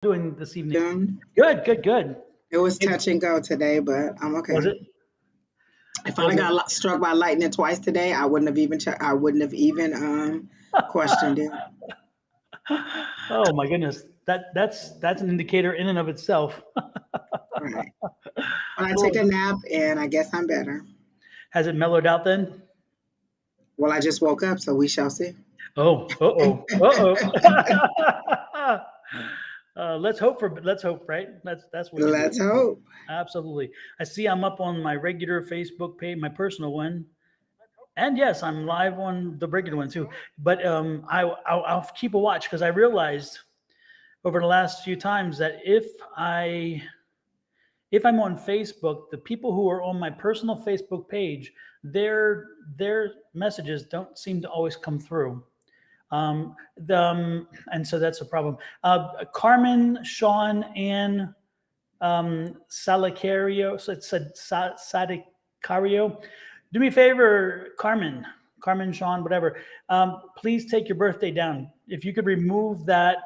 doing this evening? June. Good, good, good. It was touch and go today, but I'm Was okay. it? If I Was it? got struck by lightning twice today, I wouldn't have even I wouldn't have even questioned it. Oh my goodness, that's an indicator in and of itself. Right. But I took Cool. a nap and I guess I'm better. Has it mellowed out then? Well, I just woke up, so we shall see. Oh, uh-oh. Let's hope, right? That's what we can do. Let's hope. Absolutely. I see I'm up on my regular Facebook page, my personal one. And yes, I'm live on the regular one too. But I'll keep a watch because I realized over the last few times that if I'm on Facebook, the people who are on my personal Facebook page, their messages don't seem to always come through. And so that's a problem. Carmen, Sean, and Salicario. So it said Sadicario. Do me a favor, Carmen, Sean, whatever. Please take your birthday down. If you could remove that,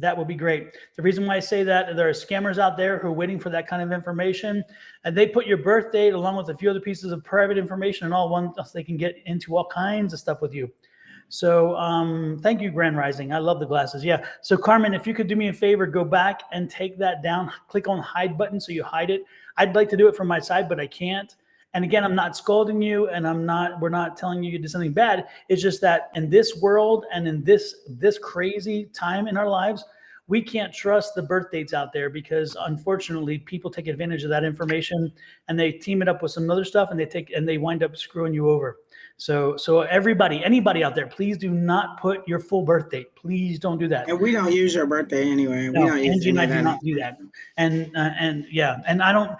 that would be great. The reason why I say that, there are scammers out there who are waiting for that kind of information, and they put your birth date along with a few other pieces of private information and all one, so they can get into all kinds of stuff with you. So thank you, Grand Rising. I love the glasses. Yeah. So Carmen, if you could do me a favor, go back and take that down. Click on hide button so you hide it. I'd like to do it from my side, but I can't. And again, I'm not scolding you, and we're not telling you did something bad. It's just that in this world and in this crazy time in our lives, we can't trust the birth dates out there because unfortunately people take advantage of that information and they team it up with some other stuff and they wind up screwing you over. So everybody, anybody out there, please do not put your full birth date. Please don't do that. And we don't use your birthday anyway. We No, don't use Angie and any I of do that not do that. information. And yeah, and I don't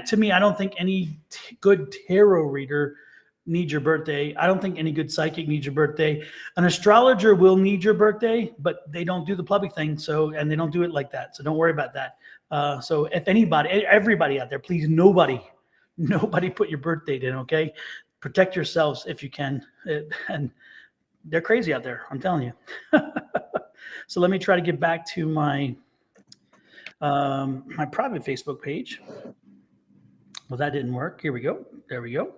to me, I don't think any good tarot reader needs your birthday. I don't think any good psychic needs your birthday. An astrologer will need your birthday, but they don't do the public thing. So, and they don't do it like that. So don't worry about that. So if anybody, everybody out there, please, nobody put your birth date in. Okay. Protect yourselves if you can. And they're crazy out there. I'm telling you. So let me try to get back to my my private Facebook page. Well, that didn't work. Here we go. There we go.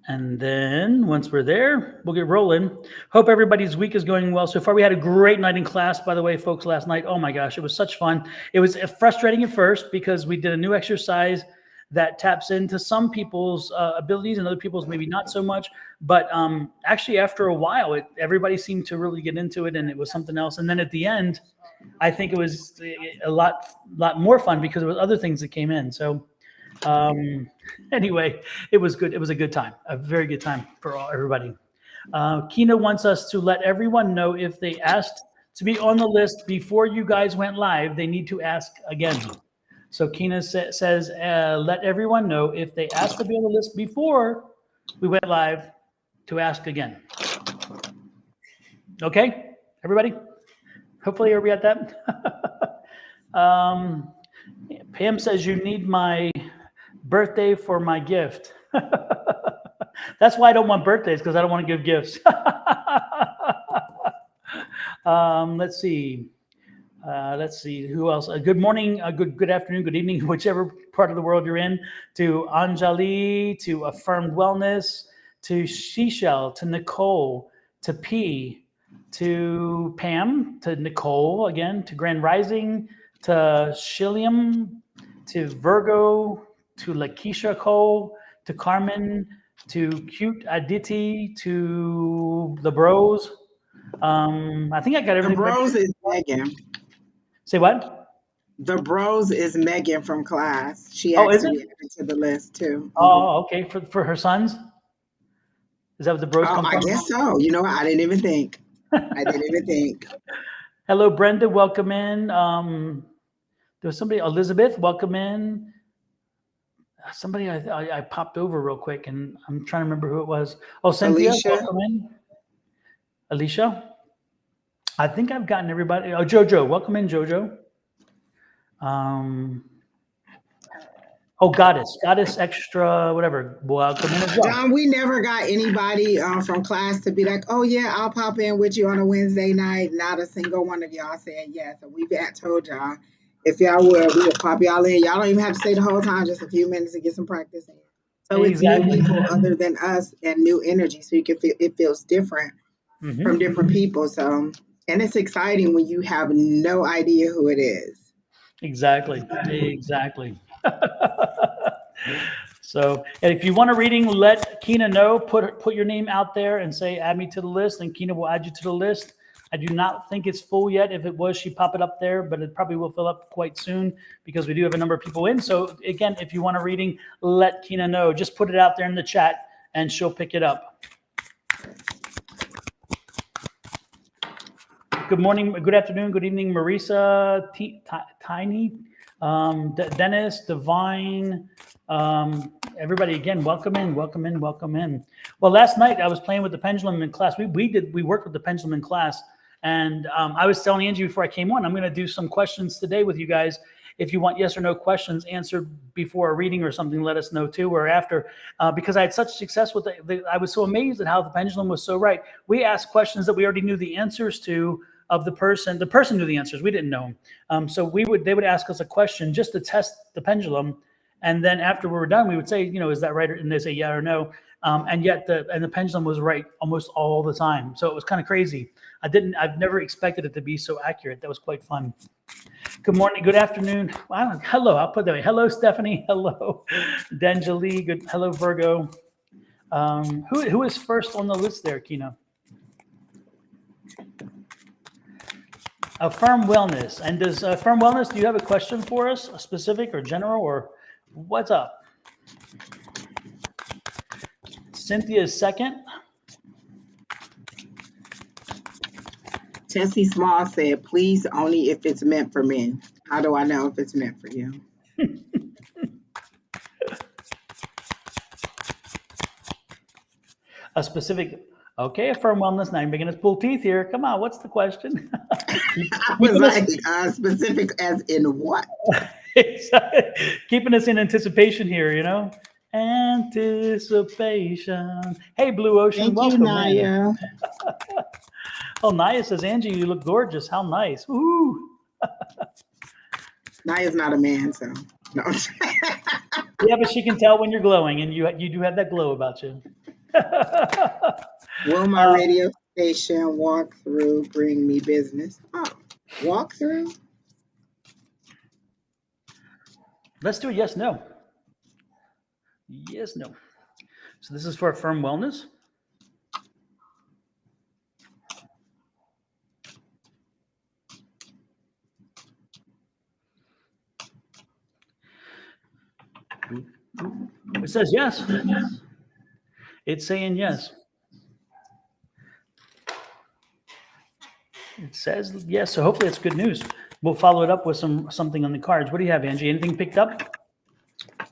And then once we're there, we'll get rolling. Hope everybody's week is going well so far. We had a great night in class, by the way, folks, last night. Oh my gosh, it was such fun. It was frustrating at first because we did a new exercise that taps into some people's abilities and other people's maybe not so much. But actually, after a while, everybody seemed to really get into it, and it was something else. And then at the end, I think it was a lot more fun because there was other things that came in. So anyway, it was good. It was a good time, a very good time for everybody. Kina wants us to let everyone know if they asked to be on the list before you guys went live, they need to ask again. So Kina says, let everyone know if they asked to be on the list before we went live to ask again. Okay, everybody? Hopefully, are we at that? Pam says you need my birthday for my gift. That's why I don't want birthdays, because I don't want to give gifts. Let's see. Let's see who else. Good morning, good afternoon, good evening, whichever part of the world you're in. To Anjali, to Affirmed Wellness, to Shishel, to Nicole, to P, to Pam, to Nicole again, to Grand Rising, to Shilliam, to Virgo, to Lakeisha Cole, to Carmen, to Cute Aditi, to the Bros. I think I got The everything. bros is Megan. Say what? The bros is Megan from class. She Oh, asked is to it? be added to the list too. Oh, okay. For her sons? Is that what the Bros Oh, come I from? guess so. You know what? I didn't even think. I didn't even think. Hello, Brenda. Welcome in. There was somebody, Elizabeth. Welcome in. Somebody I popped over real quick, and I'm trying to remember who it was. Oh, Cynthia. Alicia. Welcome in. Alicia. I think I've gotten everybody. Oh, Jojo. Welcome in, Jojo. Oh, goddess extra, whatever. Welcome in as well. Don, we never got anybody from class to be like, oh yeah, I'll pop in with you on a Wednesday night. Not a single one of y'all said yes. So we've told y'all if y'all would, we would pop y'all in. Y'all don't even have to stay the whole time, just a few minutes to get some practice in. So it's new Exactly. people other than us and new energy. So you can feel it feels different from different people. So and it's exciting when you have no idea who it is. Exactly. So, and if you want a reading, let Kina know. Put your name out there and say, add me to the list, and Kina will add you to the list. I do not think it's full yet. If it was, she'd pop it up there, but it probably will fill up quite soon because we do have a number of people in. So again, if you want a reading, let Kina know. Just put it out there in the chat and she'll pick it up. Good morning, good afternoon, good evening, Marisa, Tiny, Dennis, Divine, everybody again, welcome in. Well, last night I was playing with the pendulum in class. We worked with the pendulum in class, and I was telling Angie before I came on, I'm going to do some questions today with you guys. If you want yes or no questions answered before a reading or something, let us know too, or after, because I had such success with I was so amazed at how the pendulum was so right. We asked questions that we already knew the answers to of the person knew the answers. We didn't know them. So they would ask us a question just to test the pendulum. And then after we were done, we would say, is that right? And they say, yeah or no. And yet the pendulum was right almost all the time. So it was kind of crazy. I've never expected it to be so accurate. That was quite fun. Good morning. Good afternoon. Hello. I'll put that way. Hello, Stephanie. Hello, Denjali. Good. Hello, Virgo. Who is first on the list there, Kina? Affirm Wellness. And does Affirm Wellness, do you have a question for us, a specific or general, or what's up? Cynthia is second. Tessie Small said, please only if it's meant for me. How do I know if it's meant for you? A specific, okay, Affirm Wellness. Now you're making us pull teeth here. Come on, what's the question? I was like, specific as in what? Keeping us in anticipation here, Anticipation. Hey, Blue Ocean, Thank welcome you, Naya. in. Oh, Naya says, Angie, you look gorgeous. How nice. Woo. Naya's not a man, so no. Yeah, but she can tell when you're glowing, and you do have that glow about you. Will my radio station walk through bring me business? Oh, walk through? Let's do a yes, no. Yes, no. So this is for Affirm Wellness. It says yes. It's saying yes. It says yes. So hopefully it's good news. We'll follow it up with something on the cards. What do you have, Angie? Anything picked up?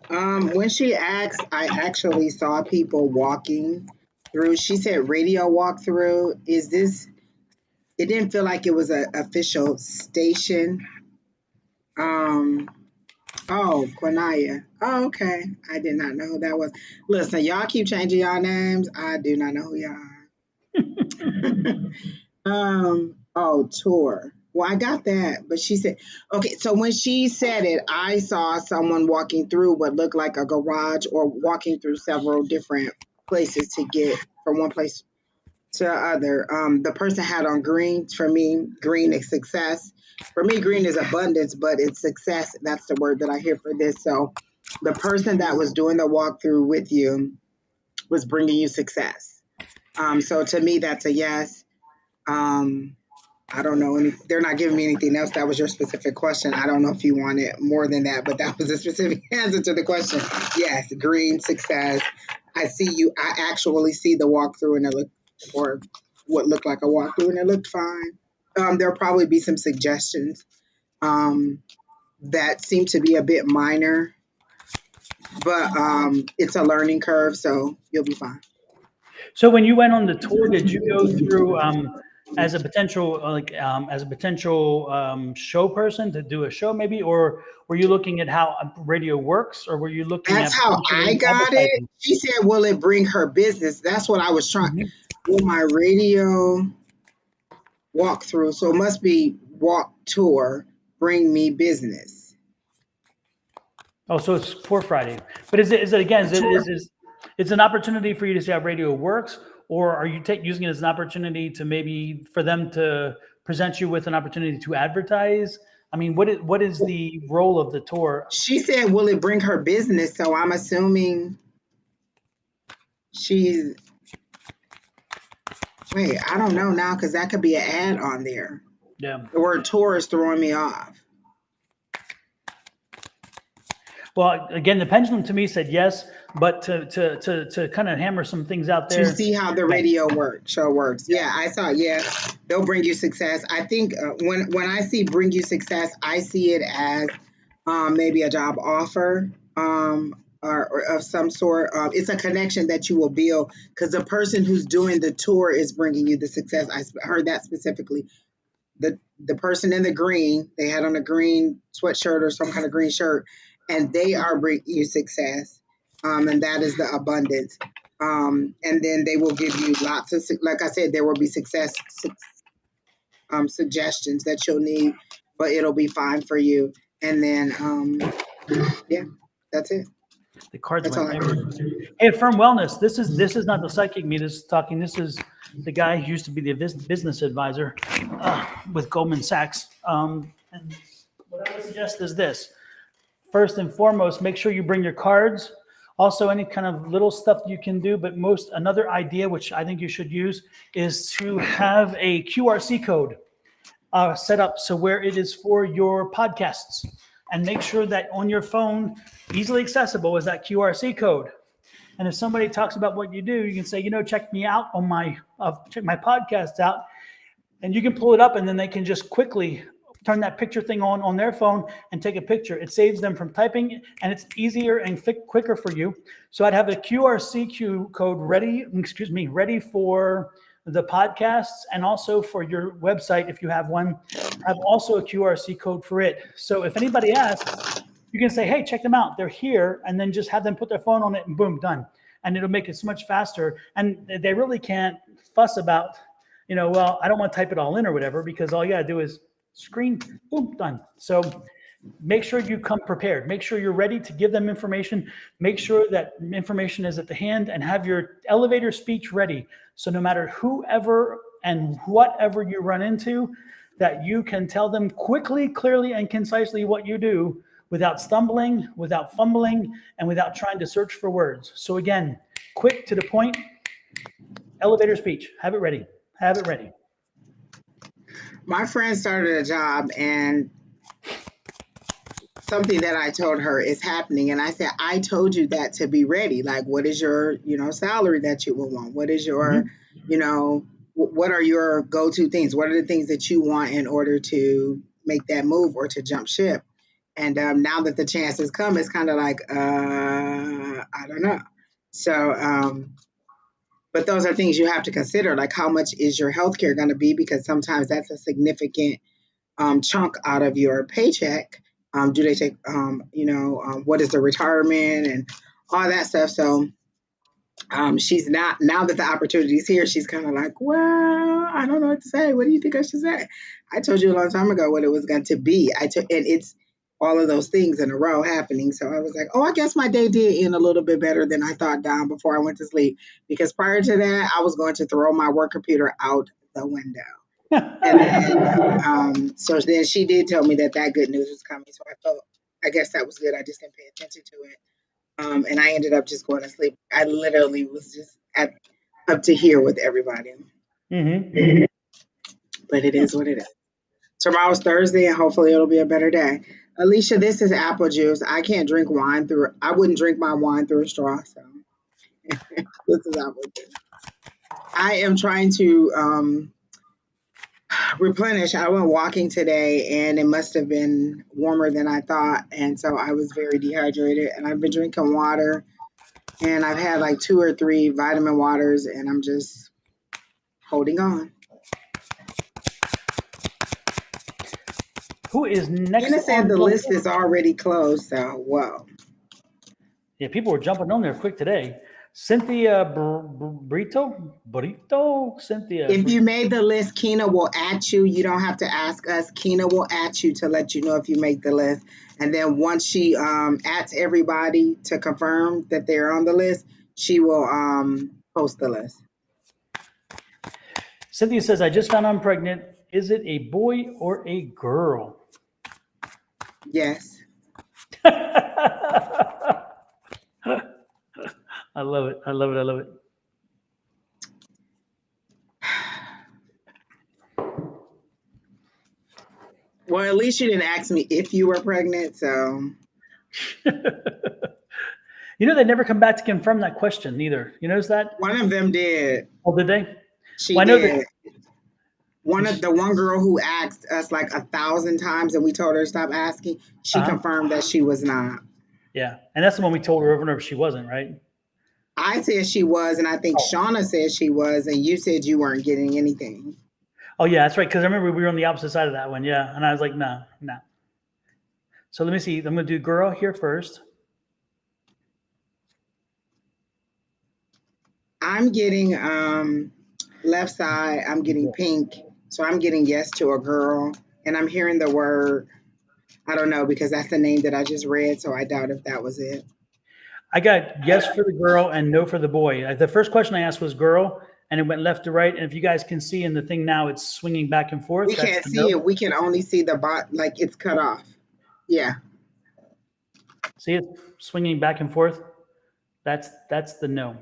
When she asked, I actually saw people walking through. She said radio walk through. Is this? It didn't feel like it was an official station. Oh, Quinaya. Oh, okay. I did not know who that was. Listen, y'all keep changing y'all names. I do not know who y'all are. Oh, tour. Well, I got that, but she said, okay, so when she said it, I saw someone walking through what looked like a garage or walking through several different places to get from one place to other. The person had on green. For me, green is success. For me, green is abundance, but it's success. That's the word that I hear for this. So the person that was doing the walkthrough with you was bringing you success. So to me, that's a yes. I don't know. They're not giving me anything else. That was your specific question. I don't know if you wanted more than that, but that was a specific answer to the question. Yes, green, success. I see you. I actually see the walkthrough and it looked, or what looked like a walkthrough, and it looked fine. There'll probably be some suggestions that seem to be a bit minor, but it's a learning curve, so you'll be fine. So when you went on the tour, did you go through as a potential show person to do a show maybe, or were you looking at how radio works, or were you looking That's at how I potentially got it. advertising? She said, will it bring her business? That's what I was trying. Mhm. Will my radio walkthrough, so it must be walk tour, bring me business? Oh, so it's for Friday, but is it again? A tour. It's an opportunity for you to see how radio works, or are you using it as an opportunity to maybe for them to present you with an opportunity to advertise? I mean, what is the role of the tour? She said, will it bring her business? So I'm assuming she's, wait, I don't know now because that could be an ad on there. Yeah. The word tour is throwing me off. Well, again, the pendulum to me said yes, but to kind of hammer some things out To there. see how the radio show works. Yeah, I saw. Yeah, they'll bring you success. I think when I see bring you success, I see it as maybe a job offer or of some sort. It's a connection that you will build because the person who's doing the tour is bringing you the success. I heard that specifically. The person in the green, they had on a green sweatshirt or some kind of green shirt, and they are bringing you success, and that is the abundance. And then they will give you lots of, like I said, there will be success suggestions that you'll need, but it'll be fine for you. And then, yeah, that's it. The cards That's all went I everywhere. got. Hey, Firm Wellness. This is not the psychic me. This is talking. This is the guy who used to be the business advisor with Goldman Sachs. And what I would suggest is this: first and foremost, make sure you bring your cards. Also, any kind of little stuff you can do. But another idea, which I think you should use, is to have a QRC code set up so where it is for your podcasts, and make sure that on your phone, easily accessible, is that QRC code. And if somebody talks about what you do, you can say, check me out on check my podcasts out, and you can pull it up, and then they can just quickly turn that picture thing on their phone and take a picture. It saves them from typing, and it's easier and quicker for you. So I'd have a QRC code ready for the podcasts, and also for your website, if you have one, have also a QRC code for it. So if anybody asks, you can say, hey, check them out. They're here, and then just have them put their phone on it, and boom, done. And it'll make it so much faster. And they really can't fuss about, well, I don't want to type it all in or whatever, because all you got to do is screen, boom, done. So make sure you come prepared. Make sure you're ready to give them information. Make sure that information is at the hand, and have your elevator speech ready. So no matter whoever and whatever you run into, that you can tell them quickly, clearly, and concisely what you do without stumbling, without fumbling, and without trying to search for words. So again, quick, to the point, elevator speech. Have it ready. Have it ready. My friend started a job, and something that I told her is happening. And I said, I told you that to be ready. Like, what is your, salary that you will want? What is your, what are your go-to things? What are the things that you want in order to make that move or to jump ship? And now that the chance has come, it's kind of like, I don't know. So, but those are things you have to consider, like how much is your healthcare going to be? Because sometimes that's a significant chunk out of your paycheck. Do they take, what is the retirement and all that stuff? So she's not, now that the opportunity is here, she's kind of like, well, I don't know what to say. What do you think I should say? I told you a long time ago what it was going to be. And it's all of those things in a row happening. So I was like, oh, I guess my day did end a little bit better than I thought down before I went to sleep. Because prior to that, I was going to throw my work computer out the window. And then, so then she did tell me that good news was coming. So I guess that was good. I just didn't pay attention to it. And I ended up just going to sleep. I literally was just up to here with everybody. Mm-hmm. But it is what it is. Tomorrow's Thursday, and hopefully it'll be a better day. Alicia, this is apple juice. I can't drink wine I wouldn't drink my wine through a straw. So this is apple juice. I am trying to replenish. I went walking today, and it must have been warmer than I thought, and so I was very dehydrated. And I've been drinking water, and I've had like 2 or 3 vitamin waters, and I'm just holding on. Who is next Tina said on the the list list? is already closed, so whoa. Yeah, people were jumping on there quick today. Cynthia Burrito? Cynthia. If you made the list, Kina will at you. You don't have to ask us. Kina will at you to let you know if you make the list. And then once she ats everybody to confirm that they're on the list, she will post the list. Cynthia says, I just found I'm pregnant. Is it a boy or a girl? Yes. I love it. I love it. I love it. Well, at least you didn't ask me if you were pregnant, so You know, they never come back to confirm that question either. You notice that? one of them did. Oh, did they? She Well, I know did. that. One girl who asked us like 1,000 times and we told her to stop asking, she Uh-huh. confirmed that she was not. Yeah. And that's the one we told her over and over she wasn't, right? I said she was, and I think Oh, Shauna said she was, and you said you weren't getting anything. oh yeah, that's right. Because I remember we were on the opposite side of that one. Yeah. And I was like, no, no. So let me see. I'm going to do girl here first. I'm getting left side, I'm getting pink. So I'm getting yes to a girl. And I'm hearing the word, I don't know, because that's the name that I just read. So I doubt if that was it. I got yes for the girl and no for the boy. The first question I asked was girl, and it went left to right. And if you guys can see in the thing now, it's swinging back and forth. We That's can't the see no. it. We can only see the bot, like it's cut off. Yeah. See it swinging back and forth? That's the no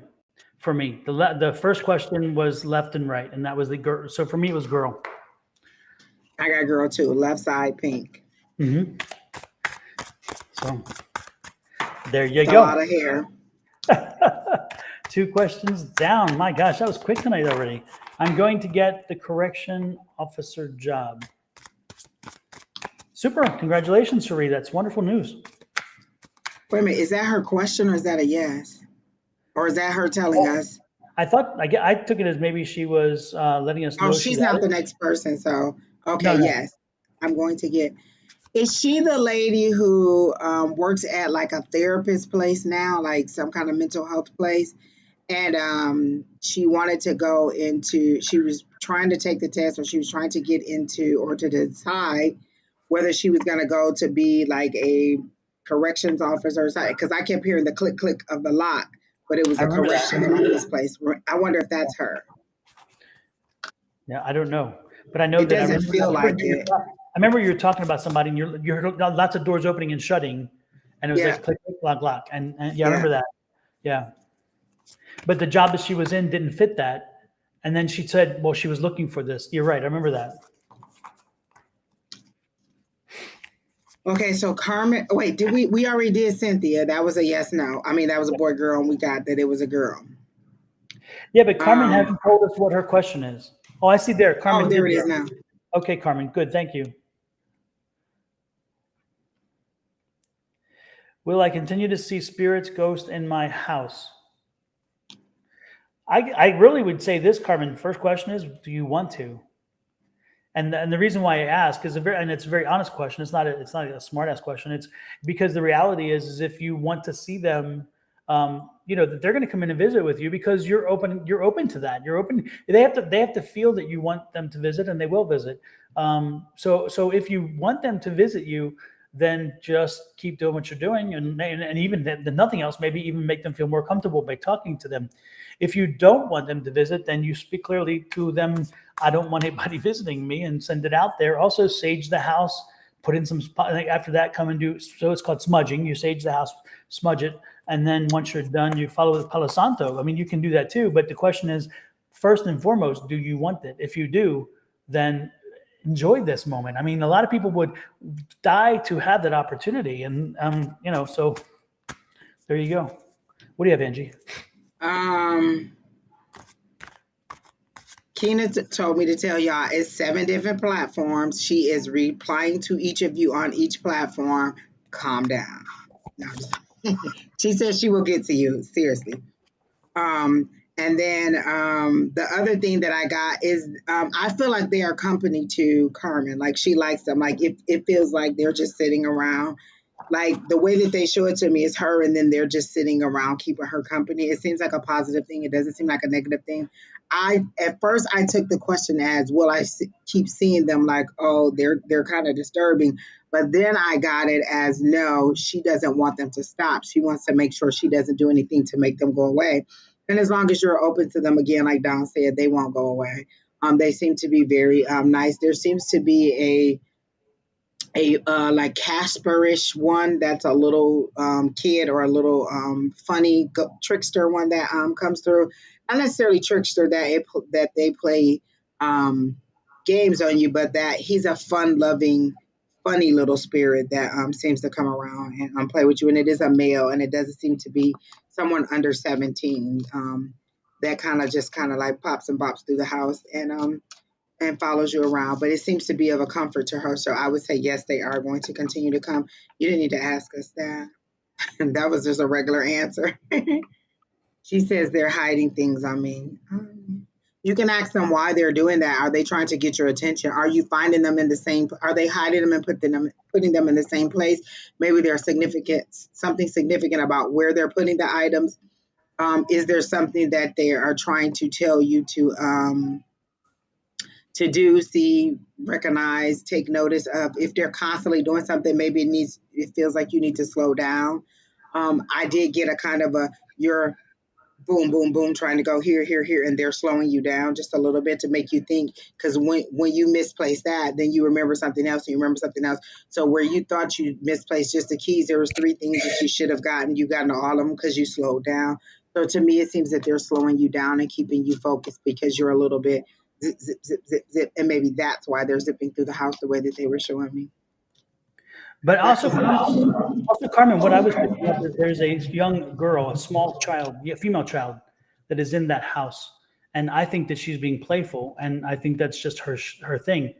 for me. The first question was left and right, and that was the girl. So for me, it was girl. I got girl too. Left side pink. Mm-hmm. So there you It's a go. lot of hair. 2 questions down. My gosh, that was quick tonight already. I'm going to get the correction officer job. Super. Congratulations, Cherie. That's wonderful news. Wait a minute. Is that her question or is that a yes? Or is that her telling us? I thought I took it as maybe she was letting us know Oh, she she's got not it. the next person. So, okay, No, no. yes. I'm going to get. Is she the lady who works at like a therapist place now, like some kind of mental health place? And she wanted to go into, she was trying to take the test or she was trying to get into or to decide whether she was going to go to be like a corrections officer or something. Because I kept hearing the click, click of the lock, but it was I a remember that. corrections office place. I wonder if that's her. Yeah, I don't know, but I know It that doesn't feel like it. I remember you were talking about somebody, and you heard lots of doors opening and shutting, and it was Yeah, like click, click, lock, lock, and yeah, I yeah. remember that. Yeah, but the job that she was in didn't fit that, and then she said, "Well, she was looking for this." You're right. I remember that. Okay, so Carmen, wait, did we already did Cynthia? That was a yes, no. I mean, that was a boy, girl, and we got that it was a girl. Yeah, but Carmen Um, hasn't told us what her question is. Oh, I see there. oh, Carmen there did it is there. now. Okay, Carmen. Good. Thank you. Will I continue to see spirits, ghosts in my house? I really would say this, Carmen. First question is, do you want to? And the reason why I ask is it's a very honest question. It's not a smart ass question. It's because the reality is if you want to see them, that they're going to come in and visit with you because you're open to that. You're open. They have to feel that you want them to visit, and they will visit. So if you want them to visit you, then just keep doing what you're doing, and even the nothing else, maybe even make them feel more comfortable by talking to them. If you don't want them to visit, then you speak clearly to them. I don't want anybody visiting me, and send it out there. Also, sage the house, put in some, after that, come and do, so it's called smudging. You sage the house, smudge it. And then once you're done, you follow with Palo Santo. I mean, you can do that too. But the question is, first and foremost, do you want it? If you do, then enjoy this moment. I mean, a lot of people would die to have that opportunity. And, so there you go. What do you have, Angie? Keena told me to tell y'all it's 7 different platforms. She is replying to each of you on each platform. Calm down. No, she said she will get to you, seriously. And then the other thing that I got is I feel like they are company to Carmen. Like she likes them. Like it feels like they're just sitting around. Like the way that they show it to me is her, and then they're just sitting around keeping her company. It seems like a positive thing. It doesn't seem like a negative thing. I at first I took the question as, will I keep seeing them? Like, oh, they're kind of disturbing. But then I got it as, no, she doesn't want them to stop. She wants to make sure she doesn't do anything to make them go away. And as long as you're open to them, again, like Don said, they won't go away. They seem to be very nice. There seems to be a like Casperish one that's a little kid, or a little funny trickster one that comes through. Not necessarily trickster that they play um, games on you, but that he's a fun loving, funny little spirit that seems to come around and play with you. And it is a male, and it doesn't seem to be someone under 17. That kind of like pops and bops through the house and follows you around, but it seems to be of a comfort to her. So I would say yes, they are going to continue to come. You didn't need to ask us that. That was just a regular answer. She says they're hiding things. I mean, you can ask them why they're doing that. Are they trying to get your attention? Are you finding them in the same? Are they hiding them and putting them in the same place? Maybe there's something significant about where they're putting the items. Is there something that they are trying to tell you to do, see, recognize, take notice of? If they're constantly doing something, maybe it feels like you need to slow down. I did get a kind of a, you're boom, boom, boom, trying to go here, here, here, and they're slowing you down just a little bit to make you think. Because when you misplace that, then you remember something else, and you remember something else. So where you thought you misplaced just the keys, there was 3 things that you should have gotten. You got all of them because you slowed down. So to me, it seems that they're slowing you down and keeping you focused because you're a little bit zip, zip, zip, zip, zip, and maybe that's why they're zipping through the house the way that they were showing me. But also, Carmen, what I was picking up is there's a young girl, a small child, a female child, that is in that house, and I think that she's being playful, and I think that's just her thing.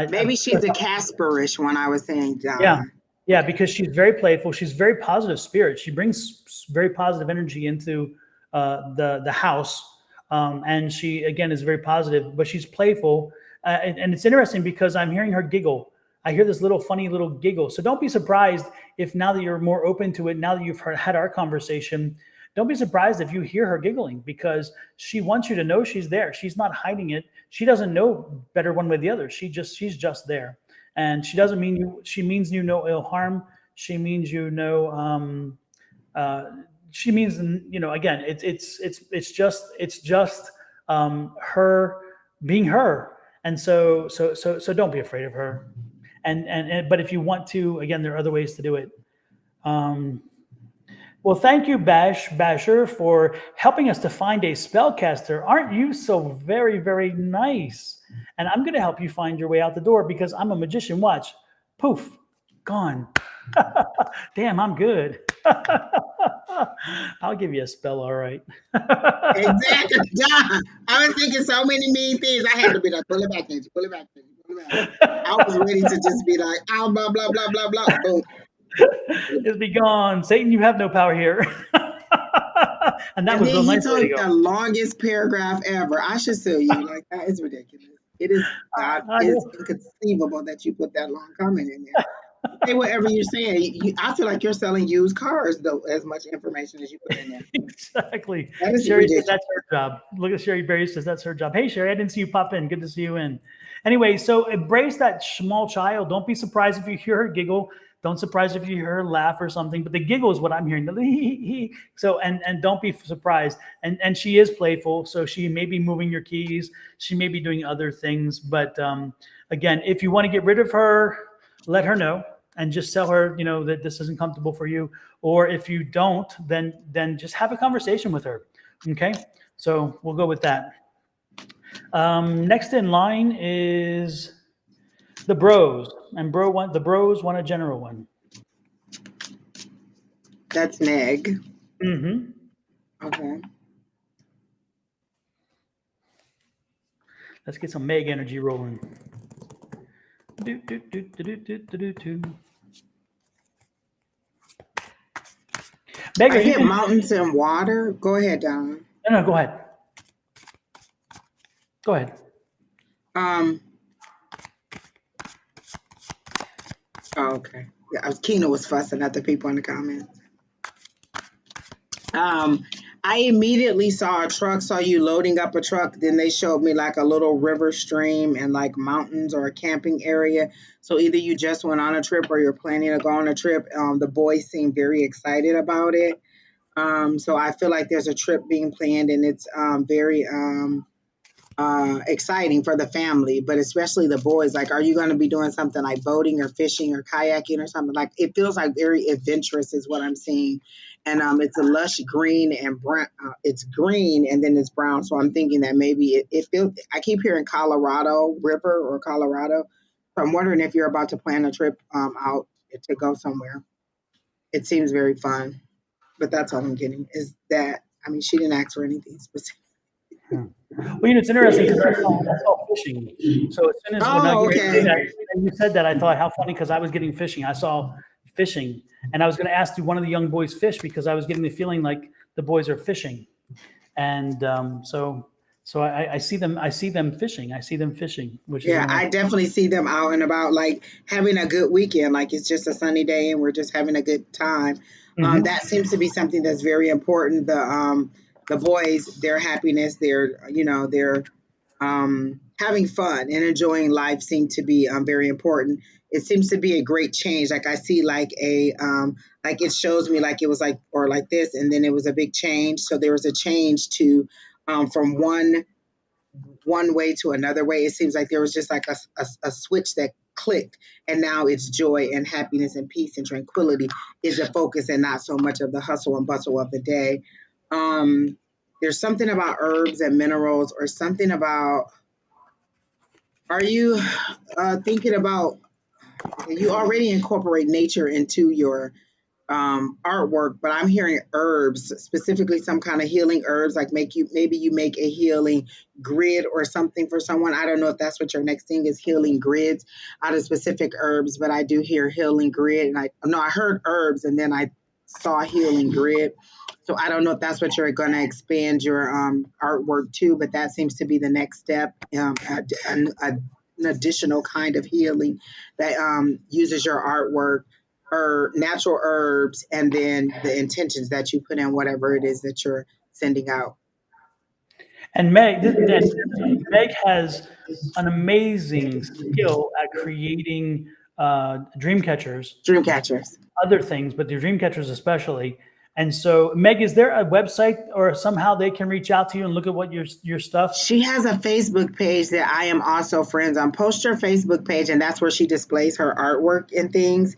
Maybe she's a Casperish one. I was saying, Yeah, yeah, because she's very playful. She's very positive spirit. She brings very positive energy into the house, and she again is very positive. But she's playful, and it's interesting because I'm hearing her giggle. I hear this little funny little giggle. So don't be surprised if now that you're more open to it, now that you've had our conversation, don't be surprised if you hear her giggling, because she wants you to know she's there. She's not hiding it. She doesn't know better one way or the other. She's just there. And she doesn't mean you, she means you no ill harm. She means you no, she means, again, it's just her being her. And so don't be afraid of her. But if you want to, again, there are other ways to do it. Well, thank you, Basher, for helping us to find a spellcaster. Aren't you so very, very nice? And I'm going to help you find your way out the door because I'm a magician. Watch. Poof. Gone. Damn, I'm good. I'll give you a spell, all right. Exactly. John, I was thinking so many mean things. I had to be like, pull it back, Angie, pull it back, Angie, pull it back. I was ready to just be like, oh, blah, blah, blah, blah, blah. Boom. It's be gone. Satan, you have no power here. And that was the nice way to go. The longest paragraph ever. I should sue you. Like, that is ridiculous. It is it's inconceivable that you put that long comment in there. Say whatever you're saying. I feel like you're selling used cars, though, as much information as you put in there. Exactly. That is Sherry ridiculous. says that's her job. Look at Sherry Berry says that's her job. Hey, Sherry, I didn't see you pop in. Good to see you in. Anyway, so embrace that small child. Don't be surprised if you hear her giggle. Don't surprise if you hear her laugh or something. But the giggle is what I'm hearing. So and don't be surprised. And she is playful. So she may be moving your keys. She may be doing other things. But again, if you want to get rid of her, let her know. And just tell her, that this isn't comfortable for you. Or if you don't, then just have a conversation with her. Okay? So we'll go with that. Next in line is the bros. And the bros want a general one. That's Meg. Mm-hmm. Okay. Let's get some Meg energy rolling. Meg, I hit mountains and water. Go ahead, Don. No, go ahead. Go ahead. Oh, okay. Yeah, Kina was fussing at the people in the comments. I immediately saw a truck, saw you loading up a truck. Then they showed me like a little river stream and like mountains or a camping area. So either you just went on a trip or you're planning to go on a trip. The boys seem very excited about it. So I feel like there's a trip being planned and it's very exciting for the family, but especially the boys. Like, are you going to be doing something like boating or fishing or kayaking or something? Like, it feels like very adventurous is what I'm seeing. And it's a lush green and brown. It's green and then it's brown. So I'm thinking that maybe it feels, I keep hearing Colorado River or Colorado. So I'm wondering if you're about to plan a trip out to go somewhere. It seems very fun, but that's all I'm getting is that. I mean, she didn't ask for anything specific. Well, it's interesting because I saw fishing. So as soon as when I okay. and you said that, I thought, how funny, because I was getting fishing. I saw fishing, and I was going to ask, do one of the young boys fish? Because I was getting the feeling like the boys are fishing, and so I see them. I see them fishing. I see them fishing, which is Yeah, I wonderful. definitely see them out and about, like having a good weekend. Like it's just a sunny day and we're just having a good time. Mhm. That seems to be something that's very important. The boys, their happiness, their having fun and enjoying life seem to be very important. It seems to be a great change. Like I see like like it shows me like it was like or like this, and then it was a big change. So there was a change to from one way to another way. It seems like there was just like a switch that clicked, and now it's joy and happiness and peace and tranquility is the focus, and not so much of the hustle and bustle of the day. Um, there's something about herbs and minerals, or something about. Are you thinking about? Okay, you already incorporate nature into your artwork, but I'm hearing herbs, specifically some kind of healing herbs, like maybe you make a healing grid or something for someone. I don't know if that's what your next thing is, healing grids out of specific herbs, but I do hear healing grid, and I heard herbs and then I saw healing grid. So I don't know if that's what you're going to expand your artwork to, but that seems to be the next step, an additional kind of healing that uses your artwork or natural herbs, and then the intentions that you put in whatever it is that you're sending out. And Meg has an amazing skill at creating dream catchers, Dream catchers. other things, but the dream catchers especially. And so, Meg, is there a website or somehow they can reach out to you and look at what your stuff? She has a Facebook page that I am also friends on. Post her Facebook page, and that's where she displays her artwork and things.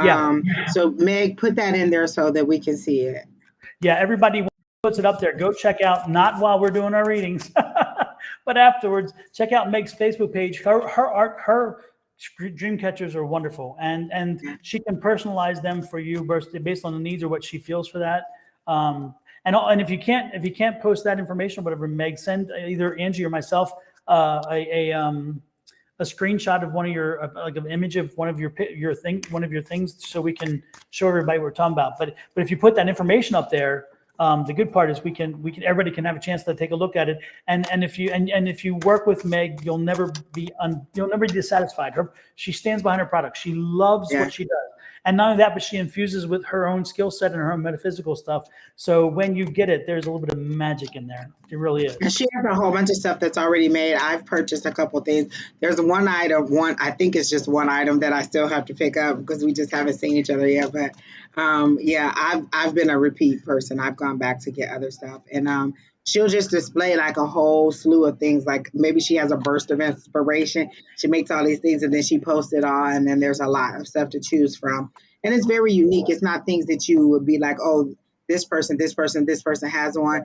Yeah, So Meg, put that in there so that we can see it. yeah. Everybody puts it up there. Go check out, not while we're doing our readings, but afterwards. Check out Meg's Facebook page. Her art, her dream catchers are wonderful, and she can personalize them for you based on the needs or what she feels for that. And if you can't post that information, whatever, Meg, send either Angie or myself a screenshot of one of your like an image of one of your things, so we can show everybody what we're talking about. But if you put that information up there, the good part is we can everybody can have a chance to take a look at it. And if you work with Meg, you'll never be dissatisfied. She stands behind her product. She loves what she does. And not only that, but she infuses with her own skill set and her own metaphysical stuff. So when you get it, there's a little bit of magic in there. It really is. And she has a whole bunch of stuff that's already made. I've purchased a couple things. There's I think it's just one item that I still have to pick up because we just haven't seen each other yet. But yeah, I've been a repeat person. I've gone back to get other stuff, and she'll just display like a whole slew of things. Like maybe she has a burst of inspiration. She makes all these things and then she posts it all, and then there's a lot of stuff to choose from. And it's very unique. It's not things that you would be like, oh, this person has one.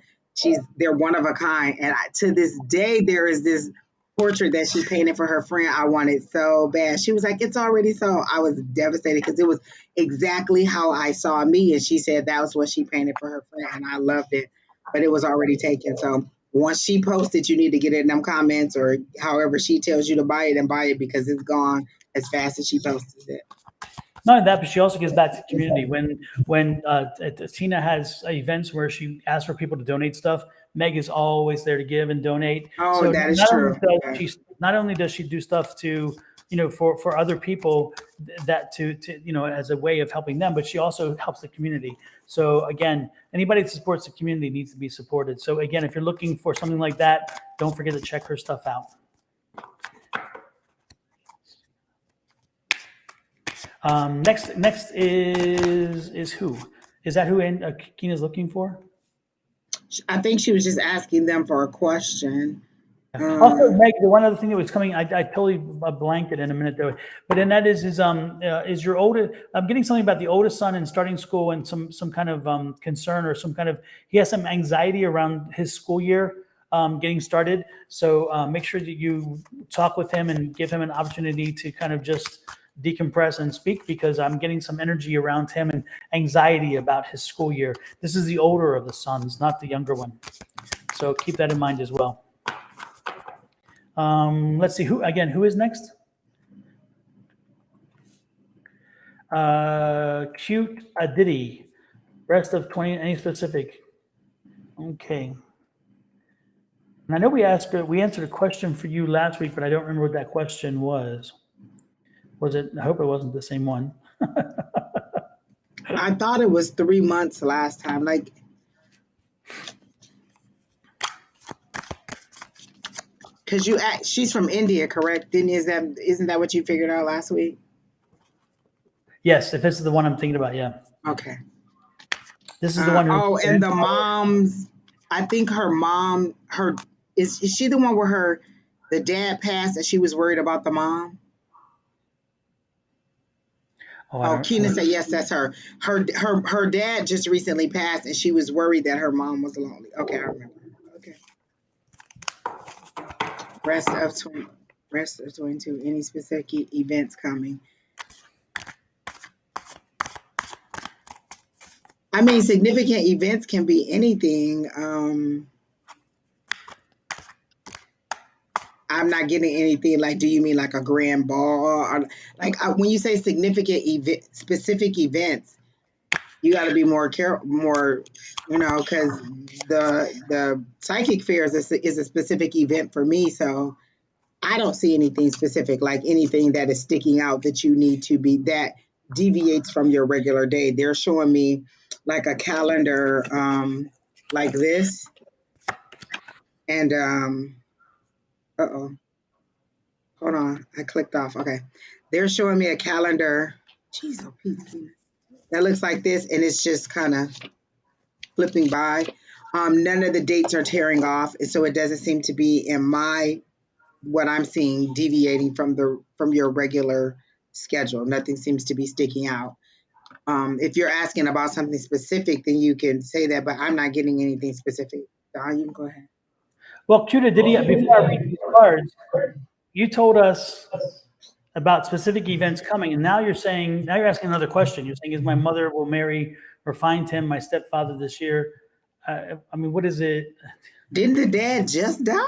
They're one of a kind. And to this day, there is this portrait that she painted for her friend. I wanted so bad. She was like, it's already so. I was devastated because it was exactly how I saw me. And she said that was what she painted for her friend. And I loved it, but it was already taken. So once she posted, you need to get it in them comments or however she tells you to buy it, and buy it because it's gone as fast as she posted it. Not only that, but she also gives back to the community. When Tina has events where she asks for people to donate stuff, Meg is always there to give and donate. Oh, So that is true. not only does she do stuff to, for other people that to, as a way of helping them, but she also helps the community. So again, anybody that supports the community needs to be supported. So again, if you're looking for something like that, don't forget to check her stuff out. Next is who? Is that who Keena's looking for? I think she was just asking them for a question. Also, Meg, the one other thing that was coming, I totally blanked it in a minute though, but then that is your oldest. I'm getting something about the oldest son and starting school and some kind of concern or some kind of, he has some anxiety around his school year getting started. So make sure that you talk with him and give him an opportunity to kind of just decompress and speak, because I'm getting some energy around him and anxiety about his school year. This is the older of the sons, not the younger one. So keep that in mind as well. Let's see who is next. Cute Aditi, rest of 20, any specific? Okay. And I know we answered a question for you last week, but I don't remember what that question was. Was it? I hope it wasn't the same one. I thought it was 3 months last time. Like, because she's from India, correct? Isn't that what you figured out last week? Yes, if this is the one I'm thinking about, yeah. Okay. This is the one. And the moms. I think her mom. Is she the one where the dad passed and she was worried about the mom? Keena said yes, that's her. Her dad just recently passed, and she was worried that her mom was lonely. Okay, I remember. Okay. Rest of 22. Any specific events coming? I mean, significant events can be anything. I'm not getting anything like, do you mean like a grand ball? Or like when you say significant specific events, you got to be more careful, because the psychic fairs is a specific event for me. So I don't see anything specific, like anything that is sticking out that you need to be, that deviates from your regular day. They're showing me like a calendar like this. And hold on, I clicked off. Okay, they're showing me a calendar. Jeez, oh, Pete, that looks like this, and it's just kind of flipping by. None of the dates are tearing off, and so it doesn't seem to be in what I'm seeing deviating from your regular schedule. Nothing seems to be sticking out. If you're asking about something specific, then you can say that, but I'm not getting anything specific. Don, you can go ahead. Well, Cuda, before I read these cards, you told us about specific events coming, and now you're asking another question. You're saying, is my mother will marry or find him, my stepfather, this year? I mean, what is it? Didn't the dad just die?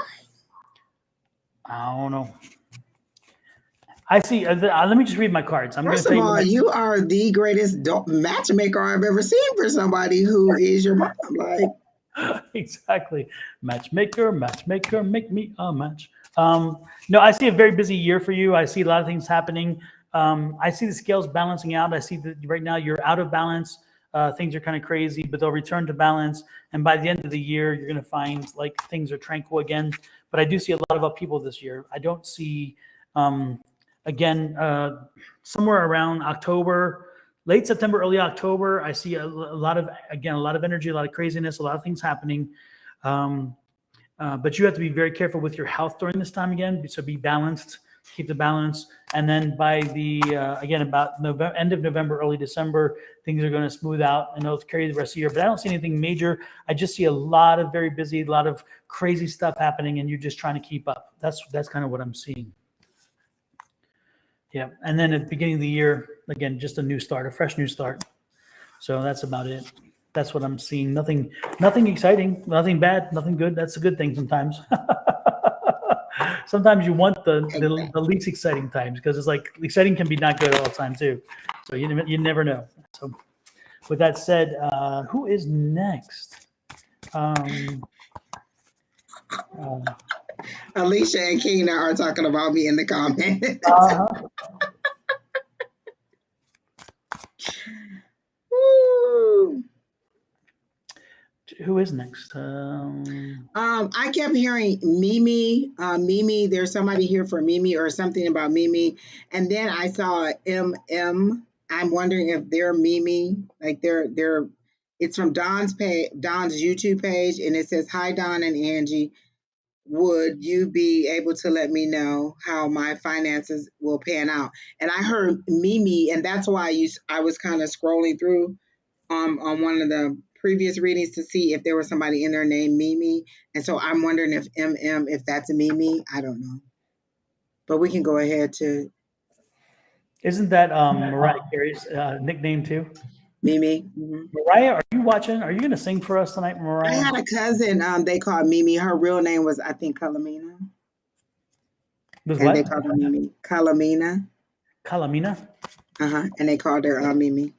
I don't know. I see. Let me just read my cards. First of all, you are the greatest matchmaker I've ever seen for somebody who is your mom. Like, exactly. Matchmaker, make me a match. No, I see a very busy year for you. I see a lot of things happening. I see the scales balancing out. I see that right now you're out of balance. Things are kind of crazy, but they'll return to balance. And by the end of the year, you're going to find like things are tranquil again. But I do see a lot of upheaval this year. I don't see, somewhere around October, late September, early October, I see a lot of energy, a lot of craziness, a lot of things happening. But you have to be very careful with your health during this time again. So be balanced, keep the balance. And then by about end of November, early December, things are going to smooth out and it'll carry the rest of the year. But I don't see anything major. I just see a lot of very busy, a lot of crazy stuff happening, and you're just trying to keep up. That's kind of what I'm seeing. Yeah. And then at the beginning of the year, again, just a fresh new start. So that's about it. That's what I'm seeing. Nothing exciting, nothing bad, nothing good. That's a good thing sometimes. Sometimes you want the least exciting times, because it's like exciting can be not good all the time too. So you never know. So with that said, who is next? Alicia and Keena are talking about me in the comments. Uh-huh. Woo. Who is next? I kept hearing Mimi, Mimi. There's somebody here for Mimi or something about Mimi, and then I saw MM. I'm wondering if they're Mimi, like they're. It's from Don's page, Don's YouTube page, and it says, "Hi Don and Angie. Would you be able to let me know how my finances will pan out?" And I heard Mimi, and that's why I was kind of scrolling through on one of the previous readings to see if there was somebody in there named Mimi. And so I'm wondering if if that's a Mimi. I don't know. But we can go ahead to Isn't that Mariah Carey's nickname too? Mimi. Mm-hmm. Mariah, are you watching? Are you going to sing for us tonight, I Mariah? had a cousin they called Mimi. Her real name was, I think, Calamina. Was And what? they called her Mimi. Calamina. Calamina? And they called her Mimi.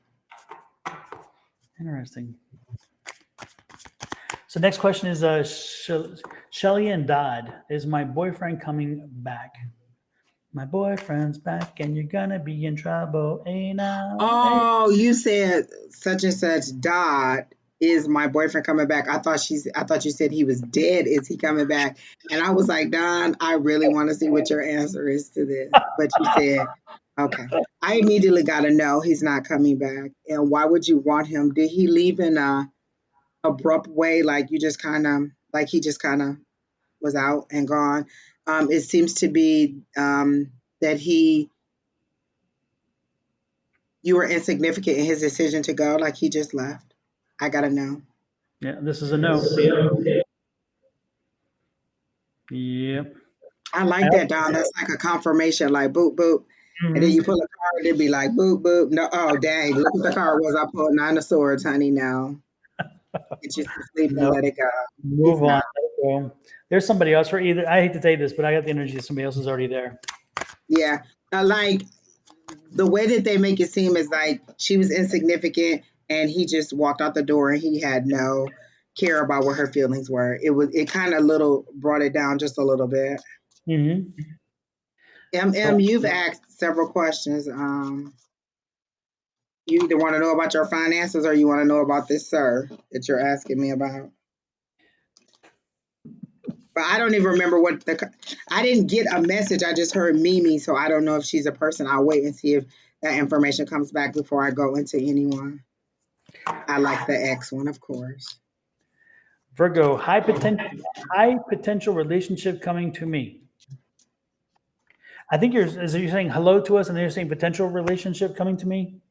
Interesting. So next question is Shelly and Dodd. Is my boyfriend coming back? My boyfriend's back and you're gonna be in trouble. Hey now. Oh, you said such and such Dodd. Is my boyfriend coming back? I thought you said he was dead. Is he coming back? And I was like, Don, I really want to see what your answer is to this. But you said, okay. I immediately got to know he's not coming back. And why would you want him? Did he leave in a abrupt way, like he just kind of was out and gone? It seems to be that you were insignificant in his decision to go, like he just left. I gotta know. Yeah, this is a no. Yep. I like that, Don. That's like a confirmation, like boop boop. And then you pull a card, it'd be like boop boop. No, oh dang, look what the card was. I pulled 9 of swords, honey. Now get you to sleep and let it go. Move on. So, there's somebody else for either. I hate to say this, but I got the energy that somebody else is already there. Yeah, like the way that they make it seem is like she was insignificant and he just walked out the door and he had no care about what her feelings were. It kind of brought it down just a little bit. Mm-hmm. You've asked several questions. You either want to know about your finances or you want to know about this sir that you're asking me about. But I don't even remember I didn't get a message. I just heard Mimi, so I don't know if she's a person. I'll wait and see if that information comes back before I go into anyone. I like the X one, of course. Virgo, high potential relationship coming to me. I think you're saying hello to us and then you're saying potential relationship coming to me?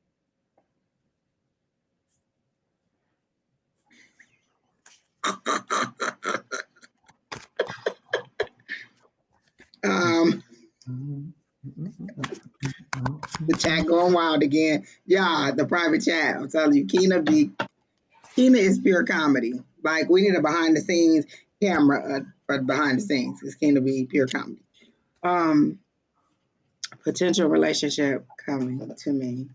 The chat going wild again. Yeah, the private chat. I'm telling you, Keena is pure comedy. Like, we need a behind the scenes camera for behind the scenes. It's Keena be pure comedy. Potential relationship coming to me.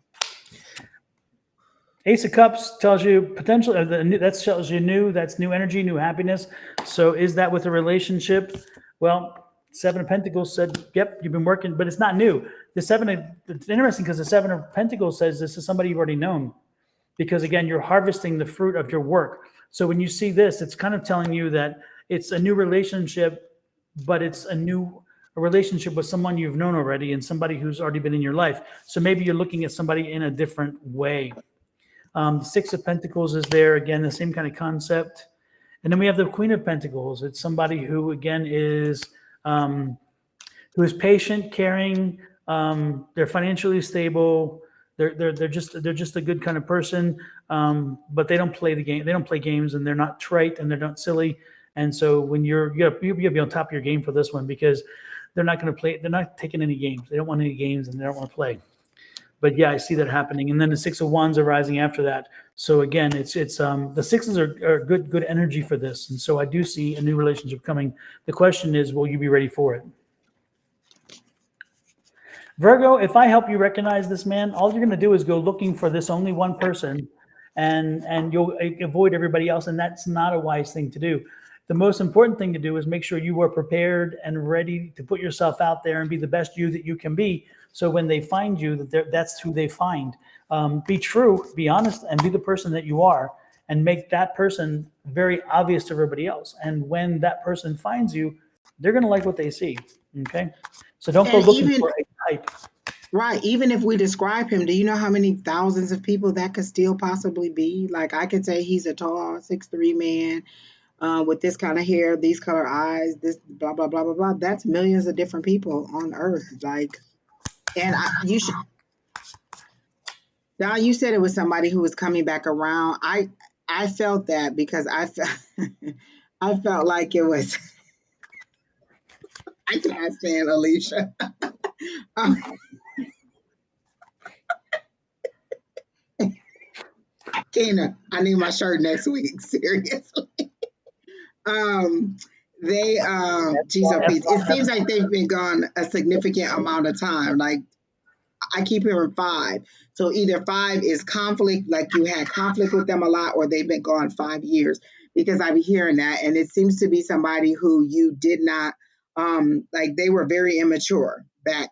Ace of Cups tells you potential. That tells you new. That's new energy, new happiness. So is that with a relationship? Well, Seven of Pentacles said, "Yep, you've been working, but it's not new." It's interesting because the Seven of Pentacles says this is somebody you've already known, because again, you're harvesting the fruit of your work. So when you see this, it's kind of telling you that it's a new relationship, but it's a relationship with someone you've known already and somebody who's already been in your life. So maybe you're looking at somebody in a different way. The Six of Pentacles is there again, the same kind of concept. And then we have the Queen of Pentacles. It's somebody who again is patient, caring. They're financially stable. They're just a good kind of person. But they don't play the game. They don't play games, and they're not trite and they're not silly. And so when you gotta be on top of your game for this one, because they're not going to play. They're not taking any games. They don't want any games, and they don't want to play. But yeah, I see that happening. And then the Six of Wands are rising after that. So again, it's the sixes are good energy for this. And so I do see a new relationship coming. The question is, will you be ready for it? Virgo, if I help you recognize this man, all you're going to do is go looking for this only one person, and you'll avoid everybody else. And that's not a wise thing to do. The most important thing to do is make sure you are prepared and ready to put yourself out there and be the best you that you can be. So when they find you, that's who they find. Be true, be honest, and be the person that you are, and make that person very obvious to everybody else. And when that person finds you, they're going to like what they see. Okay. So don't go And looking even for a type. right, even if we describe him, do you know how many thousands of people that could still possibly be? Like I could say he's a tall 6'3" man with this kind of hair, these color eyes, this blah blah blah blah blah. That's millions of different people on Earth. Like, and you should. Don, you said it was somebody who was coming back around. I felt that because I felt I felt like it was. I can't stand Alicia. Um, Kena, I need my shirt next week. Seriously. Um, they geez, oh, Pete, it seems like they've been gone a significant amount of time. Like I keep hearing 5. So either 5 is conflict, like you had conflict with them a lot, or they've been gone 5 years, because I be hearing that, and it seems to be somebody who you did not like. They were very immature back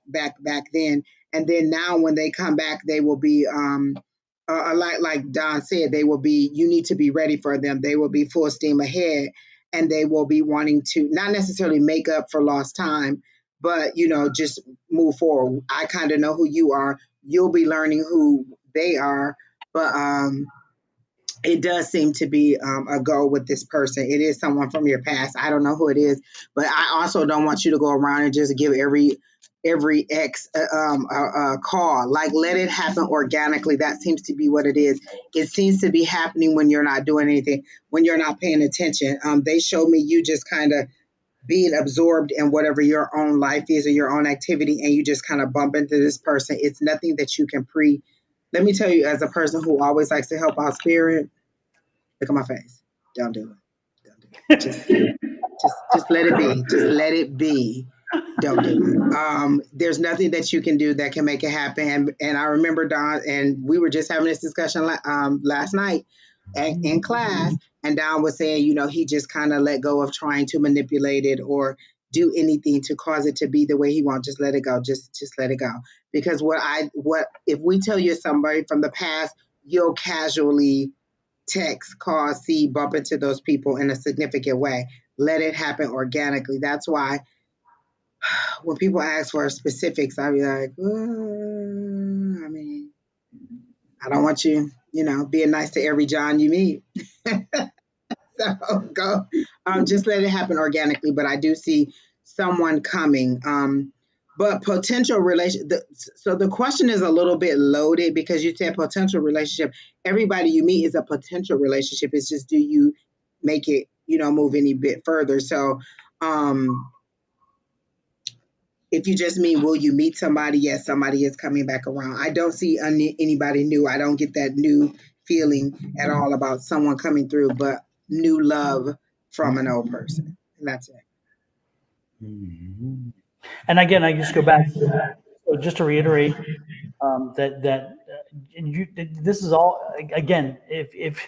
then, and then now when they come back, they will be like Don said, they will be. You need to be ready for them. They will be full steam ahead, and they will be wanting to not necessarily make up for lost time, but just move forward. I kind of know who you are. You'll be learning who they are, but it does seem to be a go with this person. It is someone from your past. I don't know who it is, but I also don't want you to go around and just give every ex a call. Like, let it happen organically. That seems to be what it is. It seems to be happening when you're not doing anything, when you're not paying attention. They show me you just kind of being absorbed in whatever your own life is or your own activity, and you just kind of bump into this person. It's nothing that you can let me tell you, as a person who always likes to help out spirit, look at my face. Don't do it. Don't do it. Just let it be. Just let it be. Don't do it. There's nothing that you can do that can make it happen. And I remember Don, and we were just having this discussion last night in class, and Don was saying, he just kind of let go of trying to manipulate it or do anything to cause it to be the way he wants. Just let it go. Just let it go. Because what if we tell you somebody from the past, you'll casually text, call, see, bump into those people in a significant way. Let it happen organically. That's why when people ask for specifics, I be like, I mean, I don't want you, being nice to every John you meet. So go, just let it happen organically. But I do see someone coming. But potential relation. So the question is a little bit loaded because you said potential relationship. Everybody you meet is a potential relationship. It's just, do you make it, move any bit further? So, if you just mean, will you meet somebody? Yes, somebody is coming back around. I don't see anybody new. I don't get that new feeling at all about someone coming through, but new love from an old person. And that's it. Mm-hmm. And again, I just go back, so just to reiterate, that this is all, again, if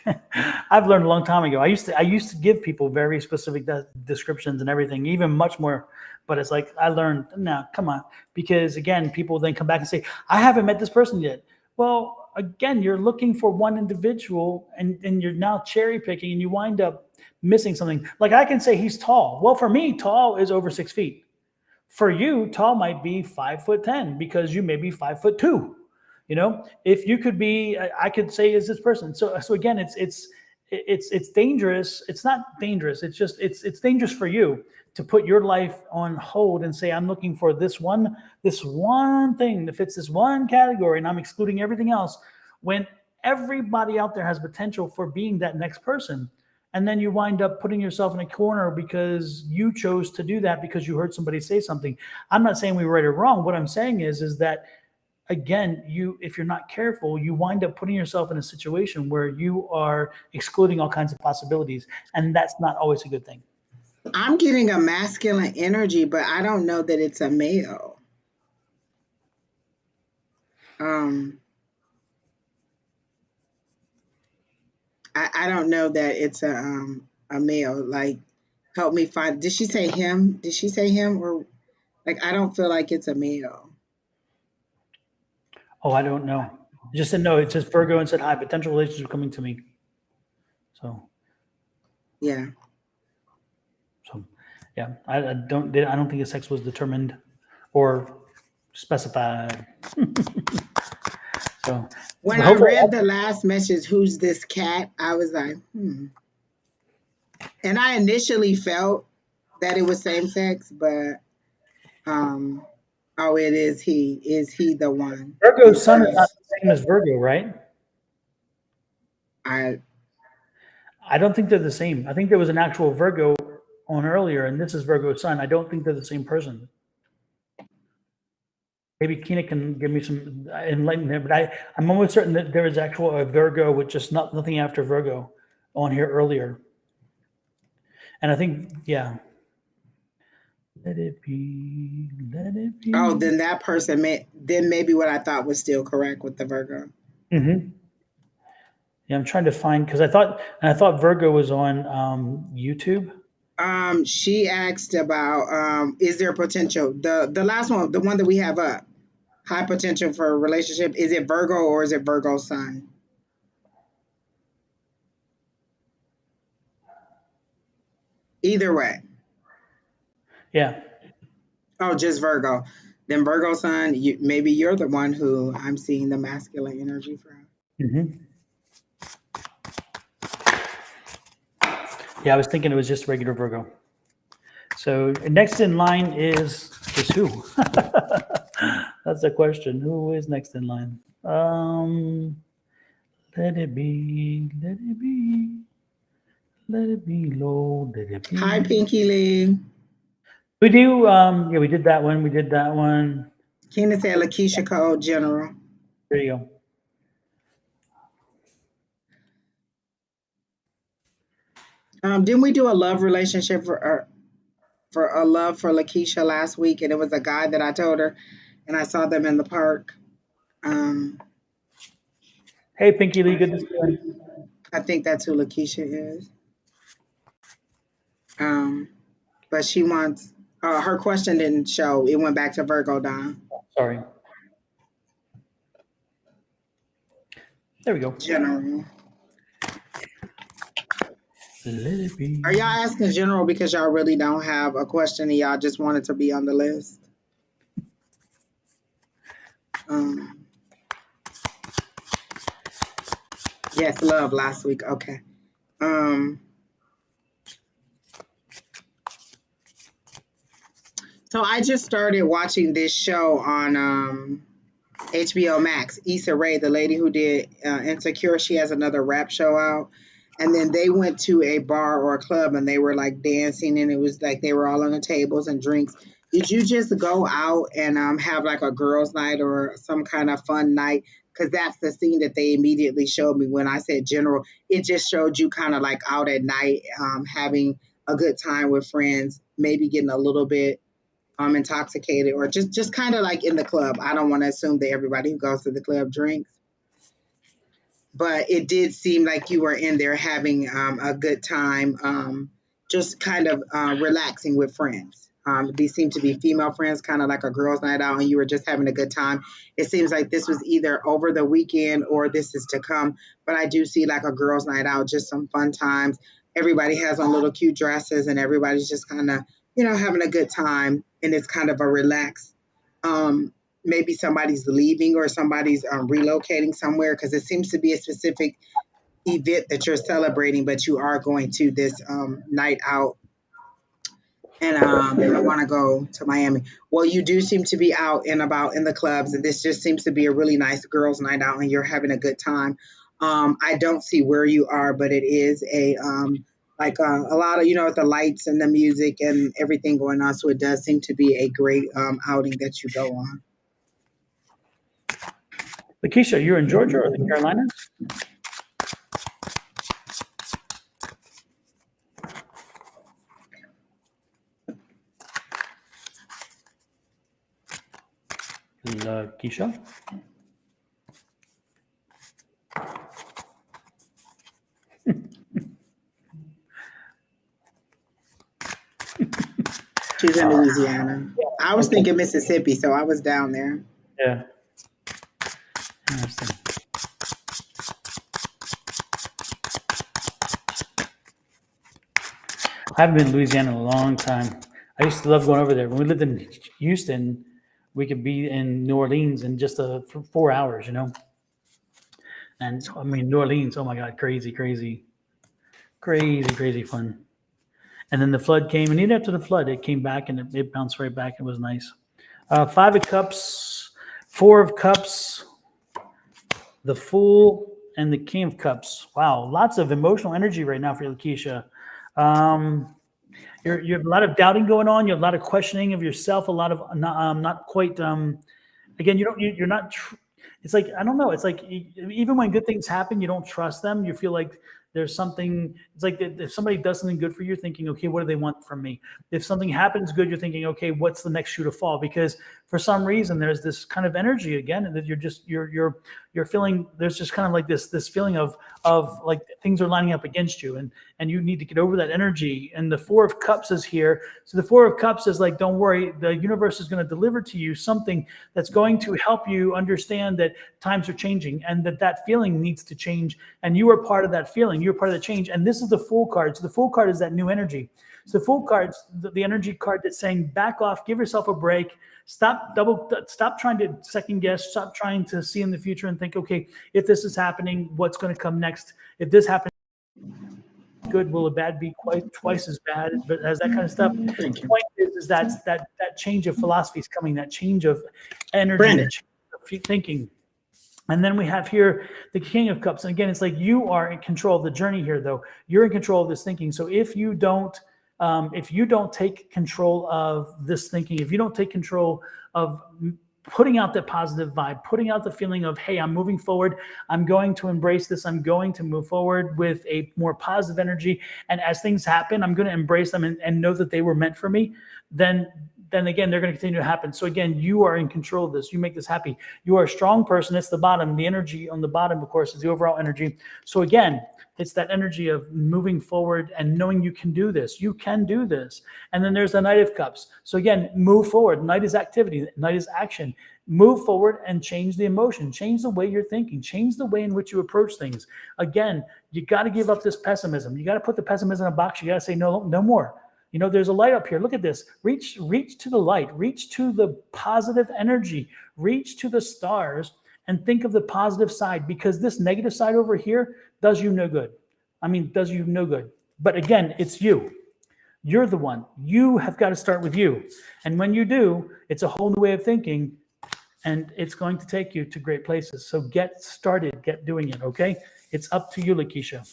I've learned a long time ago. I used to give people very specific descriptions and everything, even much more. But it's like I learned, no, come on, because again, people then come back and say, I haven't met this person yet. Well, again, you're looking for one individual, and you're now cherry picking, and you wind up missing something. Like I can say he's tall. Well, for me, tall is over 6 feet. For you, tall might be 5'10" because you may be 5'2". If you could be, I could say, is this person. So again, it's dangerous. It's not dangerous. It's just it's dangerous for you to put your life on hold and say, I'm looking for this one thing that fits this one category, and I'm excluding everything else. When everybody out there has potential for being that next person. And then you wind up putting yourself in a corner because you chose to do that because you heard somebody say something. I'm not saying we were right or wrong. What I'm saying is that, again, if you're not careful, you wind up putting yourself in a situation where you are excluding all kinds of possibilities. And that's not always a good thing. I'm getting a masculine energy, but I don't know that it's a male. I don't know that it's a male. Like, Help me find. Did she say him? Did she say him or like? I don't feel like it's a male. Oh, I don't know. It just said no. It says Virgo and said hi. Potential relationship coming to me. So, Yeah. yeah. I don't think his sex was determined or specified. So, When but I hopefully, read the last message, "Who's this cat?" I was like, And I initially felt that it was same sex, but um, oh, it is he. Is he the one? Virgo's sun is not Because the same as Virgo, right? I I don't think they're the same. I think there was an actual Virgo on earlier, and this is Virgo's sun. I don't think they're the same person. Maybe Kina can give me some enlightenment, but I'm almost certain that there is actual a Virgo with just nothing after Virgo on here earlier. And I think, yeah. Let it be, let it oh, be. then that person then maybe what I thought was still correct with the Virgo. Mm-hmm. Yeah, I'm trying to find because I thought Virgo was on YouTube. She asked about is there potential? The last one, the one that we have up, high potential for a relationship. Is it Virgo or is it Virgo sun? Either way. Yeah. Oh, just Virgo. Then Virgo sun, maybe you're the one who I'm seeing the masculine energy from. Mm-hmm. Yeah, I was thinking it was just regular Virgo. So next in line is who? That's the question. Who is next in line? Let it be, let it be, let it be, Lord, let it Hi, be. Pinky Lee. We do, yeah, we did that one. We did that one. Kena said Lakeisha Cole General. There you go. Didn't we do a love relationship for a love for Lakeisha last week? And it was a guy that I told her, and I saw them in the park. Um, Hey, Pinky Lee, good to see you. I think that's who Lakeisha is. Um, but she wants her question didn't show. It went back to Virgo Don. Sorry. There we go. General. Let it be. Are y'all asking general because y'all really don't have a question and y'all just wanted to be on the list? Um, yes, love last week. Okay. So I just started watching this show on HBO Max. Issa Rae, the lady who did Insecure, she has another rap show out. And then they went to a bar or a club and they were like dancing and it was like they were all on the tables and drinks. Did you just go out and have like a girls' night or some kind of fun night? Because that's the scene that they immediately showed me when I said general. It just showed you kind of like out at night, having a good time with friends, maybe getting a little bit intoxicated or just kind of like in the club. I don't want to assume that everybody who goes to the club drinks, but it did seem like you were in there having a good time, just kind of relaxing with friends. These seem to be female friends, kind of like a girls' night out, and you were just having a good time. It seems like this was either over the weekend or this is to come, but I do see like a girls' night out, just some fun times. Everybody has on little cute dresses, and everybody's just kind of, having a good time, and it's kind of a relaxed um, maybe somebody's leaving or somebody's relocating somewhere because it seems to be a specific event that you're celebrating, but you are going to this night out and I want to go to Miami. Well, you do seem to be out and about in the clubs, and this just seems to be a really nice girls' night out, and you're having a good time. I don't see where you are, but it is a like a lot of with the lights and the music and everything going on. So it does seem to be a great outing that you go on. Lakeisha, you're in Georgia or the Carolinas? Lakeisha? She's in Louisiana. I was Okay. thinking Mississippi, so I was down there. Yeah. Interesting. I haven't been to Louisiana in a long time. I used to love going over there. When we lived in Houston, we could be in New Orleans in just 4 hours, you know? And I mean, New Orleans, oh my God, crazy, crazy, crazy, crazy fun. And then the flood came, and even after the flood, it came back and it bounced right back. It was nice. 5 of Cups, 4 of Cups, the Fool, and the King of Cups. Wow, lots of emotional energy right now for you, Lakeisha. You have a lot of doubting going on. You have a lot of questioning of yourself. A lot of not quite. Again, you're not. It's like I don't know. It's like even when good things happen, you don't trust them. You feel like there's something. It's like if somebody does something good for you, you're thinking, okay, what do they want from me? If something happens good, you're thinking, okay, what's the next shoe to fall? Because for some reason, there's this kind of energy again that you're feeling. There's just kind of like this feeling of like things are lining up against you, and you need to get over that energy. And the 4 of Cups is here. So the 4 of Cups is like, don't worry, the universe is going to deliver to you something that's going to help you understand that times are changing and that feeling needs to change. And you are part of that feeling. You're part of the change. And this is the Fool card. So the Fool card is that new energy. So the Fool card's the energy card that's saying, back off, give yourself a break. Stop trying to second guess. Stop trying to see in the future and think, okay, if this is happening, what's going to come next? If this happens, good, will the bad be twice as bad? But as that kind of stuff. The point is that change of philosophy is coming, that change of energy, Brandon. that change of thinking. And then we have here the King of Cups. And again, it's like you are in control of the journey here, though. You're in control of this thinking. So if you don't take control of this thinking, if you don't take control of putting out that positive vibe, putting out the feeling of, hey, I'm moving forward. I'm going to embrace this. I'm going to move forward with a more positive energy. And as things happen, I'm going to embrace them and know that they were meant for me. Then again, they're going to continue to happen. So again, you are in control of this. You make this happy. You are a strong person. It's the bottom. The energy on the bottom, of course, is the overall energy. So again, it's that energy of moving forward and knowing you can do this. You can do this. And then there's the Knight of Cups. So again, move forward. Knight is activity. Knight is action. Move forward and change the emotion. Change the way you're thinking. Change the way in which you approach things. Again, you got to give up this pessimism. You got to put the pessimism in a box. You got to say, no more. You know, there's a light up here. Look at this. Reach to the light. Reach to the positive energy. Reach to the stars and think of the positive side, because this negative side over here does you no good. I mean, does you no good. But again, it's you. You're the one. You have got to start with you. And when you do, it's a whole new way of thinking, and it's going to take you to great places. So get started. Get doing it, okay? It's up to you, Lakeisha.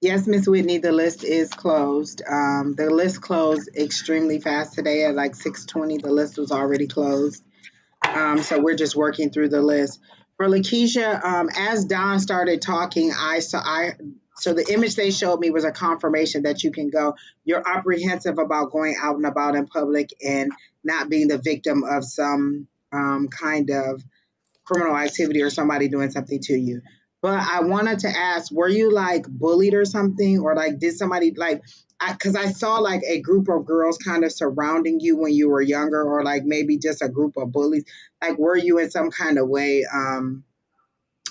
Yes, Miss Whitney, the list is closed. The list closed extremely fast today at like 6:20. The list was already closed. So we're just working through the list. For Lakeisha, as Don started talking, so the image they showed me was a confirmation that you can go. You're apprehensive about going out and about in public and not being the victim of some kind of criminal activity or somebody doing something to you. But I wanted to ask, were you like bullied or something? Or like, did somebody like, because I saw like a group of girls kind of surrounding you when you were younger, or like maybe just a group of bullies. Like, were you in some kind of way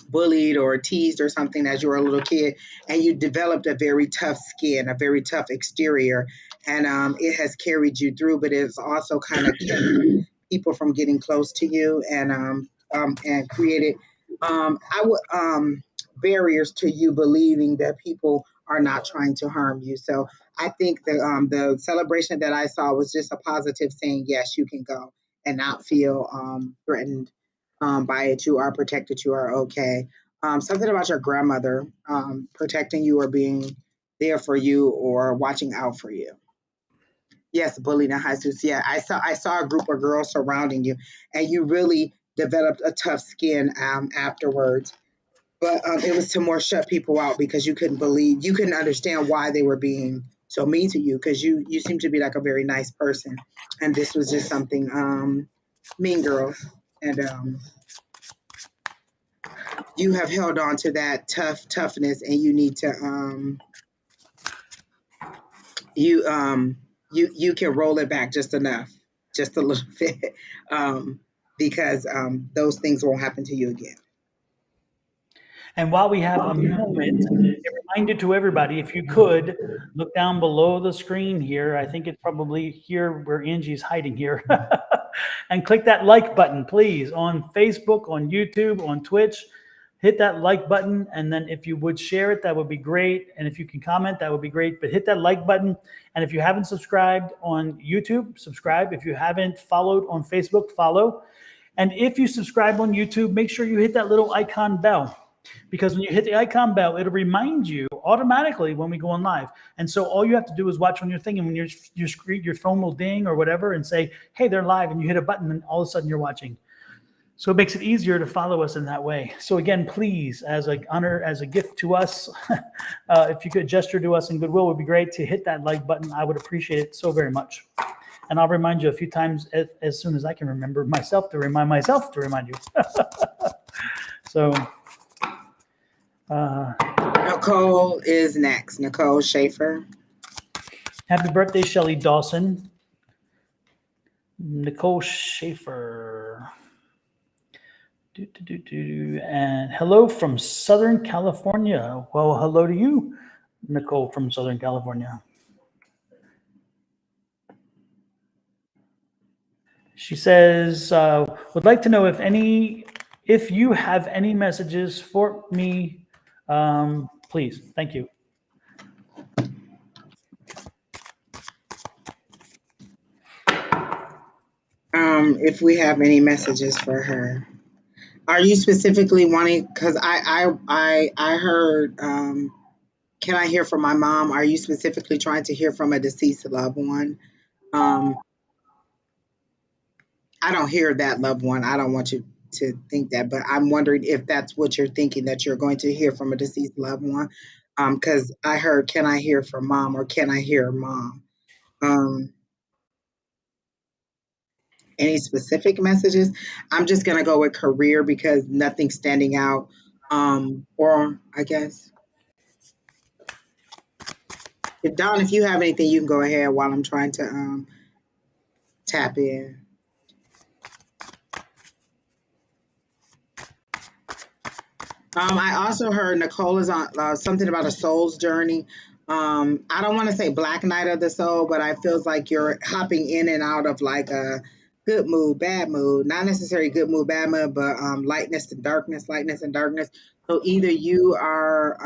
bullied or teased or something as you were a little kid, and you developed a very tough skin, a very tough exterior, and it has carried you through, but it's also kind of kept people from getting close to you and created barriers to you believing that people are not trying to harm you. So I think the celebration that I saw was just a positive saying, yes, you can go and not feel threatened by it. You are protected. You are okay. Something about your grandmother protecting you or being there for you or watching out for you. Yes, bullying in high school. Yeah, I saw a group of girls surrounding you, and you really developed a tough skin afterwards. But it was to more shut people out because you couldn't understand why they were being so mean to you, because you seem to be like a very nice person, and this was just something mean girls. And you have held on to that toughness, and you need to you you can roll it back just enough, just a little bit, because those things won't happen to you again. And while we have a moment, a reminder to everybody, if you could look down below the screen here, I think it's probably here where Angie's hiding here, and click that like button, please, on Facebook, on YouTube, on Twitch. Hit that like button, and then if you would share it, that would be great. And if you can comment, that would be great. But hit that like button. And if you haven't subscribed on YouTube, subscribe. If you haven't followed on Facebook, follow. And if you subscribe on YouTube, make sure you hit that little icon bell, because when you hit the icon bell, it'll remind you automatically when we go on live. And so all you have to do is watch on your thing, and when your phone will ding or whatever and say, hey, they're live, and you hit a button, and all of a sudden you're watching. So it makes it easier to follow us in that way. So again, please, as an honor, as a gift to us, if you could gesture to us in goodwill, it would be great to hit that like button. I would appreciate it so very much. And I'll remind you a few times as soon as I can remember myself to remind myself to remind you. So Nicole is next. Nicole Schaefer. happy birthday, Shelly Dawson. Nicole Schaefer. And hello from Southern California. Well, hello to you, Nicole from Southern California. She says, would like to know if you have any messages for me, please. Thank you. If we have any messages for her. Are you specifically wanting, because I heard, can I hear from my mom? Are you specifically trying to hear from a deceased loved one? I don't hear that loved one. I don't want you to think that, but I'm wondering if that's what you're thinking, that you're going to hear from a deceased loved one. Because I heard, can I hear from mom, or can I hear mom? Any specific messages? I'm just gonna go with career because nothing's standing out. Or I guess if you have anything, you can go ahead while I'm trying to tap in. I also heard Nicole is on something about a soul's journey. I don't want to say Black Night of the Soul, but I feels like you're hopping in and out of like a good mood, bad mood, not necessarily good mood, bad mood, but lightness and darkness, lightness and darkness. So either you are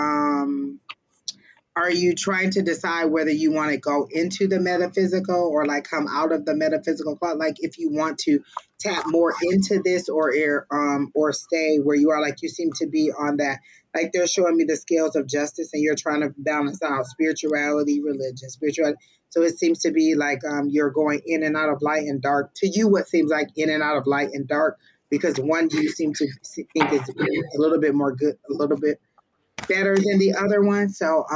you trying to decide whether you want to go into the metaphysical or like come out of the metaphysical part? Like if you want to tap more into this or stay where you are, like you seem to be on that. Like they're showing me the scales of justice, and you're trying to balance out spirituality, religion, spirituality. So it seems to be like you're going in and out of light and dark. To you, what seems like in and out of light and dark, because one you seem to think is a little bit more good, a little bit better than the other one. So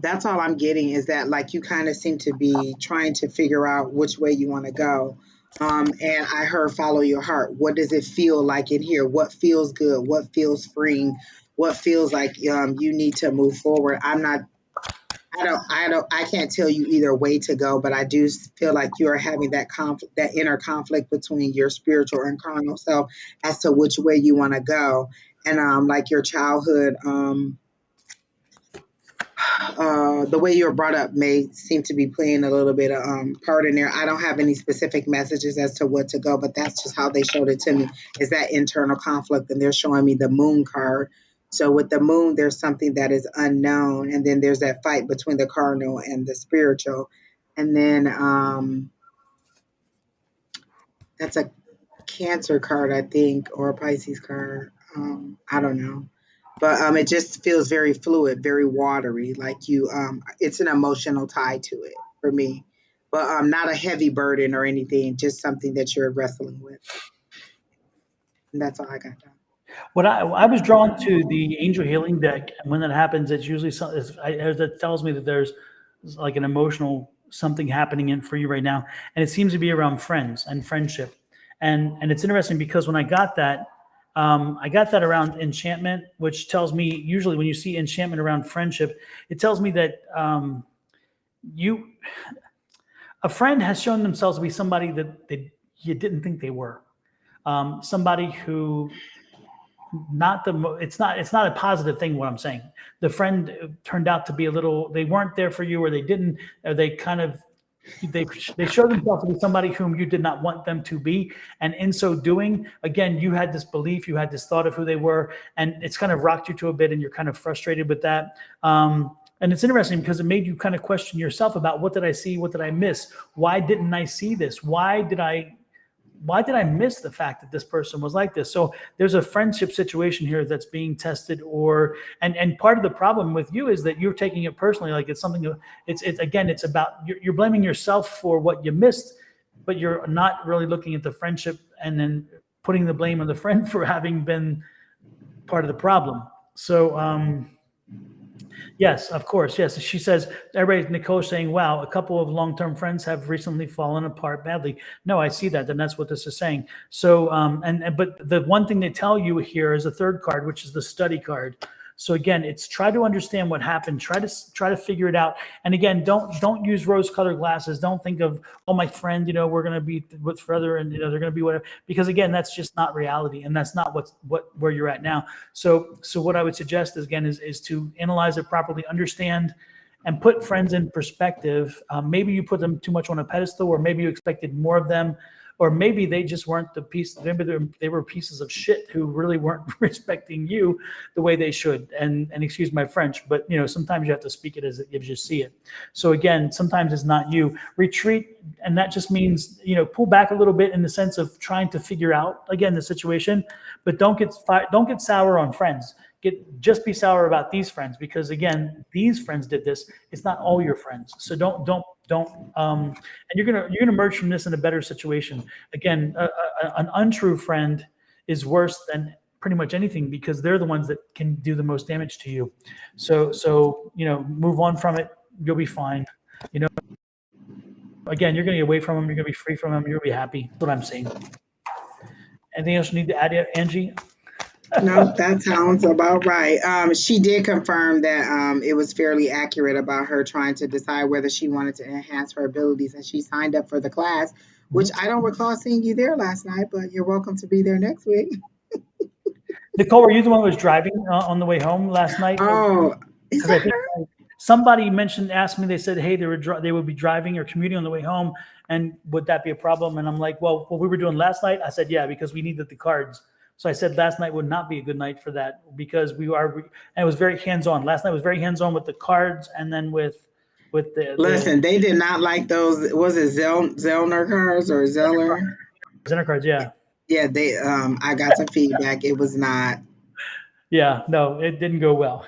that's all I'm getting, is that like you kind of seem to be trying to figure out which way you want to go. And I heard follow your heart. What does it feel like in here? What feels good? What feels freeing? What feels like you need to move forward? I can't tell you either way to go, but I do feel like you are having that that inner conflict between your spiritual and carnal self as to which way you want to go. And like your childhood, the way you were brought up may seem to be playing a little bit of part in there. I don't have any specific messages as to what to go, but that's just how they showed it to me, is that internal conflict. And they're showing me the moon card. So with the moon, there's something that is unknown. And then there's that fight between the carnal and the spiritual. And then that's a Cancer card, I think, or a Pisces card. I don't know. But it just feels very fluid, very watery, like it's an emotional tie to it for me. But not a heavy burden or anything, just something that you're wrestling with. And that's all I got done. What I was drawn to the angel healing deck, and when that happens, it's usually it tells me that there's like an emotional something happening for you right now, and it seems to be around friends and friendship. And it's interesting because when I got that around enchantment, which tells me usually when you see enchantment around friendship, it tells me that a friend has shown themselves to be somebody that you didn't think they were. Somebody who it's not a positive thing what I'm saying. The friend turned out to be they weren't there for you, or they didn't, or they kind of they showed themselves to be somebody whom you did not want them to be, and in so doing, again, you had this belief, you had this thought of who they were, and it's kind of rocked you to a bit, and you're kind of frustrated with that. And it's interesting because it made you kind of question yourself about, what did I see, what did I miss, why didn't I see this, why did I miss the fact that this person was like this? So there's a friendship situation here that's being tested, and part of the problem with you is that you're taking it personally, like it's something. It's about you're blaming yourself for what you missed, but you're not really looking at the friendship and then putting the blame on the friend for having been part of the problem. So yes, of course. Yes. She says, everybody, Nicole saying, wow, a couple of long-term friends have recently fallen apart badly. No, I see that. And that's what this is saying. So, but the one thing they tell you here is a third card, which is the study card. So again, it's try to understand what happened. Try to figure it out. And again, don't use rose-colored glasses. Don't think of, oh, my friend, we're going to be with forever, and they're going to be whatever. Because again, that's just not reality, and that's not where you're at now. So what I would suggest is to analyze it properly, understand, and put friends in perspective. Maybe you put them too much on a pedestal, or maybe you expected more of them. Or maybe they just weren't the piece. Maybe they were pieces of shit who really weren't respecting you the way they should. And excuse my French, but sometimes you have to speak it as you see it. So again, sometimes it's not you. Retreat, and that just means pull back a little bit in the sense of trying to figure out again the situation, but don't get sour on friends. Just be sour about these friends, because again, these friends did this. It's not all your friends. So don't and you're gonna emerge from this in a better situation. Again, an untrue friend is worse than pretty much anything, because they're the ones that can do the most damage to you. So move on from it. You'll be fine. Again, you're gonna get away from them. You're gonna be free from them. You're gonna be happy. That's what I'm saying. Anything else you need to add, Angie? No, that sounds about right. She did confirm that it was fairly accurate about her trying to decide whether she wanted to enhance her abilities, and she signed up for the class, which I don't recall seeing you there last night, but you're welcome to be there next week. Nicole, were you the one who was driving on the way home last night? Oh, is Because I that think her? somebody asked me, they said, hey, they would be driving or commuting on the way home, and would that be a problem? And I'm like, well, what we were doing last night, I said, yeah, because we needed the cards. So I said last night would not be a good night for that, because and it was very hands-on. Last night was very hands-on with the cards, and then with the Listen, they did not like those. Was it Zellner cards or Zeller? center cards. Yeah. Yeah, they. I got some feedback. It was not. Yeah. No, it didn't go well.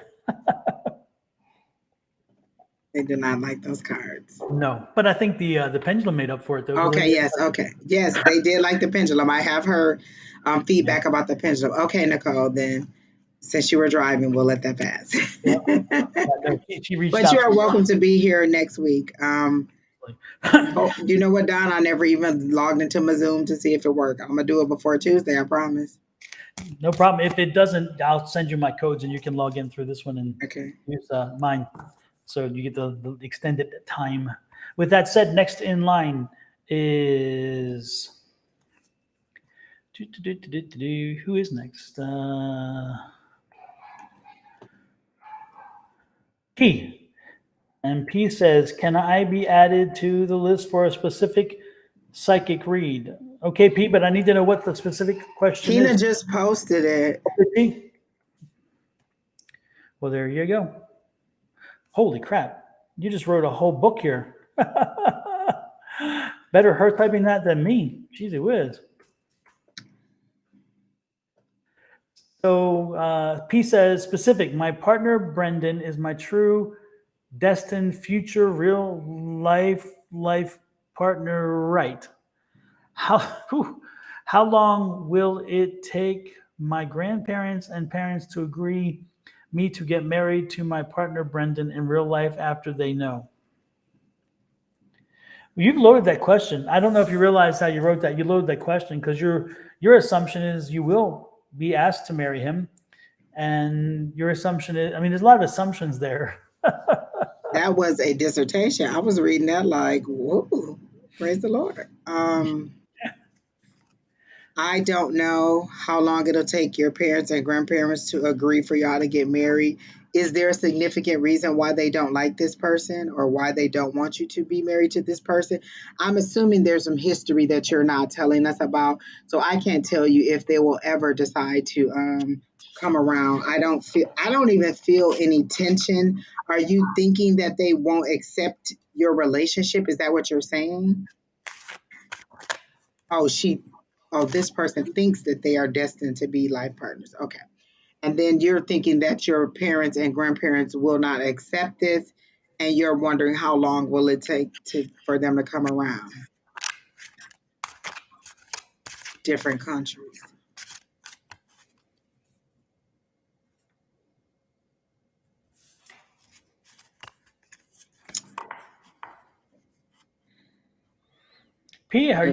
They did not like those cards. No, but I think the pendulum made up for it though. Okay. Yes. Okay. Yes, they did like the pendulum. I have heard Yeah. feedback about the pendulum. Okay, Nicole. Then, since you were driving, we'll let that pass. Yeah. No, she reached But out you to are me. welcome to be here next week. Oh, you know what, Don? I never even logged into my Zoom to see if it worked. I'm gonna do it before Tuesday. I promise. No problem. If it doesn't, I'll send you my codes, and you can log in through this one and Okay. use so you get the extended time. With that said, next in line is who is next? P. And P says, can I be added to the list for a specific psychic read? Okay, P, but I need to know what the specific question Tina is. just posted it. Okay, P. Well, there you go. Holy crap. You just wrote a whole book here. Better her typing that than me. Jeez, whiz. So P says, specific, my partner Brendan is my true, destined, future, real life partner, right? How long will it take my grandparents and parents to agree me to get married to my partner Brendan in real life after they know? You've loaded that question. I don't know if you realize how you wrote that. You loaded that question because your assumption is you will be asked to marry him, and your assumption is, I mean, there's a lot of assumptions there. That was a dissertation. I was reading that like, whoa, praise the Lord. I don't know how long it'll take your parents and grandparents to agree for y'all to get married. Is there a significant reason why they don't like this person or why they don't want you to be married to this person? I'm assuming there's some history that you're not telling us about. So I can't tell you if they will ever decide to come around. I don't even feel any tension. Are you thinking that they won't accept your relationship? Is that what you're saying? Oh, this person thinks that they are destined to be life partners. Okay. And then you're thinking that your parents and grandparents will not accept this, and you're wondering how long will it take for them to come around. Different countries. P, Okay.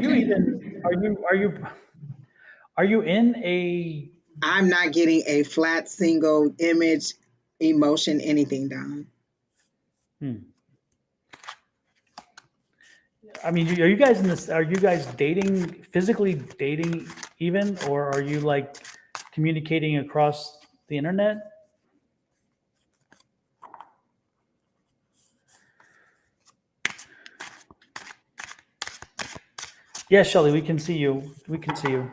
are you in a? I'm not getting a flat single image, emotion, anything down. I mean, are you guys in this? Are you guys dating, physically dating even, or are you like communicating across the internet? Yes, Shelly, we can see you. We can see you.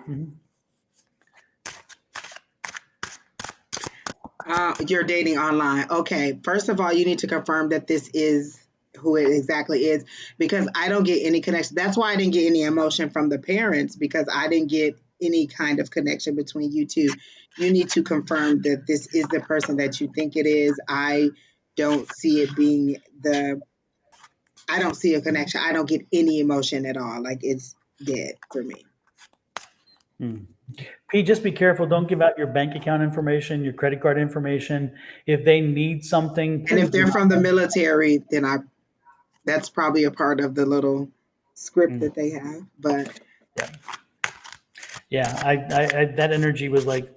You're dating online. Okay. First of all, you need to confirm that this is who it exactly is because I don't get any connection. That's why I didn't get any emotion from the parents because I didn't get any kind of connection between you two. You need to confirm that this is the person that you think it is. I don't see it being I don't see a connection. I don't get any emotion at all. Like it's dead for me. P, just be careful. Don't give out your bank account information, your credit card information. If they need something, And if please do they're from the not. military, then that's probably a part of the little script that they have. But Yeah, yeah. I that energy was like,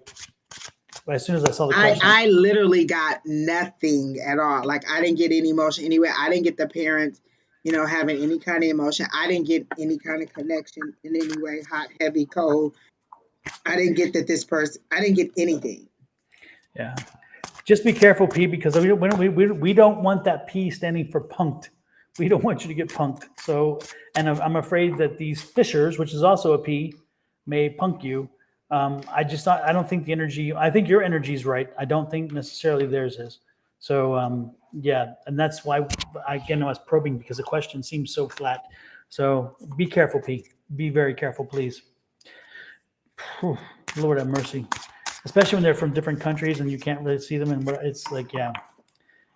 as soon as I saw the question. I literally got nothing at all. Like I didn't get any emotion anyway. I didn't get the parents, having any kind of emotion. I didn't get any kind of connection in any way, hot, heavy, cold. I didn't get that this person, I didn't get anything. Yeah. Just be careful, P, because we don't want that P standing for punked. We don't want you to get punked. So, and I'm afraid that these fishers, which is also a P, may punk you. I don't think the energy, I think your energy is right. I don't think necessarily theirs is. So, yeah. And that's why, again, I was probing because the question seems so flat. So be careful, P. Be very careful, please. Whew, Lord have mercy. Especially when they're from different countries and you can't really see them. And it's like, yeah.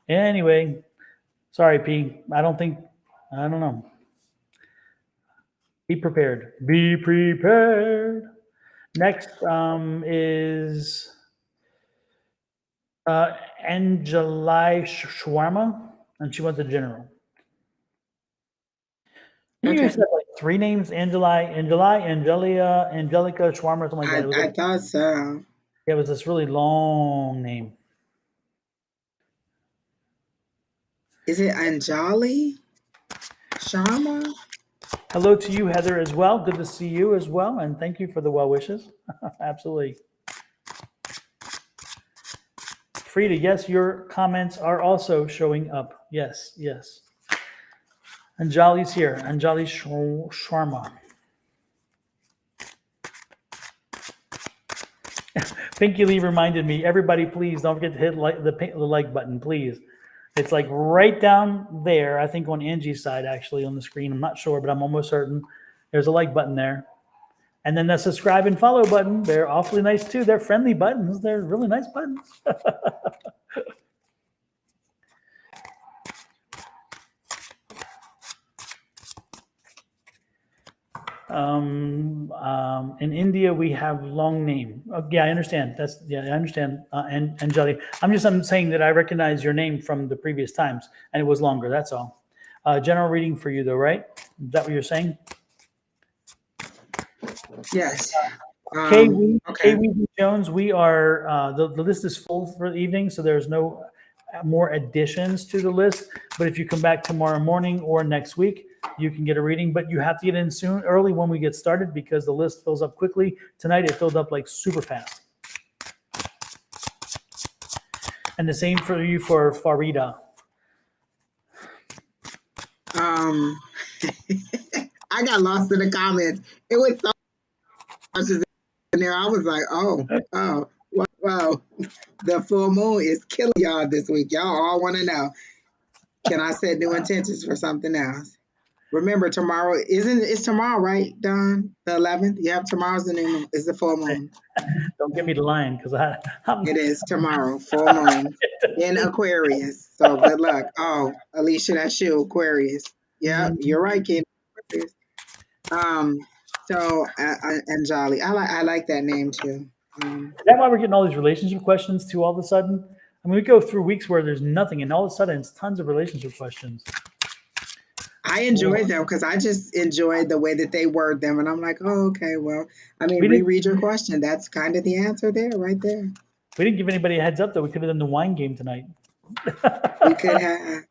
Anyway, sorry, P. I don't know. Be prepared. Be prepared. Next is Angie Shawarma, and she wants a general. You Okay. used to have like three names: Angelia, Angelica, Shawarma, something like that. It was I like, thought so. it was this really long name. Is it Anjali Sharma? Hello to you, Heather, as well. Good to see you as well, and thank you for the well wishes. Absolutely. Frida, yes, your comments are also showing up. Yes, yes. Anjali's here. Anjali Sharma. Pinky Lee reminded me, everybody, please don't forget to hit the like button, please. It's like right down there, I think on Angie's side, actually, on the screen. I'm not sure, but I'm almost certain. There's a like button there. And then the subscribe and follow button. They're awfully nice, too. They're friendly buttons. They're really nice buttons. In India, we have long name. Yeah, I understand. I understand. And Anjali, I'm saying that I recognize your name from the previous times, and it was longer. That's all. General reading for you, though, right? Is that what you're saying? Yes. Kay Okay. Weezy Jones, we are the list is full for the evening, so there's no more additions to the list. But if you come back tomorrow morning or next week, you can get a reading. But you have to get in early when we get started because the list fills up quickly. Tonight it filled up like super fast. And the same for you for Farida. I got lost in the comments. It was so much in there. I was like, oh, wow. The full moon is killing y'all this week. Y'all all want to know. Can I set new intentions for something else? Remember, tomorrow it's tomorrow, right, Don? The 11th? Yeah, tomorrow's the new moon. It's the full moon. Don't get me to lying because I'm It is tomorrow, full moon in Aquarius. So good luck. Oh, Alicia, that's you, Aquarius. Yeah, you're right, kid. Aquarius. So and Jolly, I like that name too. Is that why we're getting all these relationship questions too all of a sudden? I mean, we go through weeks where there's nothing, and all of a sudden it's tons of relationship questions. I enjoyed them because I just enjoyed the way that they word them, and I'm like, oh, okay, well, I mean, reread your question. That's kind of the answer there, right there. We didn't give anybody a heads up that we could have done the wine game tonight. We could have.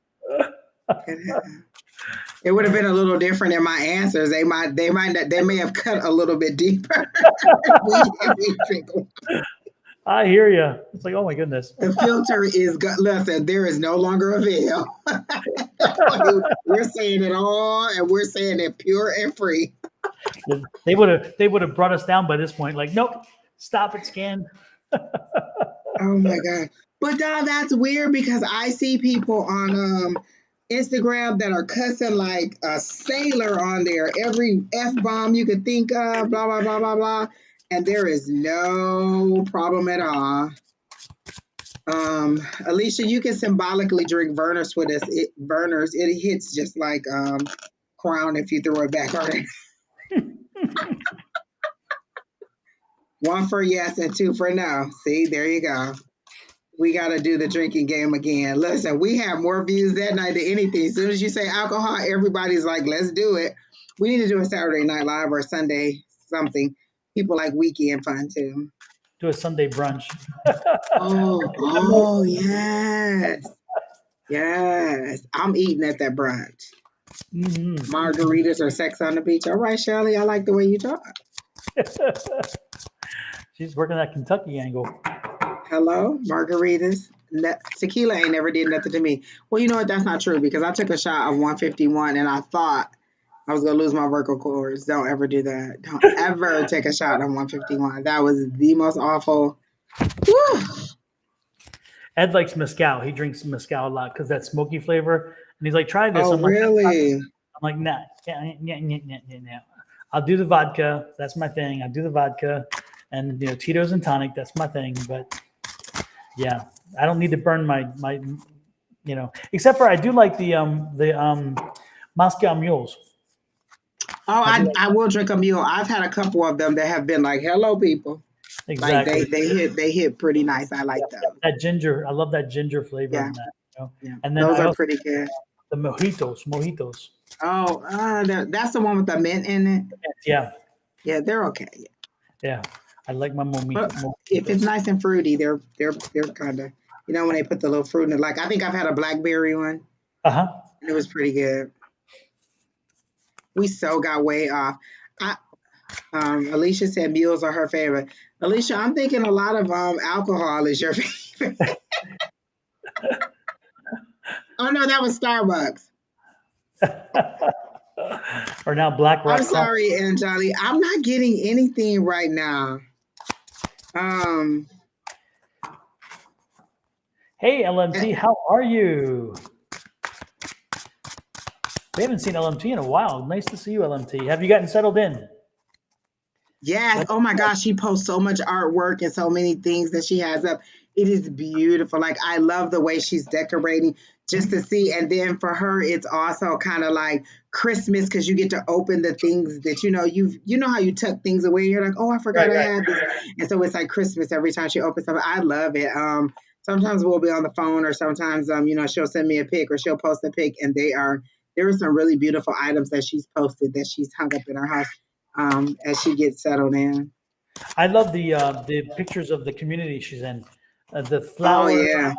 It would have been a little different in my answers. They may have cut a little bit deeper. I hear you. It's like, oh my goodness. The filter is listen. There is no longer a veil. We're saying it all, and we're saying it pure and free. They would have brought us down by this point. Like, nope, stop it, scan. Oh my god! But Don, that's weird because I see people on Instagram that are cussing like a sailor on there. Every F-bomb you could think of, blah blah blah blah blah, and there is no problem at all. Alicia, you can symbolically drink Vernors with us. Vernors, it hits just like Crown if you throw it back on it. 1 for yes and 2 for no. See, there you go. We got to do the drinking game again. Listen, we have more views that night than anything. As soon as you say alcohol, everybody's like, let's do it. We need to do a Saturday Night Live or Sunday something. People like weekend fun too. Do a Sunday brunch. oh, yes. Yes. I'm eating at that brunch. Mm-hmm. Margaritas or sex on the beach. All right, Shirley, I like the way you talk. She's working that Kentucky angle. Hello, margaritas. Tequila ain't never did nothing to me. Well, you know what? That's not true because I took a shot of 151 and I thought I was going to lose my vocal cords. Don't ever do that. Don't ever take a shot of 151. That was the most awful. Whew. Ed likes mezcal. He drinks mezcal a lot because that smoky flavor. And he's like, try this. Oh, I'm like, really? I'm like, nah. Yeah. I'll do the vodka. That's my thing. I'll do the vodka. And, Tito's and tonic. That's my thing. But, yeah, I don't need to burn my except for I do like the Moscow mules. Oh, I will drink a mule. I've had a couple of them that have been like, hello, people. Exactly. Like they hit pretty nice. I like them. That ginger. I love that ginger flavor in that. Yeah. And then those are pretty good. The mojitos. Oh, that's the one with the mint in it. Yeah. Yeah, they're okay. Yeah. I like my mojitos. If it's nice and fruity, they're kind of, when they put the little fruit in it. Like I think I've had a blackberry one. And it was pretty good. We so got way off. Alicia said mules are her favorite. Alicia, I'm thinking a lot of alcohol is your favorite. Oh no, that was Starbucks. Or now Black Rock. I'm sorry, Angie. I'm not getting anything right now. Hey, LMT, how are you? We haven't seen LMT in a while. Nice to see you, LMT. Have you gotten settled in? Yes. Oh my gosh, she posts so much artwork and so many things that she has up. It is beautiful. Like I love the way she's decorating just to see. And then for her, it's also kind of like Christmas because you get to open the things that you know how you tuck things away. You're like, oh, I forgot I had this. And so it's like Christmas every time she opens something. I love it. Sometimes we'll be on the phone or sometimes she'll send me a pic or she'll post a pic and they are there are some really beautiful items that she's posted that she's hung up in her house as she gets settled in. I love the pictures of the community she's in. The Oh flower. yeah,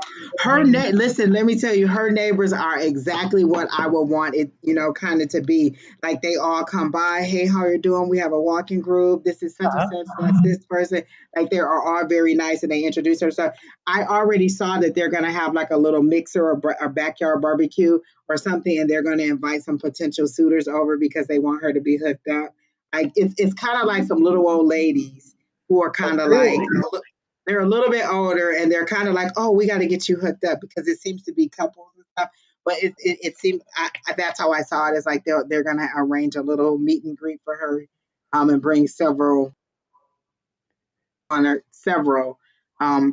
listen. Let me tell you, her neighbors are exactly what I would want it, kind of to be. Like they all come by. Hey, how you doing? We have a walking group. This is such and Uh-huh. such. That's this person. Like they are all very nice, and they introduce her. So I already saw that they're gonna have like a little mixer or a backyard barbecue or something, and they're gonna invite some potential suitors over because they want her to be hooked up. Like it's kind of like some little old ladies who are Oh, kind of like really? they're a little bit older and they're kind of like, oh, we got to get you hooked up because it seems to be couples and stuff. But it seems that's how I saw it. It's like they're gonna arrange a little meet and greet for her, and bring several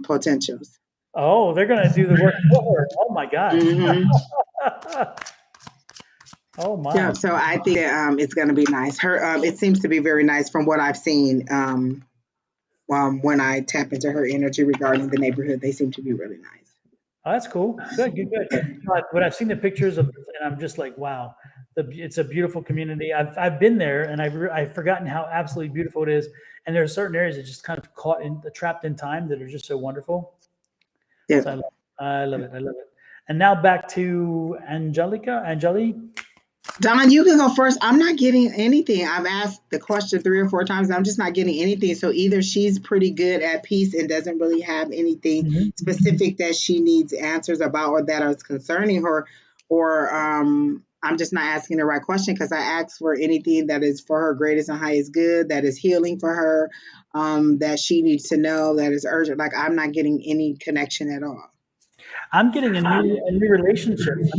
potentials. Oh, they're gonna do the work for her. Oh my gosh. Hmm. Oh Yeah, my. so I think that it's gonna be nice. Her it seems to be very nice from what I've seen. When I tap into her energy regarding the neighborhood, they seem to be really nice. Oh, that's cool. Good, good, good. But I've seen the pictures of, and I'm just like, wow, it's a beautiful community. I've been there, and I've forgotten how absolutely beautiful it is. And there are certain areas that just kind of trapped in time that are just so wonderful. Yeah. So I love it. I love it. And now back to Angeli. Don, you can go first. I'm not getting anything. I've asked the question 3 or 4 times. I'm just not getting anything. So either she's pretty good at peace and doesn't really have anything Mhm. specific that she needs answers about or that is concerning her, or I'm just not asking the right question because I asked for anything that is for her greatest and highest good, that is healing for her, that she needs to know, that is urgent. Like I'm not getting any connection at all. I'm getting a new relationship, a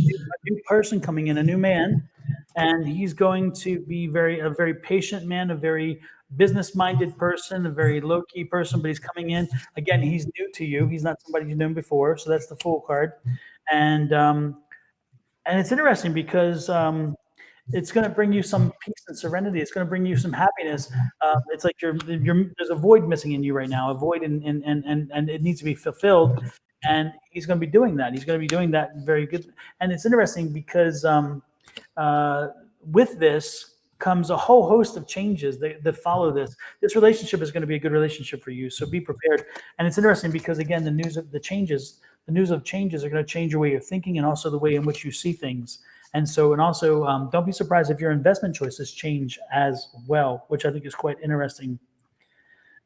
new person coming in, a new man, and he's going to be a very patient man, a very business minded person, a very low key person. But he's coming in again. He's new to you. He's not somebody you've known before, so that's the Fool card, and um, and it's interesting because it's going to bring you some peace and serenity. It's going to bring you some happiness. It's like there's a void missing in you right now, a void, and it needs to be fulfilled. And he's going to be doing that. He's going to be doing that very good. And it's interesting because uh, with this comes a whole host of changes that follow this. This relationship is going to be a good relationship for you. So be prepared. And it's interesting because again, the news of changes are going to change your way of thinking and also the way in which you see things. And also, don't be surprised if your investment choices change as well, which I think is quite interesting.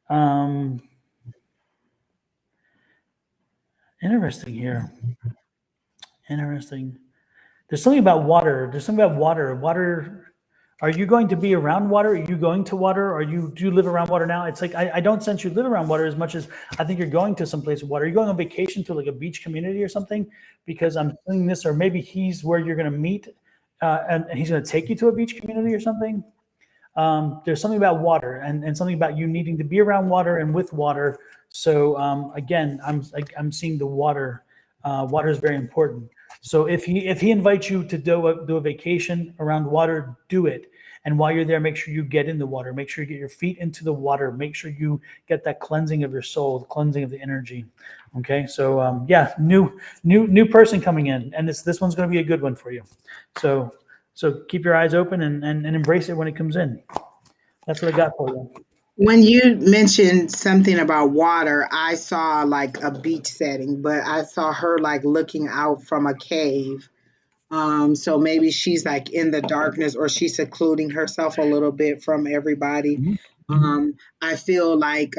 Um, Interesting here. Interesting. There's something about water. There's something about water. Water. Are you going to be around water? Are you going to water? Do you live around water now? It's like I don't sense you live around water as much as I think you're going to some place with water. Are you going on vacation to like a beach community or something? Because I'm feeling this, or maybe he's where you're going to meet, and he's going to take you to a beach community or something. There's something about water and something about you needing to be around water and with water. So again, I'm seeing the water. Water is very important. So if he invites you to do a vacation around water, do it. And while you're there, make sure you get in the water. Make sure you get your feet into the water. Make sure you get that cleansing of your soul, the cleansing of the energy. Okay, so yeah, new person coming in, and this one's going to be a good one for you. So keep your eyes open and embrace it when it comes in. That's what I got for you. When you mentioned something about water, I saw like a beach setting, but I saw her like looking out from a cave. So maybe she's like in the darkness or she's secluding herself a little bit from everybody. Mhm. I feel like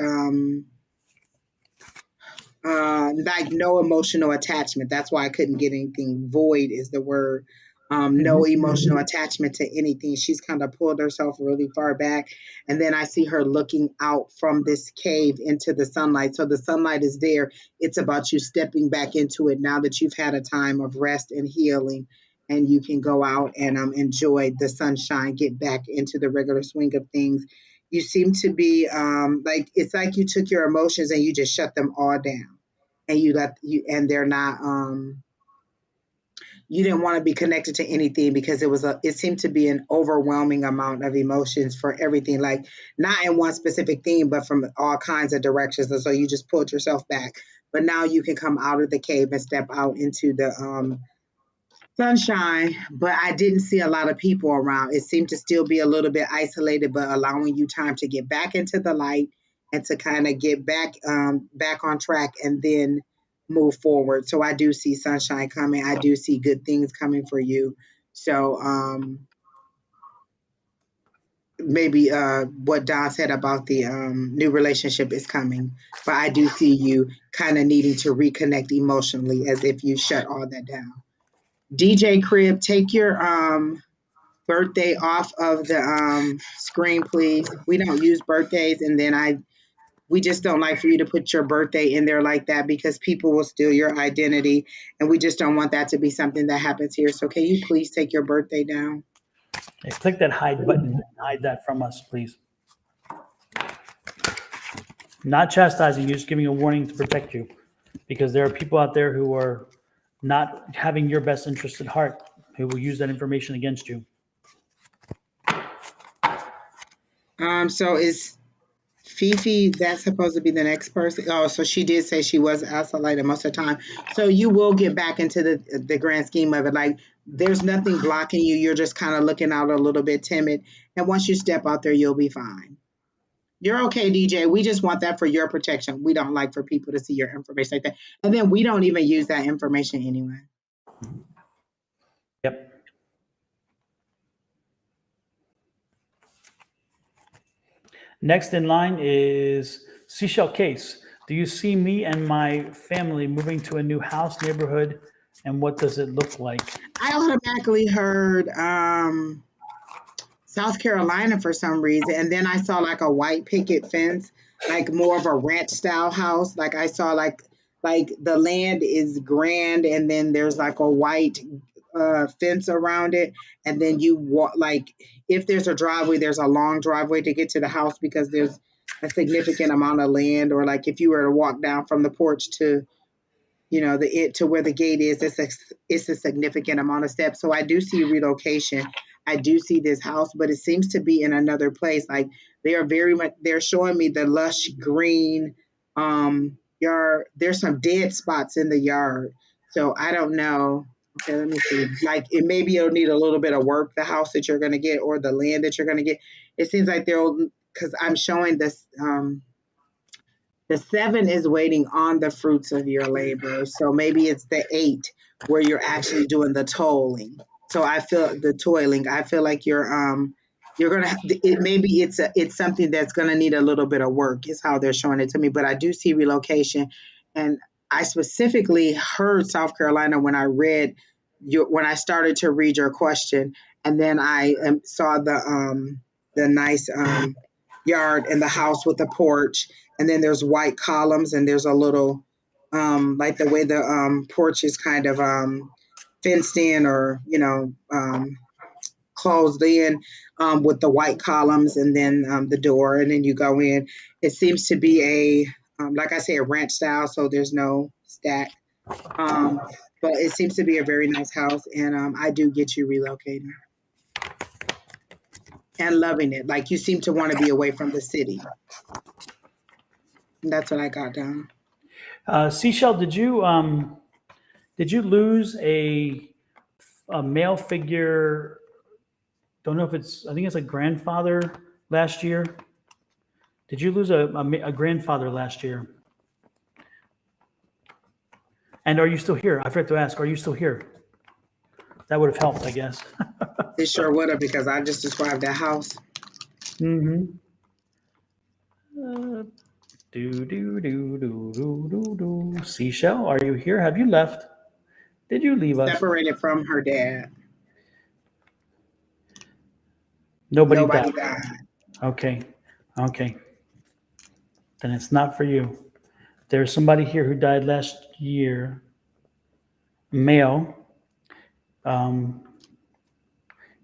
no emotional attachment. That's why I couldn't get anything. Void is the word. No Mhm. emotional attachment to anything. She's kind of pulled herself really far back. And then I see her looking out from this cave into the sunlight. So the sunlight is there. It's about you stepping back into it now that you've had a time of rest and healing. And you can go out and enjoy the sunshine, get back into the regular swing of things. You seem to be like it's like you took your emotions and you just shut them all down and and they're not you didn't want to be connected to anything because it seemed to be an overwhelming amount of emotions for everything, like not in one specific thing but from all kinds of directions, and so you just pulled yourself back. But now you can come out of the cave and step out Sunshine, but I didn't see a lot of people around. It seemed to still be a little bit isolated, but allowing you time to get back into the light and to kind of get back on track and then move forward. So I do see sunshine coming. I do see good things coming for you. So maybe what Don said about the new relationship is coming, but I do see you kind of needing to reconnect emotionally as if you shut all that down. DJ Crib, take your birthday off of the screen, please. We don't use birthdays, and then we just don't like for you to put your birthday in there like that because people will steal your identity, and we just don't want that to be something that happens here. So can you please take your birthday down? Hey, click that hide button and hide that from us, please. Not chastising you, just giving a warning to protect you, because there are people out there who are not having your best interest at heart, who will use that information against you. So is Fifi, that's supposed to be the next person. Oh, so she did say she was isolated most of the time. So you will get back into the grand scheme of it. Like there's nothing blocking you. You're just kind of looking out a little bit timid. And once you step out there, you'll be fine. You're okay, DJ. We just want that for your protection. We don't like for people to see your information like that. And then we don't even use that information anyway. Yep. Next in line is Seashell Case. Do you see me and my family moving to a new house, neighborhood, and what does it look like? I automatically heard South Carolina for some reason, and then I saw like a white picket fence, like more of a ranch style house. Like I saw like the land is grand, and then there's like a white fence around it, and then you walk like if there's a driveway, there's a long driveway to get to the house because there's a significant amount of land, or like if you were to walk down from the porch to to where the gate is, it's a significant amount of steps. So I do see relocation. I do see this house, but it seems to be in another place. Like they're showing me the lush green yard. There's some dead spots in the yard. So I don't know. Okay, let me see. Like maybe it'll need a little bit of work, the house that you're gonna get or the land that you're gonna get. It seems like because I'm showing this the 7 is waiting on the fruits of your labor. So maybe it's the 8 where you're actually doing the toiling. So I feel the toiling. I feel like you're gonna maybe it's something that's gonna need a little bit of work is how they're showing it to me. But I do see relocation, and I specifically heard South Carolina when I started to read your question, and then I saw the nice yard and the house with the porch, and then there's white columns, and there's a little like the way the porch is kind of fenced in or closed in with the white columns, and then the door, and then you go in. It seems to be like I say, a ranch style, so there's no stack. But it seems to be a very nice house, and I do get you relocating and loving it. Like you seem to want to be away from the city. And that's what I got down. Seashell, did you lose a male figure? Don't know if I think it's a grandfather last year. Did you lose a grandfather last year? And are you still here? I forgot to ask, are you still here? That would have helped, I guess. It sure would have, because I just described that house. Mm-hmm. Seashell, are you here? Have you left? Did you leave us? Separated from her dad. Nobody Nobody died. died. Okay. Then it's not for you. There's somebody here who died last year. Male.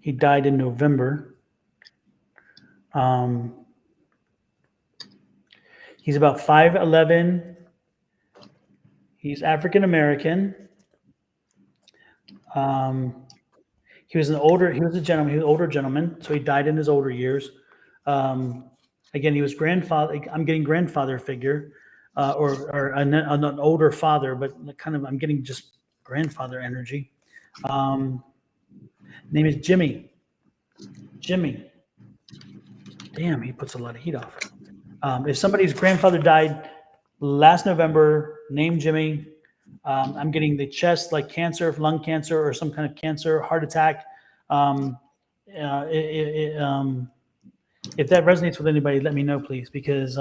He died in November. He's about 5'11". He's African American. He was a gentleman. He was an older gentleman, so he died in his older years. Again, he was grandfather. I'm getting grandfather figure, or an older father, but kind of I'm getting just grandfather energy. Name is Jimmy. Jimmy. Damn, he puts a lot of heat off. If somebody's grandfather died last November, name Jimmy. I'm getting the chest, like cancer, lung cancer, or some kind of cancer, heart attack. Um, if that resonates with anybody, let me know, please, because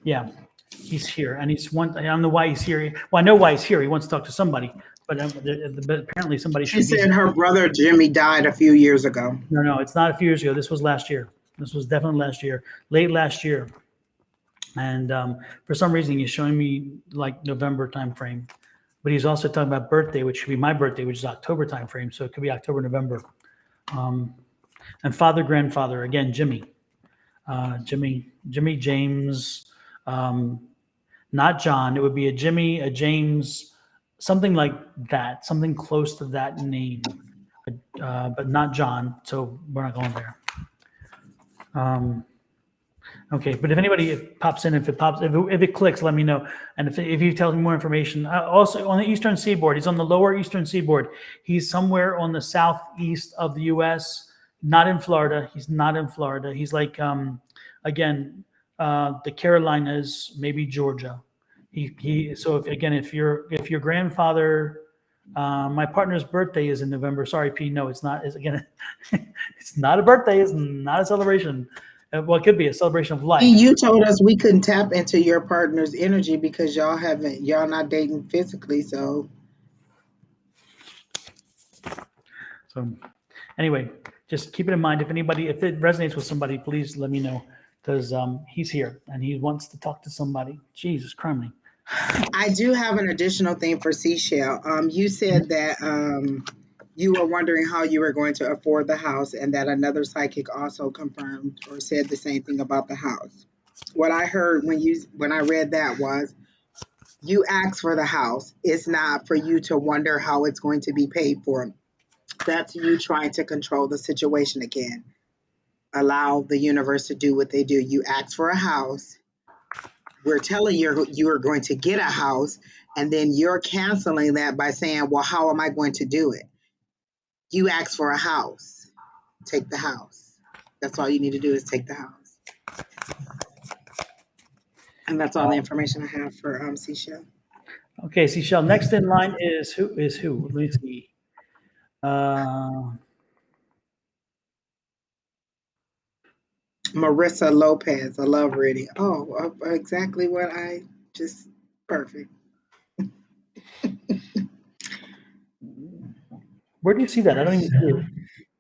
yeah, he's here, and he's one. I don't know why he's here. Well, I know why he's here. He wants to talk to somebody, but apparently somebody She should be. said her brother Jimmy died a few years ago. No, it's not a few years ago. This was last year. This was definitely last year, late last year. And for some reason, he's showing me like November timeframe, but he's also talking about birthday, which should be my birthday, which is October timeframe. So it could be October, November. And father, grandfather, again, Jimmy, Jimmy James, not John. It would be a Jimmy, a James, something like that, something close to that name, but not John. So we're not going there. Okay, but if anybody pops in, if it clicks, let me know. And if you tell me more information, also on the Eastern Seaboard, he's on the lower Eastern Seaboard. He's somewhere on the southeast of the U.S., not in Florida. He's not in Florida. He's like, again, the Carolinas, maybe Georgia. So if your grandfather, my partner's birthday is in November. Sorry, P. No, it's not. It's not a birthday. It's not a celebration. Well, it could be a celebration of life. You told us we couldn't tap into your partner's energy because y'all not dating physically. So anyway, just keep it in mind. If it resonates with somebody, please let me know, because he's here and he wants to talk to somebody. Jesus Christ. I do have an additional thing for Seashell. You said that you were wondering how you were going to afford the house, and that another psychic also confirmed or said the same thing about the house. What I heard when I read that was, you asked for the house. It's not for you to wonder how it's going to be paid for. That's you trying to control the situation again. Allow the universe to do what they do. You asked for a house. We're telling you are going to get a house, and then you're canceling that by saying, well, how am I going to do it? You asked for a house. Take the house. That's all you need to do is take the house. And that's all the information I have for Seashell. Okay, Seashell. Next in line is who? Let me see. Marissa Lopez, a love reading. Oh, exactly what I just perfect. Where do you see that? I don't even see it.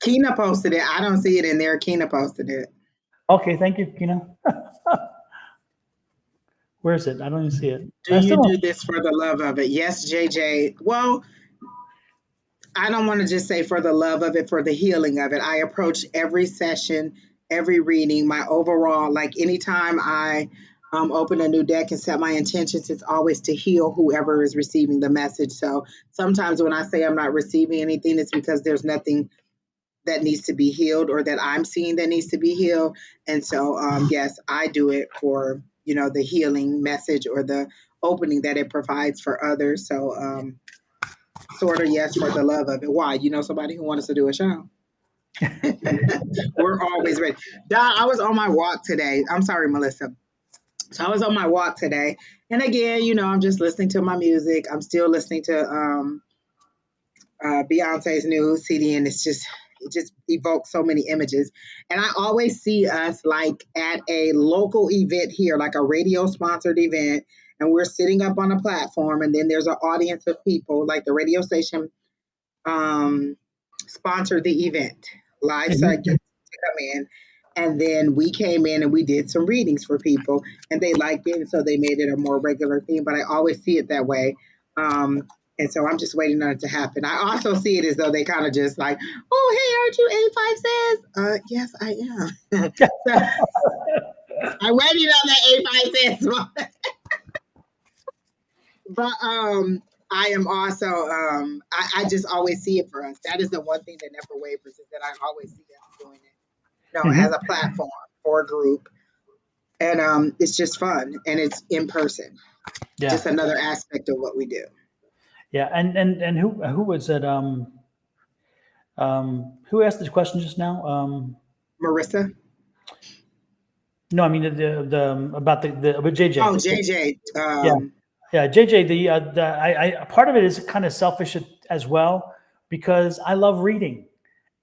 Kina posted it. I don't see it in there. Kina posted it. Okay, thank you, Kina. Where is it? I don't even see it. Do you do this for the love of it? Yes, JJ. Well, I don't want to just say for the love of it, for the healing of it. I approach every session, every reading, my overall, like anytime I open a new deck and set my intentions, it's always to heal whoever is receiving the message. So sometimes when I say I'm not receiving anything, it's because there's nothing that needs to be healed or that I'm seeing that needs to be healed. And so, yes, I do it for, the healing message or the opening that it provides for others. So, sort of yes for the love of it. Why? You know somebody who wants us to do a show? We're always ready. Don, I was on my walk today. I'm sorry, Melissa. So I was on my walk today. And again, I'm just listening to my music. I'm still listening to Beyonce's new CD, and it just evokes so many images. And I always see us like at a local event here, like a radio sponsored event, and we're sitting up on a platform, and then there's an audience of people, like the radio station sponsored the event, live segment to come in. And then we came in and we did some readings for people, and they liked it, and so they made it a more regular thing. But I always see it that way. And so I'm just waiting on it to happen. I also see it as though they kind of just like, oh, hey, aren't you 85 cents? Yes, I am. So I'm waiting on that 85 cents moment. But I am also, I just always see it for us. That is the one thing that never wavers, is that I always see us doing it, as a platform for a group. And it's just fun, and it's in person. Yeah. Just another aspect of what we do. Yeah, and who was it? Who asked this question just now? Marissa. No, I mean the about the with JJ. Oh, JJ. Yeah, yeah, JJ. I part of it is kind of selfish as well because I love reading,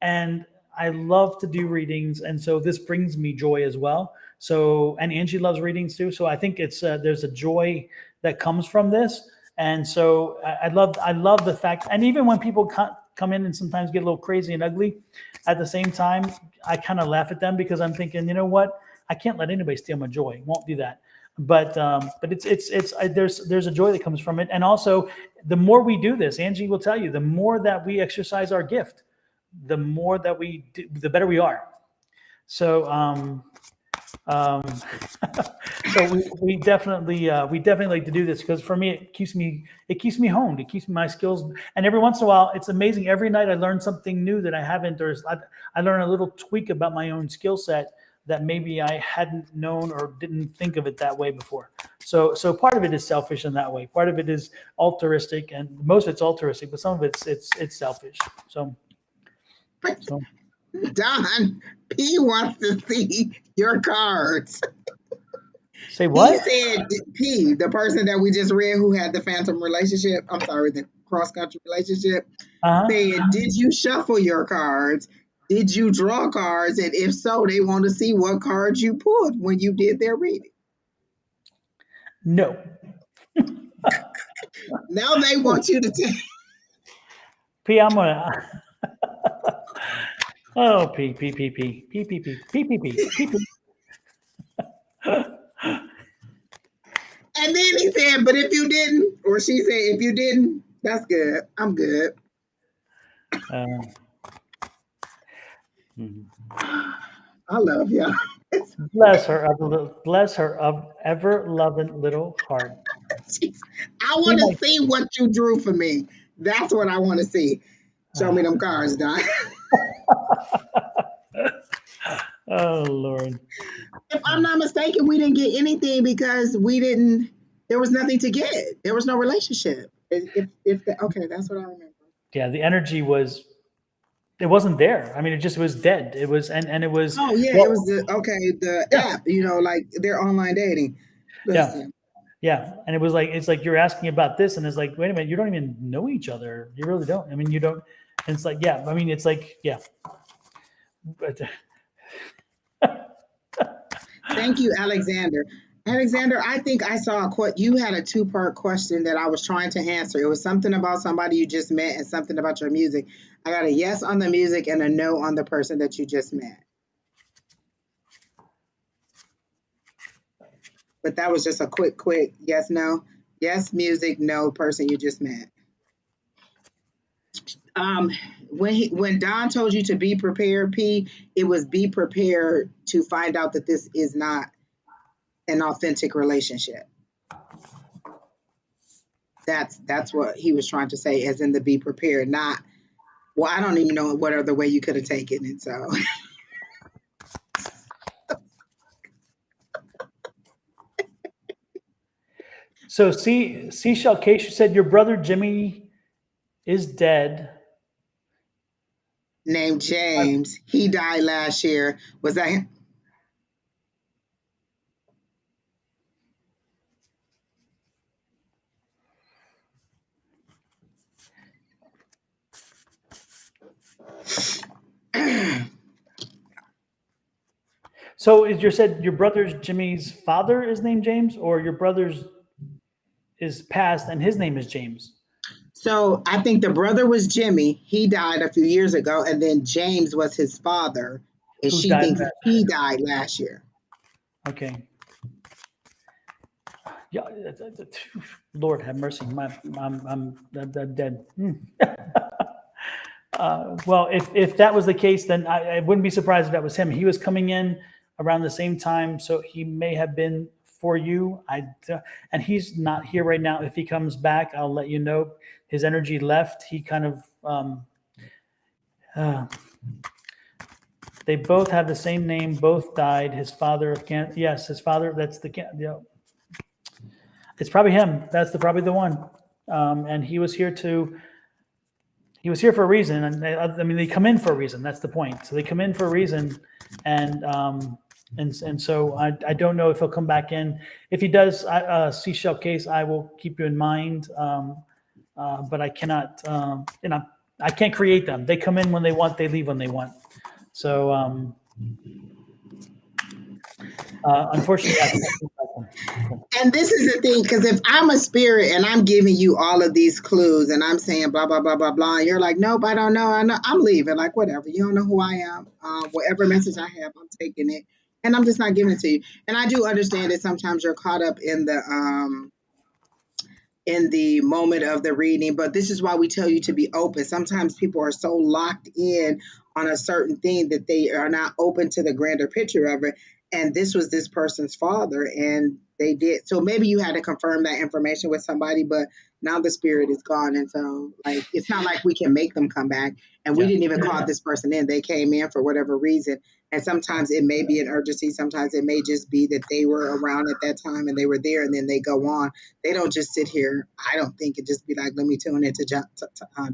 and I love to do readings, and so this brings me joy as well. So, and Angie loves readings too. So I think it's there's a joy that comes from this, and so I love the fact, and even when people come in and sometimes get a little crazy and ugly, at the same time, I kind of laugh at them because I'm thinking, you know what, I can't let anybody steal my joy. Won't do that. But there's a joy that comes from it, and also the more we do this, Angie will tell you, the more that we exercise our gift, the more that we do, the better we are. So, um, so we definitely like to do this because for me it keeps me honed. It keeps my skills, and every once in a while it's amazing. Every night I learn something new that I haven't, or I learn a little tweak about my own skill set that maybe I hadn't known or didn't think of it that way before. So part of it is selfish in that way. Part of it is altruistic, and most of it's altruistic, but some of it's selfish. So. Don P wants to see your cards. Say He what? said P, the person that we just read who had the phantom relationship. I'm sorry, the cross country relationship. Said, did you shuffle your cards? Did you draw cards? And if so, they want to see what cards you pulled when you did their reading. No. Now they want you to tell. P, I'm gonna. Oh, P. And then he said, but if you didn't, or she said, if you didn't, that's good. I'm good. I love you. Bless her of ever loving little heart. I want to see what you drew for me. That's what I want to see. Show me them cards, Don. Oh Lord. If I'm not mistaken, we didn't get anything because there was nothing to get. There was no relationship. Okay, that's what I remember. Yeah, the energy it wasn't there. I mean, it just was dead. It was, and it was. Oh yeah, it was the app, like their online dating. Listen. Yeah. And it was like, it's like you're asking about this, and it's like, wait a minute, you don't even know each other. You really don't. I mean, you don't. And it's like, yeah. I mean, it's like, yeah. But, thank you, Alexander. Alexander, I think I saw you had a 2-part question that I was trying to answer. It was something about somebody you just met and something about your music. I got a yes on the music and a no on the person that you just met. But that was just a quick yes, no. Yes, music, no, person you just met. When Don told you to be prepared, P, it was be prepared to find out that this is not an authentic relationship. That's what he was trying to say, as in the be prepared, not, well, I don't even know what other way you could have taken it. So so Seashell Case, you said your brother Jimmy is dead. named James, he died last year. Was that him? So you said your brother's Jimmy's father is named James, or your brother's is passed and his name is James? So I think the brother was Jimmy. He died a few years ago, and then James was his father, and Who she died thinks last he died last year. Okay. Yeah, Lord have mercy. I'm dead. Well, if that was the case, then I wouldn't be surprised if that was him. He was coming in around the same time, so he may have been for you. And he's not here right now. If he comes back, I'll let you know. His energy left. He kind of. They both have the same name. Both died. His father can't. Yes, his father. That's the. Yeah. It's probably him. That's probably the one. and he was here for a reason. And I mean, they come in for a reason. That's the point. So they come in for a reason, and so I don't know if he'll come back in. If he does, seashell case, I will keep you in mind. But I cannot, I can't create them. They come in when they want, they leave when they want. So unfortunately, I can't. And this is the thing, because if I'm a spirit and I'm giving you all of these clues and I'm saying blah blah blah blah blah, and you're like, nope, I don't know, I'm leaving. Like, whatever, you don't know who I am. Whatever message I have, I'm taking it, and I'm just not giving it to you. And I do understand that sometimes you're caught up in the moment of the reading, but this is why we tell you to be open. Sometimes people are so locked in on a certain thing that they are not open to the grander picture of it. And this was this person's father, and they did. So maybe you had to confirm that information with somebody, but now the spirit is gone. And so, like, it's not like we can make them come back. And we didn't even call this person in. They came in for whatever reason. And sometimes it may be an urgency. Sometimes it may just be that they were around at that time and they were there, and then they go on. They don't just sit here, I don't think, and just be like, let me tune into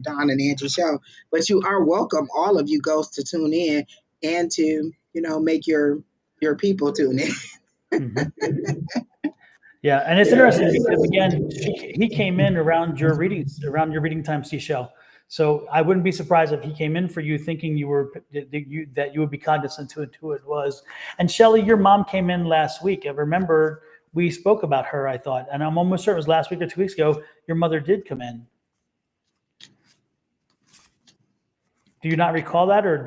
Don and Angie show. But you are welcome, all of you ghosts, to tune in and to, make your people tune in. Yeah, and it's interesting because again, he came in around your reading time, Seashell. So I wouldn't be surprised if he came in for you thinking that you would be cognizant to who it was. And Shelly, your mom came in last week. I remember we spoke about her, I thought, and I'm almost certain it was last week or 2 weeks ago. Your mother did come in. Do you not recall that, or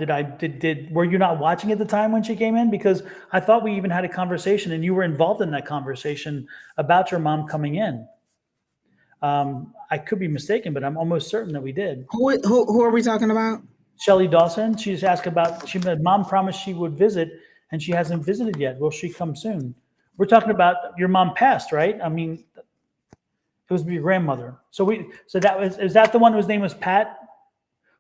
were you not watching at the time when she came in? Because I thought we even had a conversation, and you were involved in that conversation about your mom coming in. I could be mistaken, but I'm almost certain that we did. Who are we talking about? Shelly Dawson. She just asked about. Mom promised she would visit, and she hasn't visited yet. Will she come soon? We're talking about your mom passed, right? I mean, it was your grandmother. Is that the one whose name was Pat?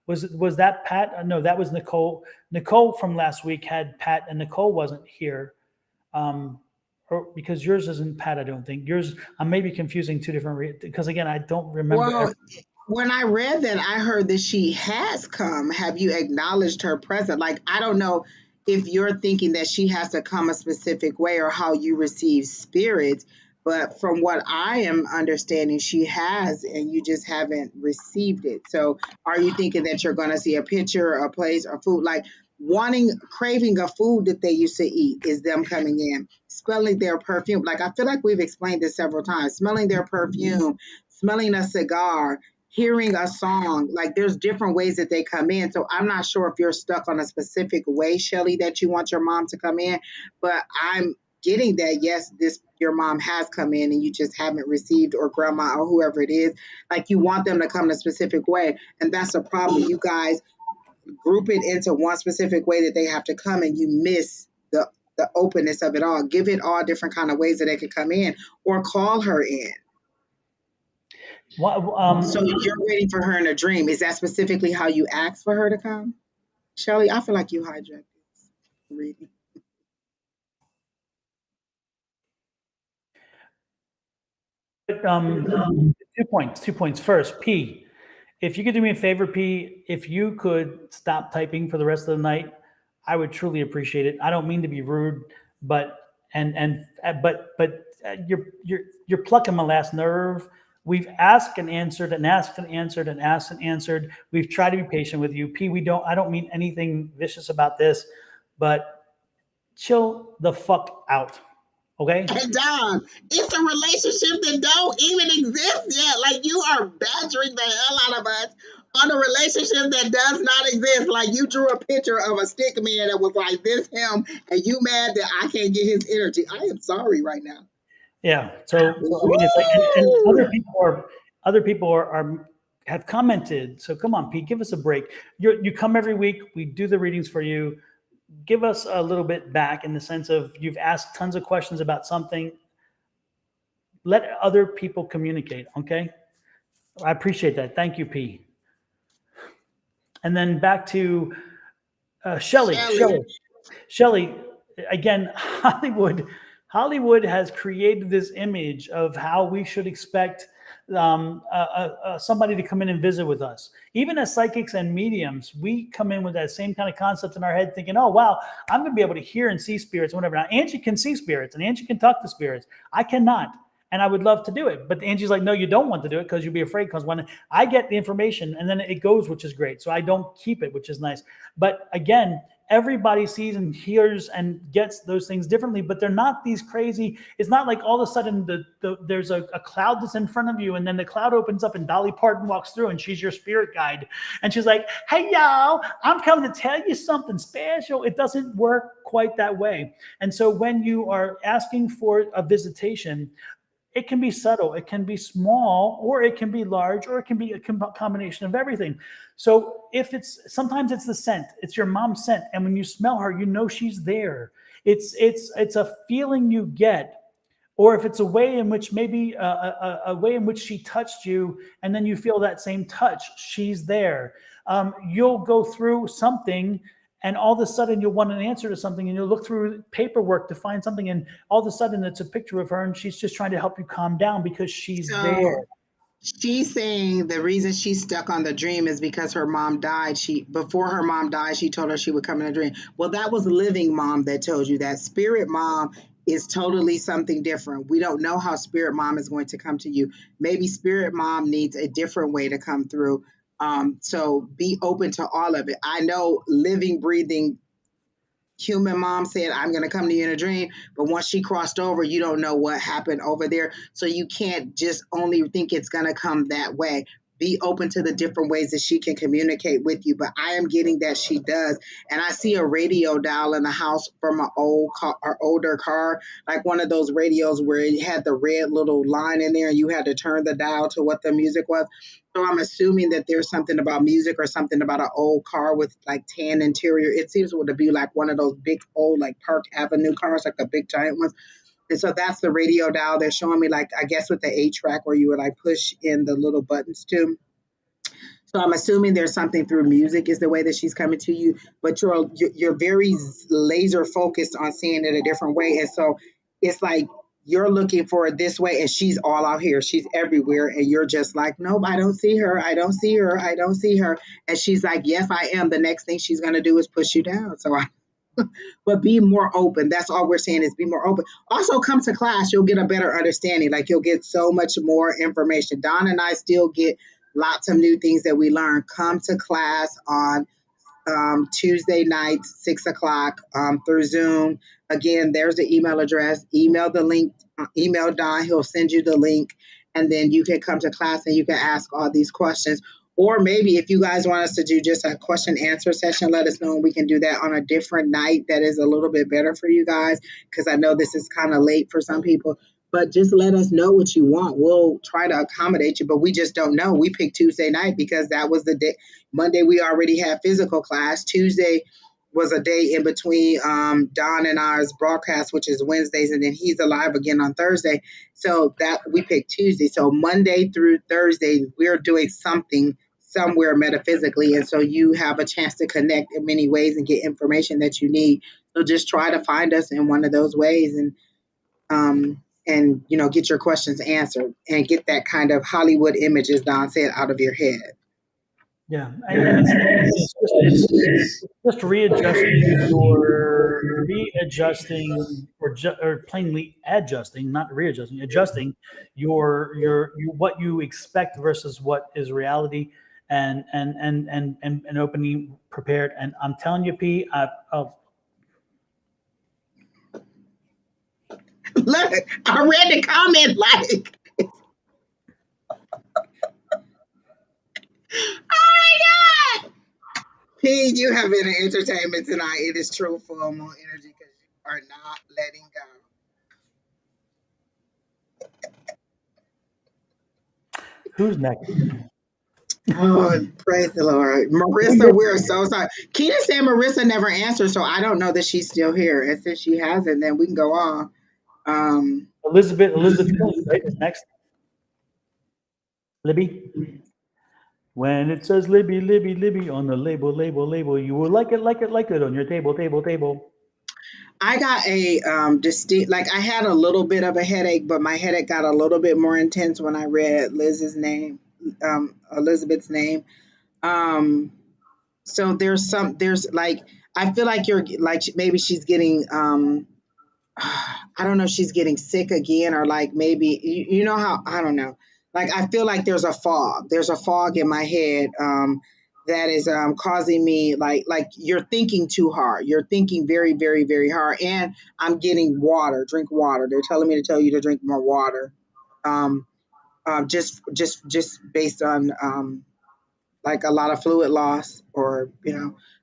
Was that Pat? No, that was Nicole. Nicole from last week had Pat, and Nicole wasn't here. Because yours isn't Pat, I don't think. Yours, I may be confusing two different, because again, I don't remember. Well, when I read that, I heard that she has come. Have you acknowledged her presence? Like, I don't know if you're thinking that she has to come a specific way or how you receive spirits, but from what I am understanding, she has, and you just haven't received it. So are you thinking that you're going to see a picture, a place, or food? Like, craving a food that they used to eat is them coming in, smelling their perfume. Like, I feel like we've explained this several times, smelling their perfume, smelling a cigar, hearing a song. Like, there's different ways that they come in. So I'm not sure if you're stuck on a specific way, Shelly, that you want your mom to come in, but I'm getting that, yes, your mom has come in and you just haven't received, or grandma or whoever it is. Like, you want them to come in a specific way. And that's the problem. You guys group it into one specific way that they have to come, and you miss the openness of it all. Give it all different kind of ways that they can come in, or call her in. So you're waiting for her in a dream. Is that specifically how you ask for her to come? Shelly, I feel like you hijacked this reading. Two points. First, P, if you could do me a favor, P, if you could stop typing for the rest of the night, I would truly appreciate it. I don't mean to be rude, but you're plucking my last nerve. We've asked and answered and asked and answered and asked and answered. We've tried to be patient with you, P. I don't mean anything vicious about this, but chill the fuck out. Okay. And Don, it's a relationship that don't even exist yet. Like, you are badgering the hell out of us on a relationship that does not exist. Like, you drew a picture of a stick man that was like this him, and you mad that I can't get his energy. I am sorry right now. Yeah. So I mean, it's like, and other people have commented. So come on, Pete, give us a break. You come every week. We do the readings for you. Give us a little bit back in the sense of you've asked tons of questions about something. Let other people communicate. Okay. I appreciate that. Thank you, P. And then back to Shelly. Shelly, again, Hollywood has created this image of how we should expect somebody to come in and visit with us. Even as psychics and mediums, we come in with that same kind of concept in our head, thinking, oh, wow, I'm going to be able to hear and see spirits and whatever. Now, Angie can see spirits and Angie can talk to spirits. I cannot. And I would love to do it. But Angie's like, no, you don't want to do it because you'll be afraid. Because when I get the information and then it goes, which is great. So I don't keep it, which is nice. But again, everybody sees and hears and gets those things differently, but they're not these crazy. It's not like all of a sudden there's a cloud that's in front of you, and then the cloud opens up and Dolly Parton walks through and she's your spirit guide. And she's like, hey, y'all, I'm coming to tell you something special. It doesn't work quite that way. And so when you are asking for a visitation, it can be subtle, it can be small, or it can be large, or it can be a combination of everything. So if sometimes it's the scent, it's your mom's scent, and when you smell her, you know she's there. It's a feeling you get, or if it's a way in which maybe a way in which she touched you, and then you feel that same touch, she's there. You'll go through something, and all of a sudden you'll want an answer to something, and you'll look through paperwork to find something, and all of a sudden it's a picture of her, and she's just trying to help you calm down because she's there. She's saying the reason she's stuck on the dream is because her mom died. Before her mom died, she told her she would come in a dream. Well, that was living mom that told you that. Spirit mom is totally something different. We don't know how spirit mom is going to come to you. Maybe spirit mom needs a different way to come through. So be open to all of it. I know living, breathing human mom said, I'm going to come to you in a dream. But once she crossed over, you don't know what happened over there. So you can't just only think it's going to come that way. Be open to the different ways that she can communicate with you. But I am getting that she does. And I see a radio dial in the house from an older car, like one of those radios where it had the red little line in there and you had to turn the dial to what the music was. So I'm assuming that there's something about music or something about an old car with like tan interior. It seems to be like one of those big old like Park Avenue cars, like the big giant ones. And so that's the radio dial. They're showing me, like, I guess with the 8-track where you would like push in the little buttons too. So I'm assuming there's something through music is the way that she's coming to you, but you're very laser focused on seeing it a different way. And so it's like you're looking for it this way and she's all out here. She's everywhere. And you're just like, nope, I don't see her. I don't see her. I don't see her. And she's like, yes, I am. The next thing she's going to do is push you down. So but be more open. That's all we're saying is be more open. Also come to class. You'll get a better understanding. Like you'll get so much more information. Don and I still get lots of new things that we learn. Come to class on Tuesday nights, 6 o'clock through Zoom. Again, there's the email address. Email the link, email Don. He'll send you the link. And then you can come to class and you can ask all these questions. Or maybe if you guys want us to do just a question answer session, let us know and we can do that on a different night that is a little bit better for you guys, because I know this is kind of late for some people. But just let us know what you want. We'll try to accommodate you, but we just don't know. We picked Tuesday night because that was the day. Monday, we already had physical class. Tuesday was a day in between Don and ours broadcast, which is Wednesdays, and then he's alive again on Thursday. So that we picked Tuesday. So Monday through Thursday, we're doing something somewhere metaphysically. And so you have a chance to connect in many ways and get information that you need. So just try to find us in one of those ways and get your questions answered and get that kind of Hollywood image, as Don said, out of your head. Yeah, and it's just readjusting or plainly adjusting, not readjusting, adjusting your what you expect versus what is reality, and opening prepared. And I'm telling you, P, Look, I read the comment like, oh my God. P, you have been an entertainment tonight. It is true full moon energy because you are not letting go. Who's next? Oh, praise the Lord. Marissa, we're so sorry. Keita said Marissa never answered, so I don't know that she's still here. And since she hasn't, then we can go on. Elizabeth right, is next. Libby. When it says Libby, Libby, Libby on the label, you will like it on your table. I got a distinct, like I had a little bit of a headache, but my headache got a little bit more intense when I read Elizabeth's name. Um, so there's like, I feel like you're like, maybe she's getting, I don't know if she's getting sick again, or like maybe, you know how, I don't know. Like, I feel like there's a fog. There's a fog in my head. That is causing me, like you're thinking too hard. You're thinking very, very, very hard. And I'm getting water. Drink water. They're telling me to tell you to drink more water. Um, just based on like a lot of fluid loss, or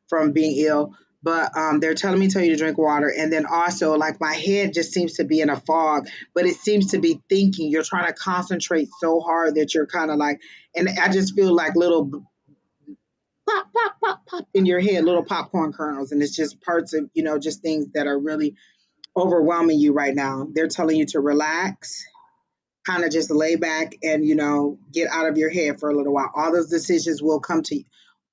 from being ill. But they're telling me to tell you to drink water. And then also, like, my head just seems to be in a fog, but it seems to be thinking. You're trying to concentrate so hard that you're kind of like, and I just feel like little pop, pop, pop, pop in your head, little popcorn kernels. And it's just parts of, just things that are really overwhelming you right now. They're telling you to relax, kind of just lay back and get out of your head for a little while. All those decisions will come to you.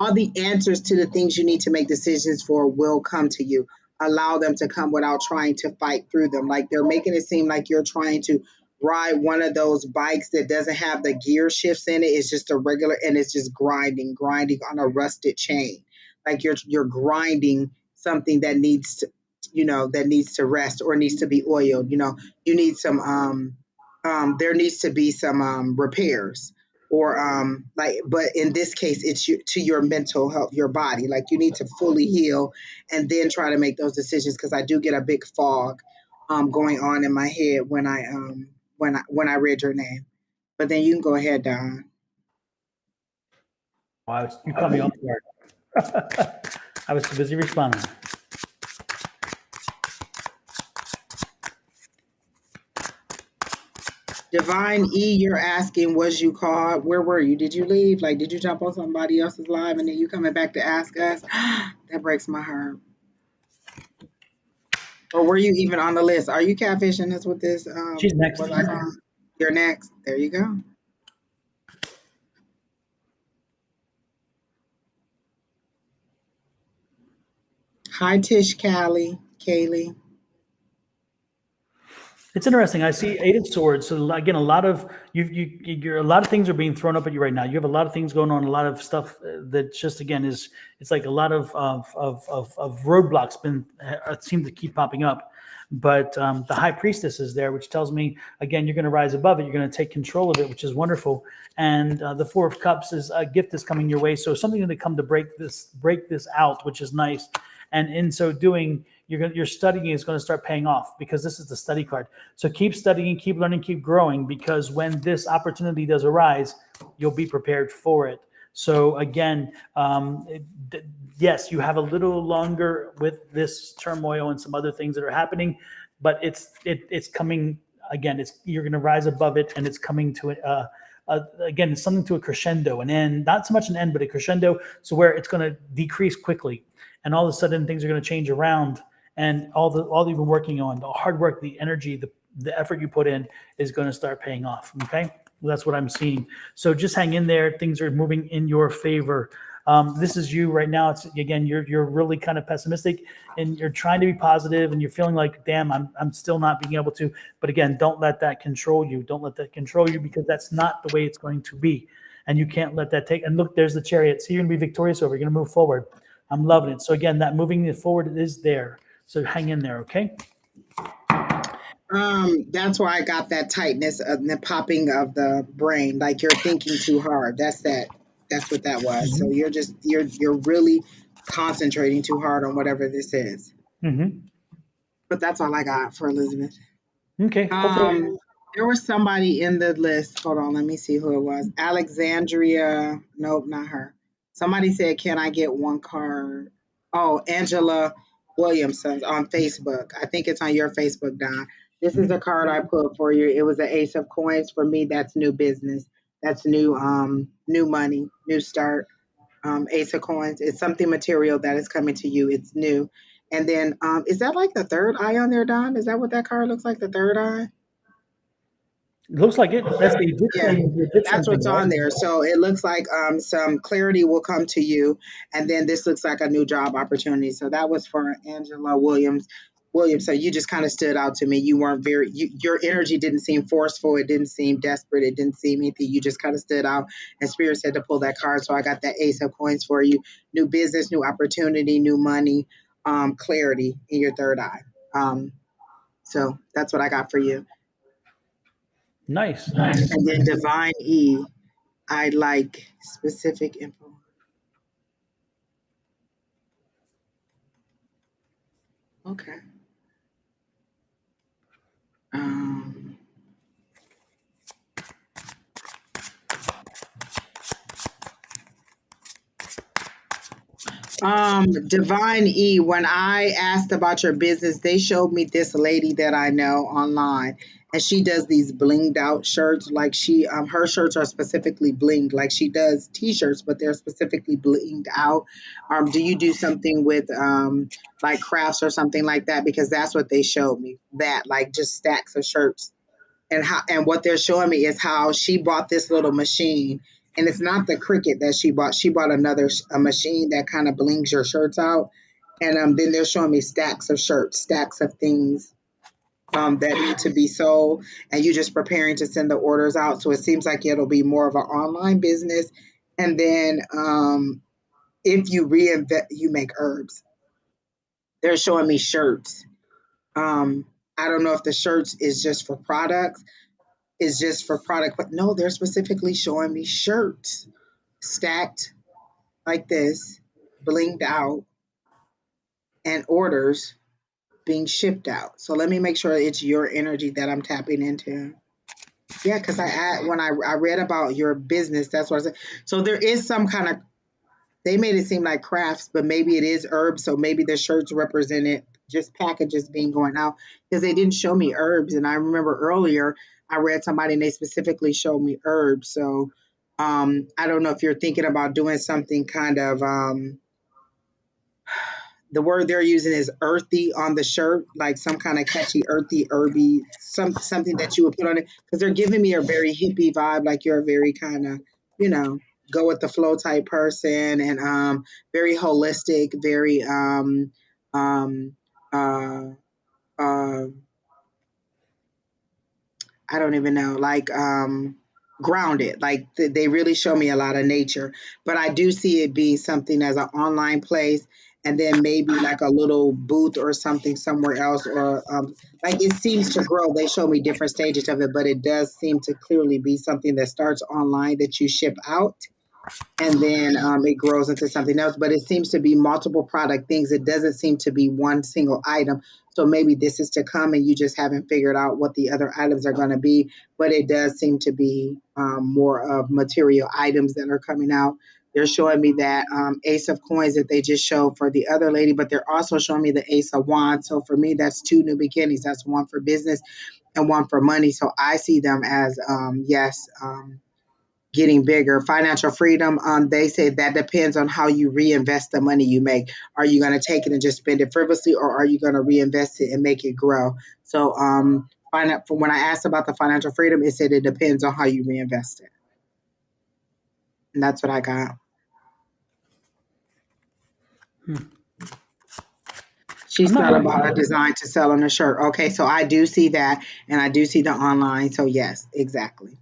All the answers to the things you need to make decisions for will come to you. Allow them to come without trying to fight through them. Like, they're making it seem like you're trying to ride one of those bikes that doesn't have the gear shifts in it. It's just a regular, and it's just grinding on a rusted chain. Like, you're grinding something that needs to rest, or needs to be oiled. You need some there needs to be some repairs, or but in this case, it's to your mental health, your body. Like, you need to fully heal, and then try to make those decisions, because I do get a big fog going on in my head when I read your name. But then you can go ahead, Don. You caught me off guard. I was too busy responding. Divine E, you're asking, was you called? Where were you? Did you leave? Like, did you jump on somebody else's live and then you coming back to ask us? That breaks my heart. Or were you even on the list? Are you catfishing us with this? She's next. You're next. There you go. Hi, Tish, Kaylee. It's interesting. I see Eight of Swords. So again, a lot of a lot of things are being thrown up at you right now. You have a lot of things going on, a lot of stuff that just again it's like a lot of roadblocks seem to keep popping up. But the High Priestess is there, which tells me again you're going to rise above it. You're going to take control of it, which is wonderful. And the Four of Cups is a gift is coming your way. So something going to come to break this out, which is nice. And in so doing, your studying is going to start paying off, because this is the study card. So keep studying, keep learning, keep growing, because when this opportunity does arise, you'll be prepared for it. So again, yes, you have a little longer with this turmoil and some other things that are happening, but it's coming again. You're going to rise above it, and it's coming to again, it's something to a crescendo, an end, not so much an end, but a crescendo. So where it's going to decrease quickly, and all of a sudden things are going to change around. And all you've been working on, the hard work, the energy, the effort you put in is going to start paying off. Okay, well, that's what I'm seeing. So just hang in there. Things are moving in your favor. This is you right now. It's again, you're really kind of pessimistic, and you're trying to be positive, and you're feeling like, damn, I'm still not being able to. But again, don't let that control you. Don't let that control you, because that's not the way it's going to be, and you can't let that take. And look, there's the Chariot. So you're going to be victorious over. You're going to move forward. I'm loving it. So again, that moving it forward is there. So hang in there, okay? That's why I got that tightness of the popping of the brain. Like, you're thinking too hard. That's what that was. So you're really concentrating too hard on whatever this is. But that's all I got for Elizabeth. Okay. There was somebody in the list. Hold on, let me see who it was. Alexandria. Nope, not her. Somebody said, "Can I get one card?" Oh, Angela Williamson on Facebook. I think it's on your Facebook, Don. This is a card I put for you. It was an Ace of Coins. For me, that's new business. That's new money, new start. Ace of Coins. It's something material that is coming to you. It's new. And then is that like the third eye on there, Don? Is that what that card looks like? The third eye? It looks like it. That's the Egyptian. Yeah, that's what's on there. So it looks like some clarity will come to you, and then this looks like a new job opportunity. So that was for Angela Williams. William, so you just kind of stood out to me. You weren't your energy didn't seem forceful. It didn't seem desperate. It didn't seem anything. You just kind of stood out. And Spirit said to pull that card. So I got that Ace of Coins for you. New business, new opportunity, new money, clarity in your third eye. So that's what I got for you. Nice. And then Divine E, I like specific info. Okay. Um, Divine E, when I asked about your business, they showed me this lady that I know online, and she does these blinged out shirts. Like her shirts are specifically blinged. Like she does t-shirts, but they're specifically blinged out. Do you do something with like crafts or something like that? Because that's what they showed me. That like just stacks of shirts, and what they're showing me is how she bought this little machine, and it's not the Cricut that she bought. She bought a machine that kind of blings your shirts out, and then they're showing me stacks of shirts, stacks of things that need to be sold, and you just preparing to send the orders out. So it seems like it'll be more of an online business, and then if you reinvest, you make herbs. They're showing me shirts. I don't know if the shirts is just for products is just for product, but no, they're specifically showing me shirts stacked like this, blinged out, and orders being shipped out. So let me make sure it's your energy that I'm tapping into. Yeah, because when I read about your business, that's what I said. So there is some kind of they made it seem like crafts, but maybe it is herbs. So maybe the shirts represented just packages being going out because they didn't show me herbs. And I remember earlier I read somebody and they specifically showed me herbs. So I don't know if you're thinking about doing something kind of the word they're using is earthy on the shirt, like some kind of catchy earthy herby, something that you would put on it. Because they're giving me a very hippie vibe, like you're a very kind of, you know, go with the flow type person and very holistic, very um uh uh I don't even know, like grounded. Like they really show me a lot of nature, but I do see it being something as an online place, and then maybe like a little booth or something somewhere else, or like it seems to grow. They show me different stages of it, but it does seem to clearly be something that starts online that you ship out and then it grows into something else. But it seems to be multiple product things. It doesn't seem to be one single item. So maybe this is to come, and you just haven't figured out what the other items are going to be. But it does seem to be more of material items that are coming out. They're showing me that Ace of Coins that they just showed for the other lady, but they're also showing me the Ace of Wands. So for me, that's two new beginnings. That's one for business and one for money. So I see them as yes. Getting bigger. Financial freedom, they say that depends on how you reinvest the money you make. Are you going to take it and just spend it frivolously, or are you going to reinvest it and make it grow? So, when I asked about the financial freedom, it said it depends on how you reinvest it. And that's what I got. She's not about a design to sell on a shirt. Okay, so I do see that, and I do see the online. So, yes, exactly.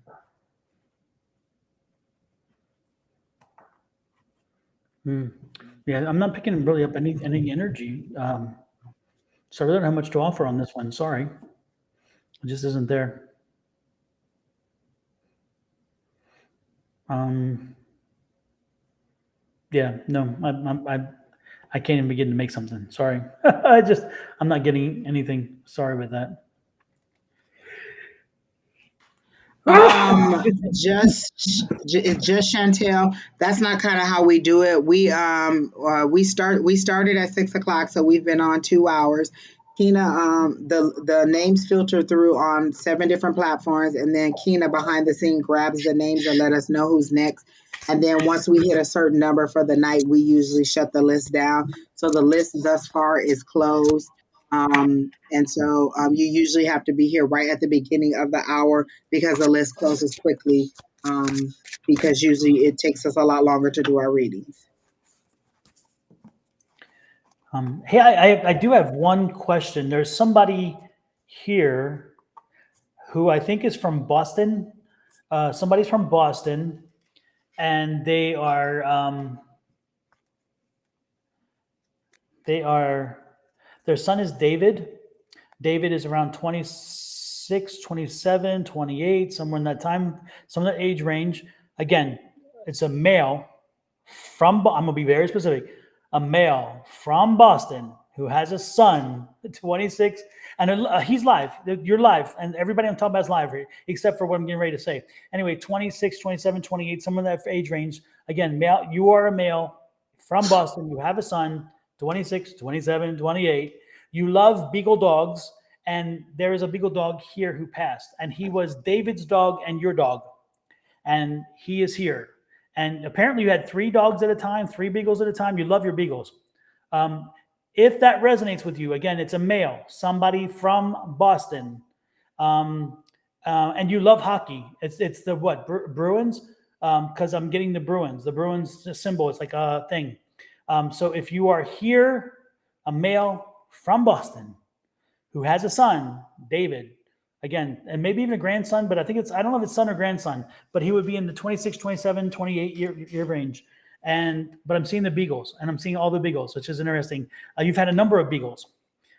Yeah, I'm not picking really up any energy. So I really don't have much to offer on this one. Sorry, it just isn't there. Yeah, no, I can't even begin to make something. Sorry, I'm not getting anything. Sorry about that. Just Chantel. That's not kind of how we do it. We started at 6 o'clock, so we've been on 2 hours. Kina, the names filter through on 7 different platforms, and then Kina behind the scene grabs the names and let us know who's next. And then once we hit a certain number for the night, we usually shut the list down. So the list thus far is closed. And so you usually have to be here right at the beginning of the hour because the list closes quickly. Because usually it takes us a lot longer to do our readings. Hey, I do have one question. There's somebody here who I think is from Boston. Somebody's from Boston, and their son is David. David is around 26, 27, 28, somewhere in that time, some of that age range. Again, it's a male I'm going to be very specific, a male from Boston who has a son, 26, and he's live. You're live, and everybody I'm talking about is live, except for what I'm getting ready to say. Anyway, 26, 27, 28, some of that age range. Again, male. You are a male from Boston. You have a son, 26, 27, 28. You love beagle dogs, and there is a beagle dog here who passed, and he was David's dog and your dog, and he is here. And apparently you had 3 dogs at a time, 3 beagles at a time. You love your beagles. If that resonates with you, again, it's a male, somebody from Boston, and you love hockey. It's the what, Bruins? Because I'm getting the Bruins. The Bruins symbol. It's like a thing. So if you are here, a male from Boston who has a son, David, again, and maybe even a grandson, but I don't know if it's son or grandson, but he would be in the 26, 27, 28 year range. But I'm seeing the beagles, and I'm seeing all the beagles, which is interesting. You've had a number of beagles,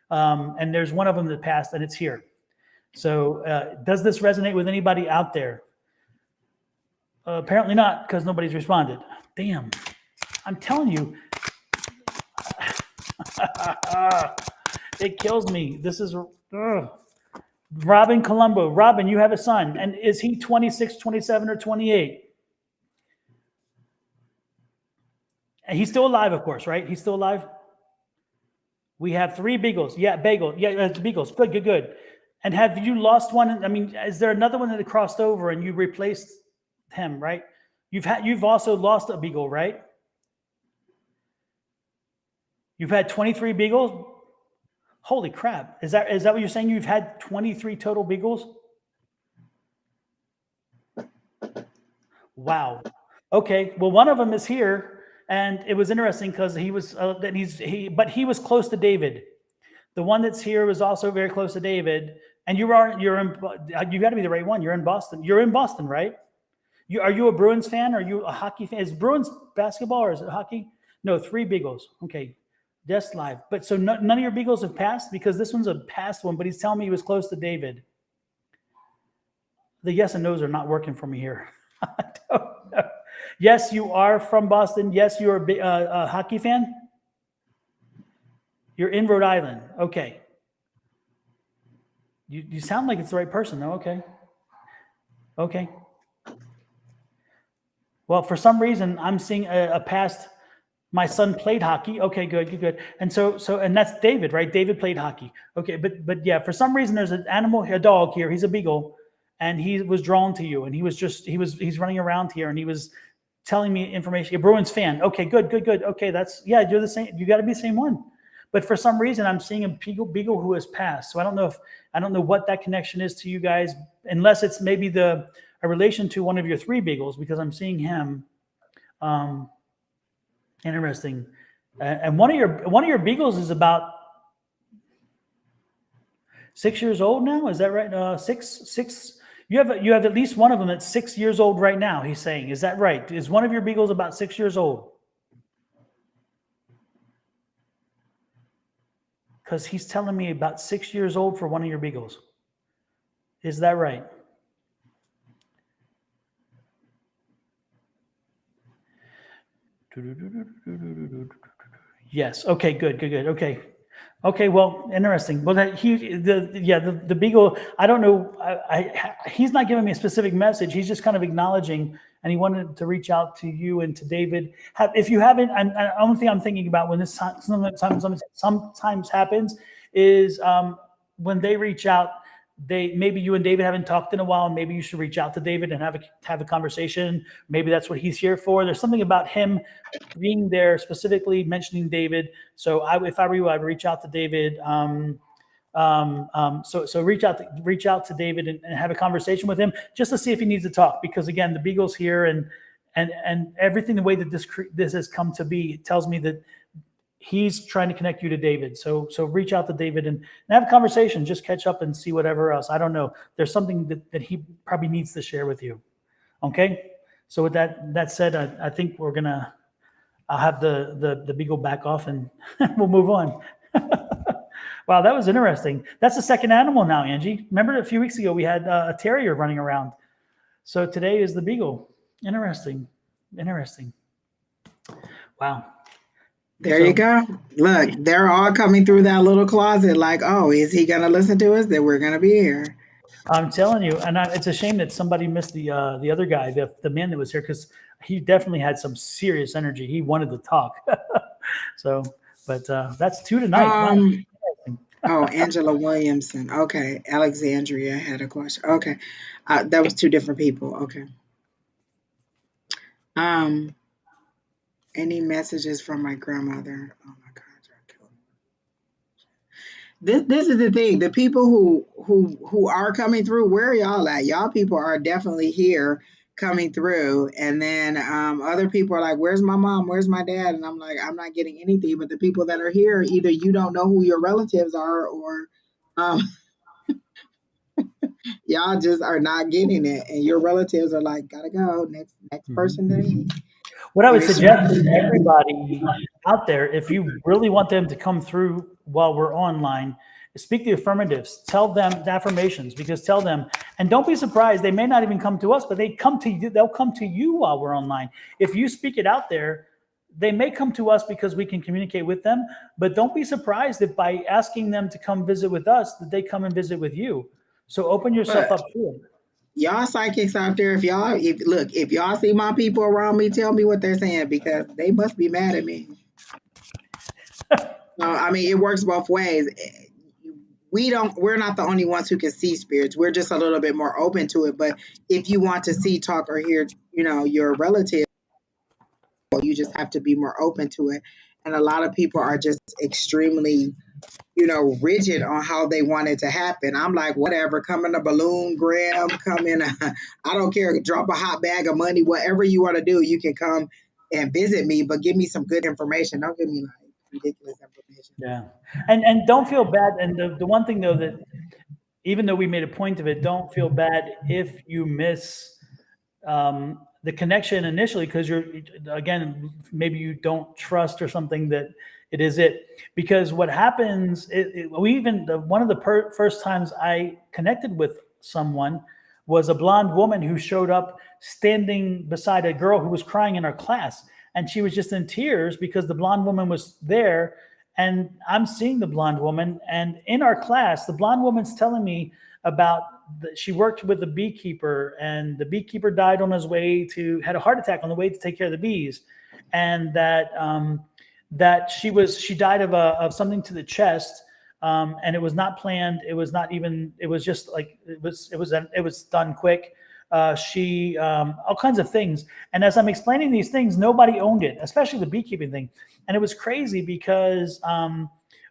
and there's one of them that passed, and it's here. So does this resonate with anybody out there? Apparently not, because nobody's responded. Damn, I'm telling you. It kills me. This is Robin Colombo. Robin, you have a son. And is he 26, 27, or 28? And he's still alive, of course, right? He's still alive? We have 3 beagles. Yeah, bagel. Yeah, it's beagles. Good. And have you lost one? I mean, is there another one that crossed over and you replaced him, right? You've also lost a beagle, right? You've had 23 beagles? Holy crap. Is that what you're saying? You've had 23 total beagles? Wow. Okay. Well, one of them is here, and it was interesting because he was he was close to David. The one that's here was also very close to David, and you got to be the right one. You're in Boston. You're in Boston, right? Are you a Bruins fan? Are you a hockey fan? Is Bruins basketball or is it hockey? No, 3 beagles. Okay. Just live. But so none of your beagles have passed, because this one's a past one, but he's telling me he was close to David. The yes and no's are not working for me here. I don't know. Yes, you are from Boston. Yes, you're a hockey fan. You're in Rhode Island. Okay. You sound like it's the right person, though. Okay. Well, for some reason, I'm seeing a past. My son played hockey. Okay, good. And and that's David, right? David played hockey. Okay, but yeah, for some reason there's a dog here. He's a beagle, and he was drawn to you, and he's running around here, and he was telling me information. A Bruins fan. Okay, good. Okay, you're the same. You got to be the same one. But for some reason, I'm seeing a beagle who has passed. So I don't know what that connection is to you guys, unless it's maybe a relation to one of your 3 beagles, because I'm seeing him. Interesting. And one of your beagles is about 6 years old now. Is that right? 6. You have at least one of them that's 6 years old right now. He's saying, is that right? Is one of your beagles about 6 years old? Because he's telling me about 6 years old for one of your beagles. Is that right? Yes. Okay. Good. Okay. Well, interesting. Well, the beagle. I don't know. He's not giving me a specific message. He's just kind of acknowledging, and he wanted to reach out to you and to David. If you haven't, and the only thing I'm thinking about when this sometimes happens is when they reach out. Maybe you and David haven't talked in a while, and maybe you should reach out to David and have a conversation. Maybe that's what he's here for. There's something about him being there, specifically mentioning David. So if I were you, I'd reach out to David. So reach out to David and have a conversation with him just to see if he needs to talk. Because again, the beagle's here, and everything, the way that this has come to be, tells me that he's trying to connect you to David. So reach out to David and have a conversation, just catch up and see whatever else. I don't know. There's something that he probably needs to share with you. Okay. So with that said, I think I'll have the beagle back off and we'll move on. Wow, that was interesting. That's the second animal now, Angie. Remember a few weeks ago we had a terrier running around. So today is the beagle. Interesting. Wow. There you go. Look, they're all coming through that little closet like, oh, is he going to listen to us? Then we're going to be here. I'm telling you, and it's a shame that somebody missed the other guy, the man that was here, because he definitely had some serious energy. He wanted to talk. So, but that's 2 tonight. Oh, Angela Williamson. Okay. Alexandria had a question. Okay. That was 2 different people. Okay. Any messages from my grandmother? Oh my God, y'all killing me. This is the thing. The people who are coming through, where are y'all at? Y'all people are definitely here coming through. And then other people are like, where's my mom? Where's my dad? And I'm like, I'm not getting anything. But the people that are here, either you don't know who your relatives are, or y'all just are not getting it. And your relatives are like, gotta go. Next person then. What I would suggest to everybody out there, if you really want them to come through while we're online, speak the affirmatives. Tell them the affirmations, because tell them, and don't be surprised, they may not even come to us, but they'll come to you while we're online. If you speak it out there, they may come to us because we can communicate with them, but don't be surprised if by asking them to come visit with us, that they come and visit with you. So open yourself up to it. Y'all psychics out there, if y'all see my people around me, tell me what they're saying, because they must be mad at me. I mean, it works both ways. We're not the only ones who can see spirits. We're just a little bit more open to it. But if you want to see, talk, or hear, your relative, you just have to be more open to it. And a lot of people are just extremely, rigid on how they want it to happen. I'm like, whatever, come in a balloon, grab, come in I don't care, drop a hot bag of money, whatever you want to do, you can come and visit me, but give me some good information. Don't give me like ridiculous information. Yeah. And don't feel bad. And the one thing though, that even though we made a point of it, don't feel bad if you miss the connection initially, because again, maybe you don't trust or something that it is it. Because what happens, one of the first times I connected with someone was a blonde woman who showed up standing beside a girl who was crying in our class. And she was just in tears because the blonde woman was there. And I'm seeing the blonde woman. And in our class, the blonde woman's telling me about she worked with a beekeeper, and the beekeeper died on his way had a heart attack on the way to take care of the bees. And that she died of something to the chest. And it was not planned. It was not even, it was just like, it was done quick. All kinds of things. And as I'm explaining these things, nobody owned it, especially the beekeeping thing. And it was crazy because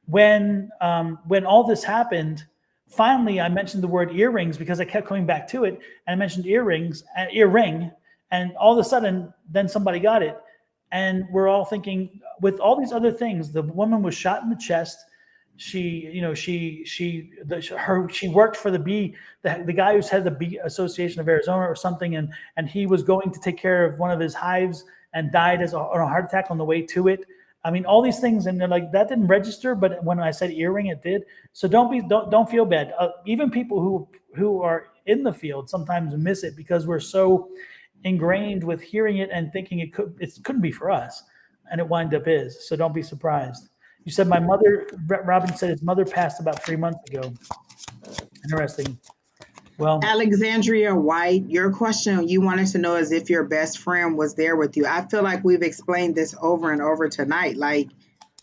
when all this happened, finally I mentioned the word earrings because I kept coming back to it. And I mentioned earring, and all of a sudden, then somebody got it. And we're all thinking, with all these other things, the woman was shot in the chest. She worked for the guy who's head of the Bee Association of Arizona or something, and he was going to take care of one of his hives and died on a heart attack on the way to it. I mean, all these things, and they're like, that didn't register, but when I said earring, it did. So don't feel bad. Even people who are in the field sometimes miss it because we're so ingrained with hearing it and thinking it couldn't be for us, and it wind up is. So don't be surprised. You said my mother, Robin said his mother passed about 3 months ago. Interesting. Well, Alexandria White, your question you wanted to know is if your best friend was there with you. I feel like we've explained this over and over tonight. Like,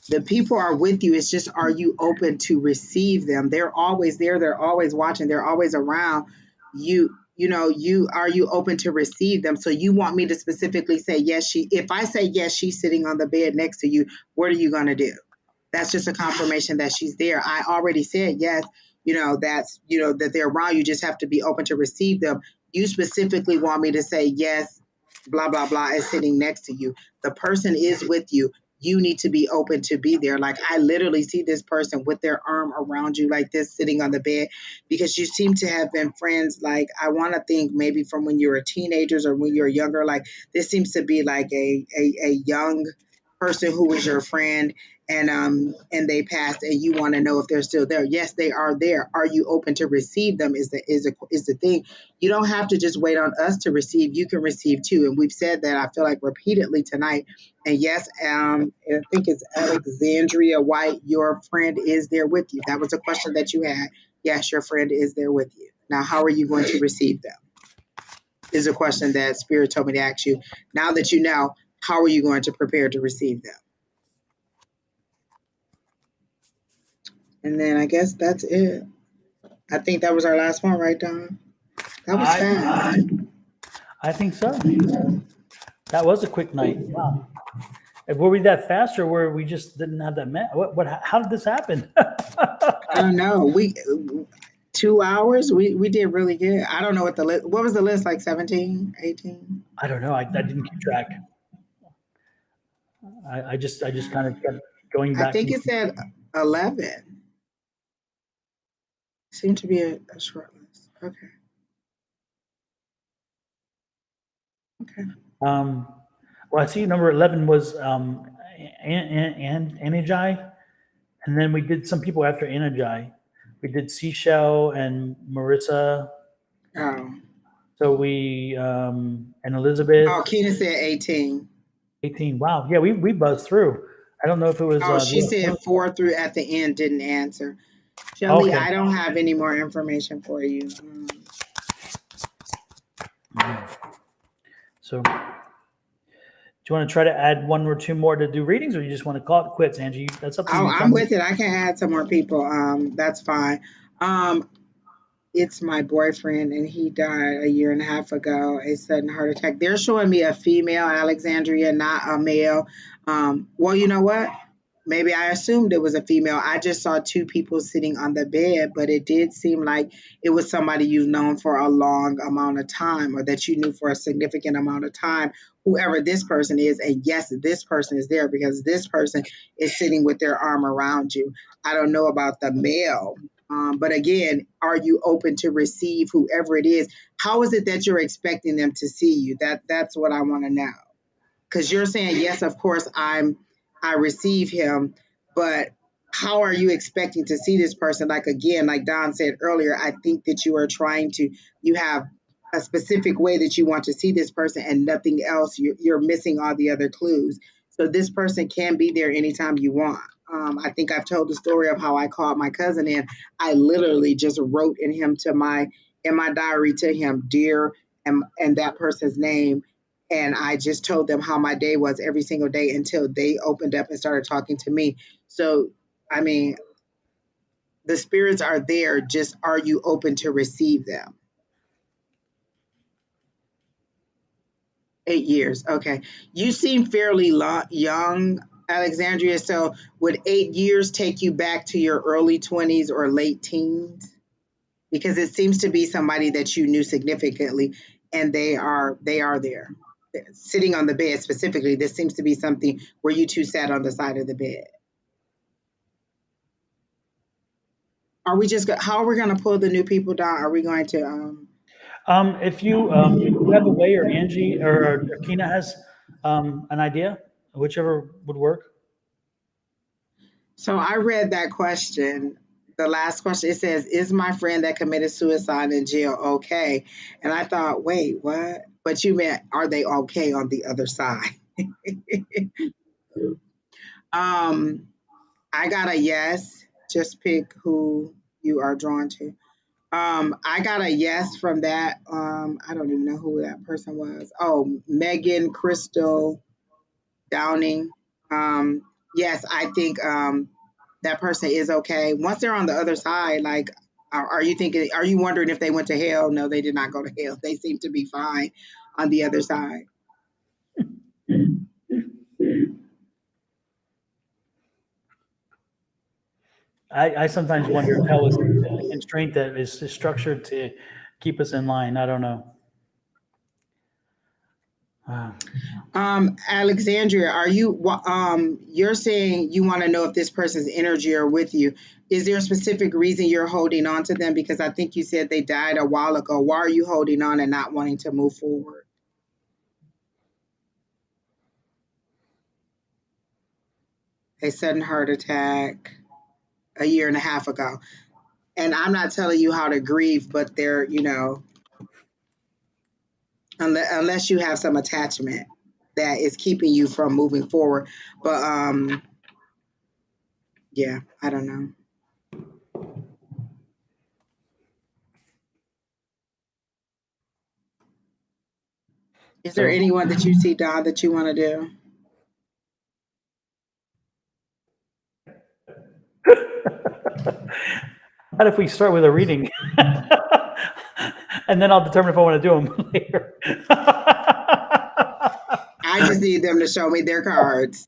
the people are with you. It's just, are you open to receive them? They're always there. They're always watching. They're always around you. Are you open to receive them? So you want me to specifically say, yes, if I say, yes, she's sitting on the bed next to you, what are you going to do? That's just a confirmation that she's there. I already said, yes, that they're around. You just have to be open to receive them. You specifically want me to say, yes, blah, blah, blah, is sitting next to you. The person is with you. you need to be open to be there. Like I literally see this person with their arm around you like this, sitting on the bed, because you seem to have been friends. Like I want to think maybe from when you were teenagers or when you were younger. Like this seems to be like a young person who was your friend, and they passed, and you want to know if they're still there. Yes, they are there. Are you open to receive them? Is the thing. You don't have to just wait on us to receive. You can receive too. And we've said that, I feel like, repeatedly tonight. And yes, I think it's Alexandria White. Your friend is there with you. That was a question that you had. Yes, your friend is there with you. Now, how are you going to receive them? Is a question that Spirit told me to ask you. Now that you know, how are you going to prepare to receive them? And then I guess that's it. I think that was our last one, right, Don? That was fast. I think so. That was a quick night. Wow. Were we that fast, or were we just didn't have that? What? How did this happen? I don't know. 2 hours. We did really good. I don't know what the list. What was the list, like 17, 18? I don't know. I didn't keep track. I just kind of kept going I back. think it said 11. Seemed to be a short list. Okay. Well, I see number 11 was Angie, and then we did some people after Angie. We did Seashell and Marissa. Oh. So we and Elizabeth. Oh, Keena said 18. 18. Wow. Yeah, we buzzed through. I don't know if it was. Oh, she said 4 through at the end, didn't answer. Shelly, Okay. I don't have any more information for you. So, do you want to try to add one or two more to do readings, or you just want to call it quits, Angie? That's up to you. Oh, I'm with it. I can add some more people. That's fine. It's my boyfriend, and he died a year and a half ago, a sudden heart attack. They're showing me a female, Alexandria, not a male. Well, you know what? Maybe I assumed it was a female. I just saw two people sitting on the bed, but it did seem like it was somebody you've known for a long amount of time, or that you knew for a significant amount of time, whoever this person is. And yes, this person is there because this person is sitting with their arm around you. I don't know about the male. But again, are you open to receive whoever it is? How is it that you're expecting them to see you? That's what I want to know. Because you're saying, yes, of course, I receive him, but how are you expecting to see this person? Like, again, like Don said earlier, I think that you have a specific way that you want to see this person and nothing else. You're missing all the other clues. So this person can be there anytime you want. I think I've told the story of how I called my cousin in. I literally just wrote in my diary to him, dear, and that person's name. And I just told them how my day was every single day until they opened up and started talking to me. So, I mean, the spirits are there. Just, are you open to receive them? 8 years. Okay. You seem fairly young, Alexandria. So would 8 years take you back to your early 20s or late teens? Because it seems to be somebody that you knew significantly, and they are there. Sitting on the bed specifically, this seems to be something where you two sat on the side of the bed. How are we going to pull the new people down? Are we going to, If you have a way, or Angie or Kina has an idea, whichever would work. So I read that question. The last question, it says, is my friend that committed suicide in jail okay? And I thought, wait, what? But you meant, are they okay on the other side? I got a yes. Just pick who you are drawn to. I got a yes from that. I don't even know who that person was. Oh, Megan Crystal Downing. Yes, I think that person is okay. Once they're on the other side, like, are you wondering if they went to hell? No, they did not go to hell. They seem to be fine on the other side. I sometimes wonder if hell is a constraint that is structured to keep us in line. I don't know. Alexandria, are you you're saying you want to know if this person's energy are with you. Is there a specific reason you're holding on to them? Because I think you said they died a while ago. Why are you holding on and not wanting to move forward? A sudden heart attack a year and a half ago. And I'm not telling you how to grieve, but they're, unless you have some attachment that is keeping you from moving forward. But yeah, I don't know. Is there So, anyone that you see, Don, that you want to do? what if we start with a reading? And then I'll determine if I want to do them later. I just need them to show me their cards.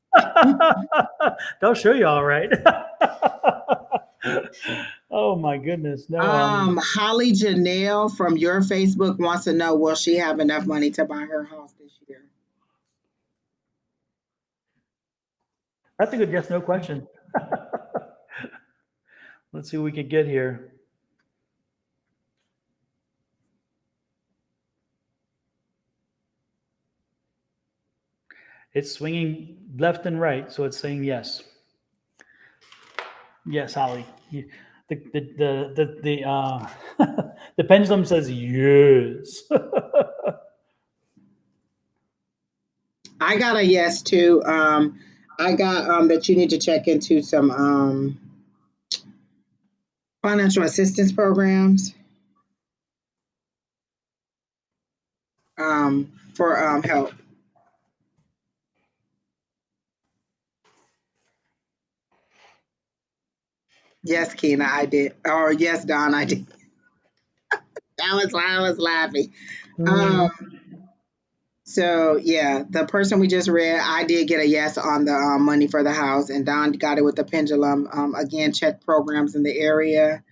They'll show you all right. Oh my goodness. No, Holly Janelle from your Facebook wants to know, will she have enough money to buy her house this year? that's a good yes, no question. Let's see what we can get here. It's swinging left and right, so it's saying yes. Yes, Holly. The pendulum says yes. I got a yes too. I got that you need to check into some financial assistance programs for help. Yes, Keena, I did. Or yes, Don, I did. That was why I was laughing. Um, so yeah, the person we just read, I did get a yes on the money for the house, and Don got it with the pendulum. Again, check programs in the area.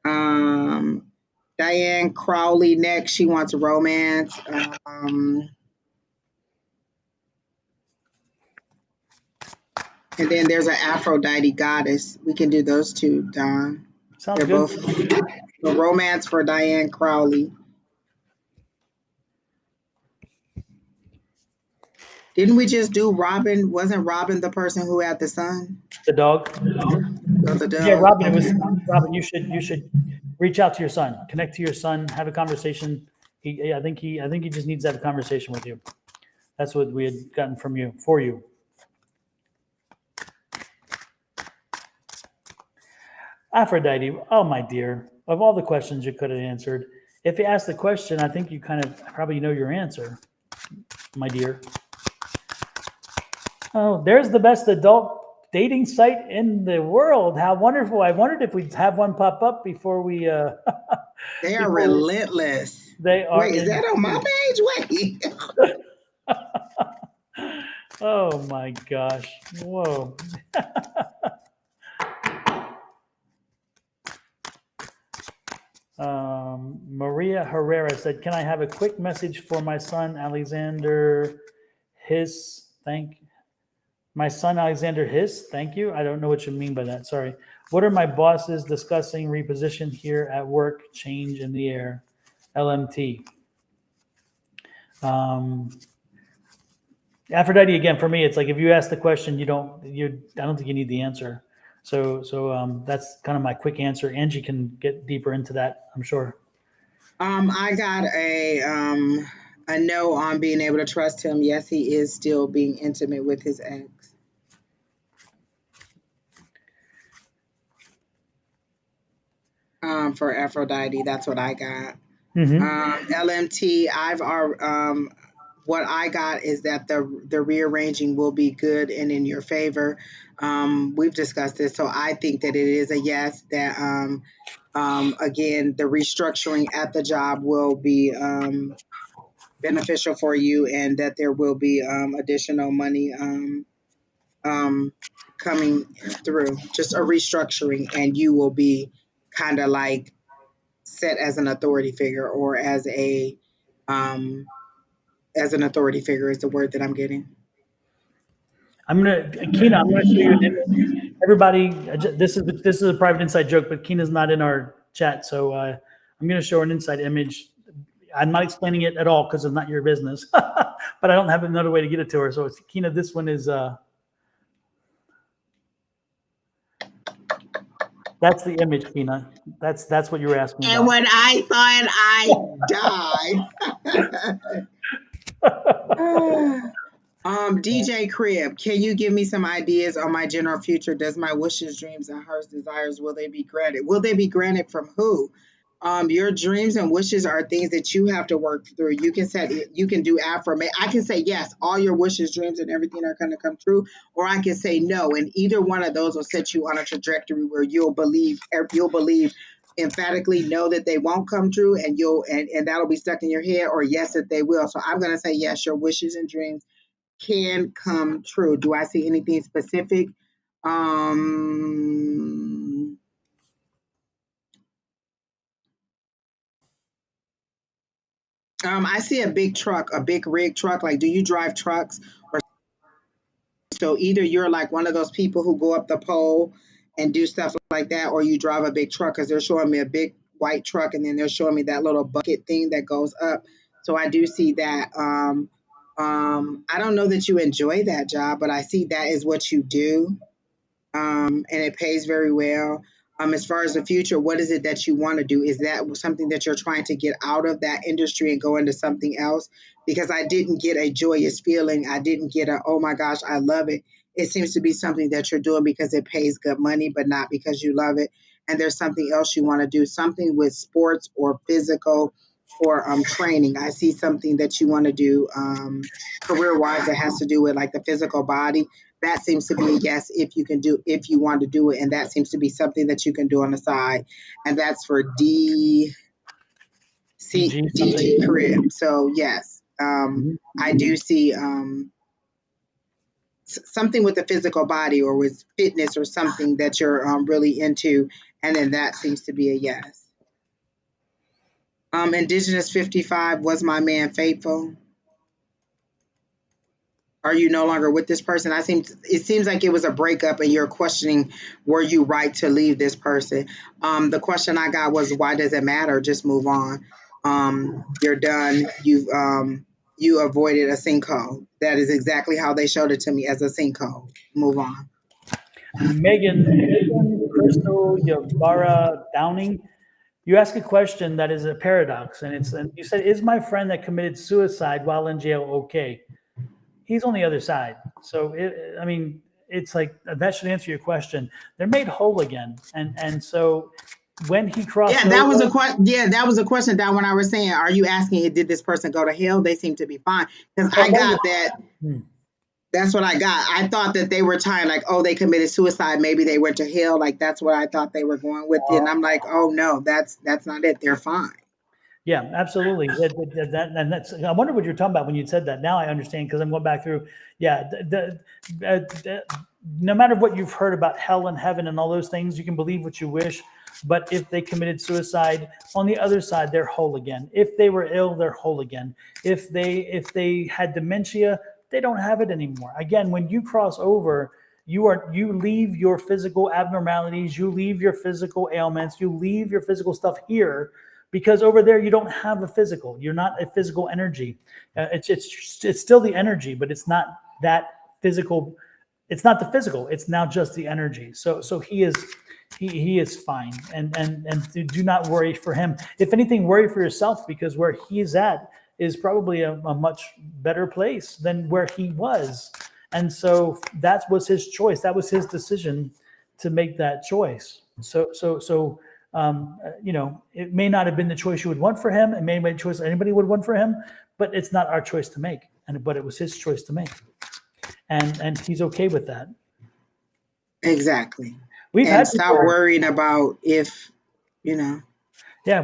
Um, Diane Crowley next. She wants romance. And then there's an Aphrodite goddess. We can do those two, Don. Sounds They're good. both the romance for Diane Crowley. Didn't we just do Robin? Wasn't Robin the person who had the son? The dog. Or the Yeah, dog? Robin. It was Okay. Robin. You should reach out to your son, connect to your son, have a conversation. I think he just needs to have a conversation with you. That's what we had gotten from you for you. Aphrodite. Oh my dear, of all the questions you could have answered, if you asked the question, I think you kind of probably know your answer, my dear. Oh, there's the best adult dating site in the world. How wonderful. I wondered if we'd have one pop up before we They are before relentless. they are Wait, is that on my indeed. page? Wait. Oh my gosh. Whoa. Maria Herrera said, "Can I have a quick message for my son Alexander Hiss? My son Alexander Hiss. Thank you. I don't know what you mean by that. Sorry. What are my bosses discussing reposition here at work? Change in the air. LMT. Aphrodite again for me. It's like if you ask the question, I don't think you need the answer. So that's kind of my quick answer. Angie can get deeper into that, I'm sure. I got a no on being able to trust him. Yes, he is still being intimate with his ex. For Aphrodite, that's what I got. LMT, what I got is that the rearranging will be good and in your favor. We've discussed this, so I think that it is a yes. That again, the restructuring at the job will be beneficial for you, and that there will be additional money coming through. Just a restructuring, and you will be kind of like set as an authority figure or as a as an authority figure is the word that I'm getting. Kina, I'm gonna show you an image. Everybody, this is a private inside joke, but Kina's not in our chat, so I'm gonna show an inside image. I'm not explaining it at all because it's not your business, but I don't have another way to get it to her. So it's, Kina, this one is that's the image, Kina. That's what you were asking And about. when I thought I died. DJ Crib, can you give me some ideas on my general future? Does my wishes, dreams, and heart's desires, will they be granted? Will they be granted from who? Your dreams and wishes are things that you have to work through. You can you can do affirmation. I can say yes, all your wishes, dreams, and everything are going to come true, or I can say no, and either one of those will set you on a trajectory where you'll believe emphatically no that they won't come true, and and that'll be stuck in your head, or yes that they will. So I'm going to say yes, your wishes and dreams can come true. Do I see anything specific? I see a big truck, a big rig truck. Like, do you drive trucks? Or so either you're like one of those people who go up the pole and do stuff like that, or you drive a big truck, because they're showing me a big white truck, and then they're showing me that little bucket thing that goes up. So I do see that. I don't know that you enjoy that job, but I see that is what you do. And it pays very well. As far as the future, what is it that you want to do? Is that something that you're trying to get out of that industry and go into something else? Because I didn't get a joyous feeling. I didn't get a, oh my gosh, I love it. It seems to be something that you're doing because it pays good money, but not because you love it. And there's something else you want to do, something with sports or physical or training. I see something that you want to do career wise that has to do with like the physical body. That seems to be a yes if you want to do it, and that seems to be something that you can do on the side, and that's for DG Crib. So yes, I do see something with the physical body or with fitness or something that you're really into, and then that seems to be a yes. Indigenous 55, was my man faithful? Are you no longer with this person? It seems like it was a breakup and you're questioning, were you right to leave this person? The question I got was, why does it matter? Just move on. You're done. You avoided a sinkhole. That is exactly how they showed it to me, as a sinkhole. Move on. Megan Crystal Yabara Downing, you ask a question that is a paradox, and you said, "Is my friend that committed suicide while in jail okay?" He's on the other side, so it's like that should answer your question. They're made whole again, and so when he crossed, that was a question. Yeah, that was a question that when I was saying, are you asking, did this person go to hell? They seem to be fine, because I got that. That's what I got. I thought that they were tying like, oh, they committed suicide. Maybe they went to hell. Like, that's what I thought they were going with it. And I'm like, oh no, that's not it. They're fine. Yeah, absolutely. And that's, I wonder what you're talking about when you said that. Now I understand, because I'm going back through. Yeah, no matter what you've heard about hell and heaven and all those things, you can believe what you wish. But if they committed suicide, on the other side, they're whole again. If they were ill, they're whole again. If they had dementia, they don't have it anymore. Again, when you cross over, you leave your physical abnormalities, you leave your physical ailments, you leave your physical stuff here, because over there you don't have a physical. You're not a physical energy. It's still the energy, but it's not that physical. It's not the physical. It's now just the energy. So he is fine, and do not worry for him. If anything, worry for yourself, because where he's at is probably a much better place than where he was. And so that was his choice. That was his decision to make that choice. So it may not have been the choice you would want for him. It may have been a choice anybody would want for him, but it's not our choice to make. But it was his choice to make. And he's okay with that. Exactly. Stop worrying about if, Yeah,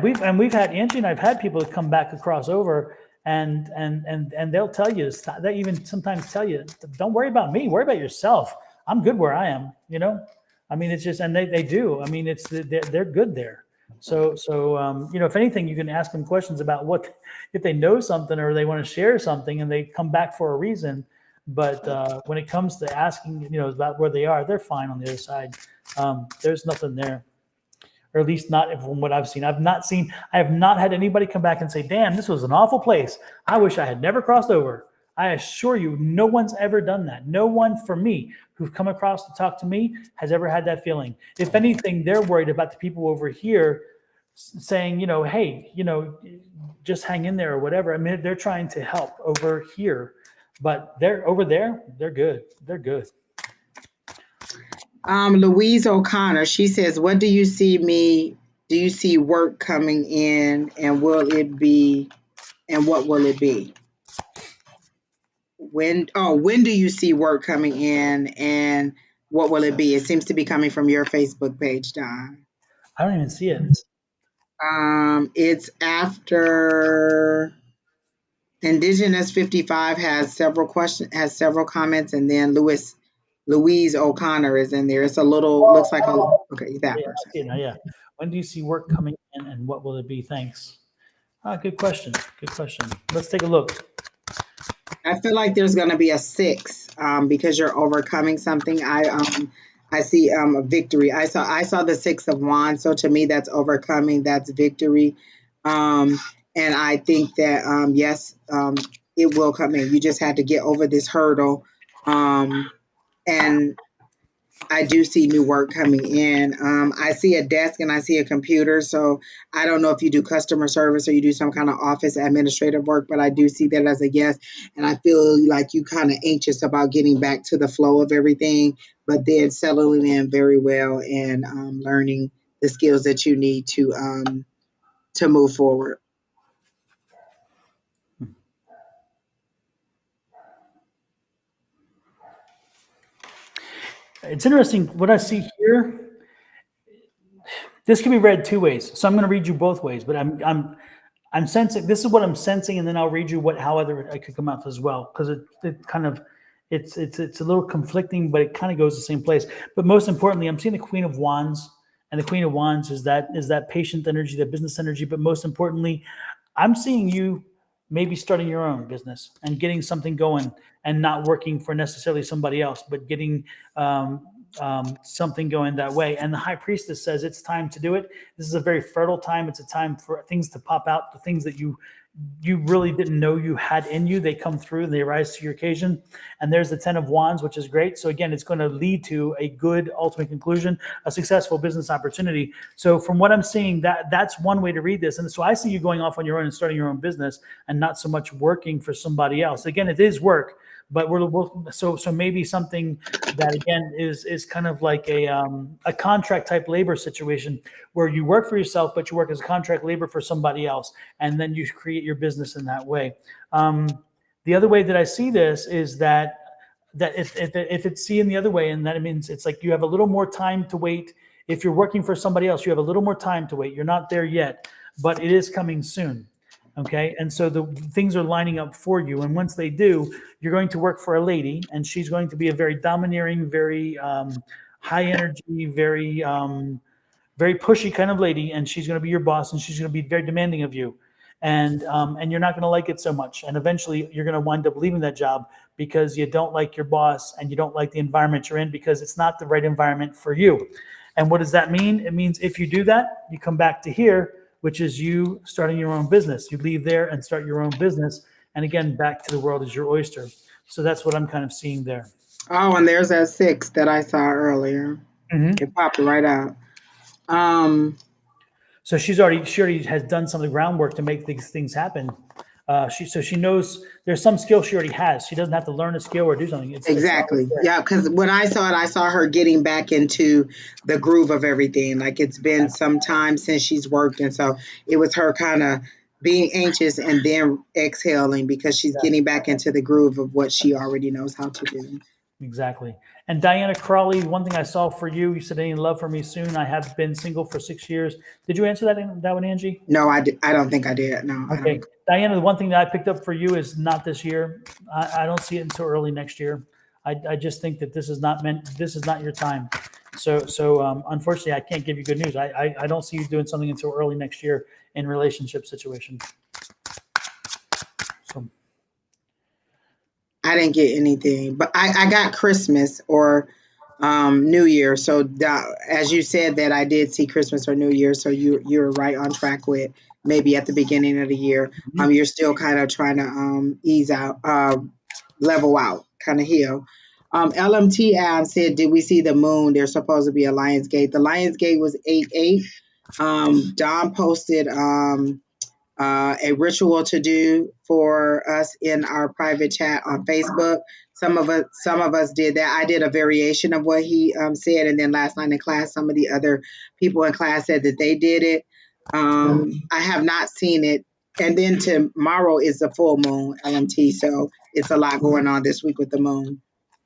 we've had Angie and I've had people come back across over, and they'll tell you, they even sometimes tell you, don't worry about me, worry about yourself. I'm good where I am. I mean, it's just, and they do. I mean, they're good there. So, if anything, you can ask them questions about what, if they know something or they want to share something and they come back for a reason. But when it comes to asking, about where they are, they're fine on the other side. There's nothing there, or at least not from what I've seen. I have not had anybody come back and say, damn, this was an awful place. I wish I had never crossed over. I assure you, no one's ever done that. No one for me who've come across to talk to me has ever had that feeling. If anything, they're worried about the people over here saying, hey, just hang in there or whatever. I mean, they're trying to help over here, but they're over there. They're good. They're good. Louise O'Connor, she says, what do you see work coming in, and what will it be? When do you see work coming in, and what will it be? It seems to be coming from your Facebook page, Don. I don't even see it. It's after Indigenous 55 has several comments, and then Louise O'Connor is in there. It's a little, looks like okay, that Yeah, I person. see it now, yeah. When do you see work coming in, and what will it be? Thanks. Good question. Good question. Let's take a look. I feel like there's going to be a 6 because you're overcoming something. I see a victory. I saw the 6 of Wands, so to me that's overcoming, that's victory. And I think that yes, it will come in. You just had to get over this hurdle. And I do see new work coming in. I see a desk and I see a computer. So I don't know if you do customer service or you do some kind of office administrative work, but I do see that as a yes. And I feel like you kind of anxious about getting back to the flow of everything, but then settling in very well and learning the skills that you need to move forward. It's interesting what I see here. This can be read two ways, so I'm going to read you both ways. But I'm sensing, this is what I'm sensing, and then I'll read you how other it could come out as well, because it kind of it's a little conflicting, but it kind of goes the same place. But most importantly, I'm seeing the Queen of Wands, and the Queen of Wands is that patient energy, that business energy. But most importantly, I'm seeing you maybe starting your own business and getting something going, and not working for necessarily somebody else, but getting something going that way. And the High Priestess says it's time to do it. This is a very fertile time. It's a time for things to pop out, the things that you really didn't know you had in you. They come through and they rise to your occasion. And there's the 10 of Wands, which is great. So again, it's going to lead to a good ultimate conclusion, a successful business opportunity. So from what I'm seeing, that's one way to read this. And so I see you going off on your own and starting your own business, and not so much working for somebody else. Again, it is work, but so maybe something that again is kind of like a contract type labor situation, where you work for yourself, but you work as a contract labor for somebody else, and then you create your business in that way. The other way that I see this is that if it's seen the other way, and that means it's like you have a little more time to wait. If you're working for somebody else, you have a little more time to wait. You're not there yet, but it is coming soon. Okay. And so the things are lining up for you. And once they do, you're going to work for a lady, and she's going to be a very domineering, very high energy, very pushy kind of lady. And she's going to be your boss, and she's going to be very demanding of you. And you're not going to like it so much. And eventually you're going to wind up leaving that job because you don't like your boss, and you don't like the environment you're in, because it's not the right environment for you. And what does that mean? It means if you do that, you come back to here, which is you starting your own business. You leave there and start your own business. And again, back to the world is your oyster. So that's what I'm kind of seeing there. Oh, and there's that 6 that I saw earlier. Mm-hmm. It popped right out. So she already has done some of the groundwork to make these things happen. She knows there's some skill she already has. She doesn't have to learn a skill or do something. Exactly. Yeah, because when I saw it, I saw her getting back into the groove of everything. Like, it's been some time since she's worked, and so it was her kind of being anxious and then exhaling, because she's getting back into the groove of what she already knows how to do. Exactly. And Diana Crawley, one thing I saw for you, you said, any love for me soon. I have been single for 6 years. Did you answer that one, Angie? No, I don't think I did. No. Okay. Diana, the one thing that I picked up for you is not this year. I don't see it until early next year. I just think that this is not your time. So unfortunately, I can't give you good news. I don't see you doing something until early next year in relationship situation. So I didn't get anything, but I got Christmas or New Year. So as you said that, I did see Christmas or New Year. So you're right on track with maybe at the beginning of the year. You're still kind of trying to ease out, level out, kind of heal. LMT said, did we see the moon? There's supposed to be a Lions Gate. The Lions Gate was 8-8. Don posted a ritual to do for us in our private chat on Facebook. Some of us did that. I did a variation of what he said, and then last night in class, some of the other people in class said that they did it. I have not seen it. And then tomorrow is the full moon, LMT. So it's a lot going on this week with the moon.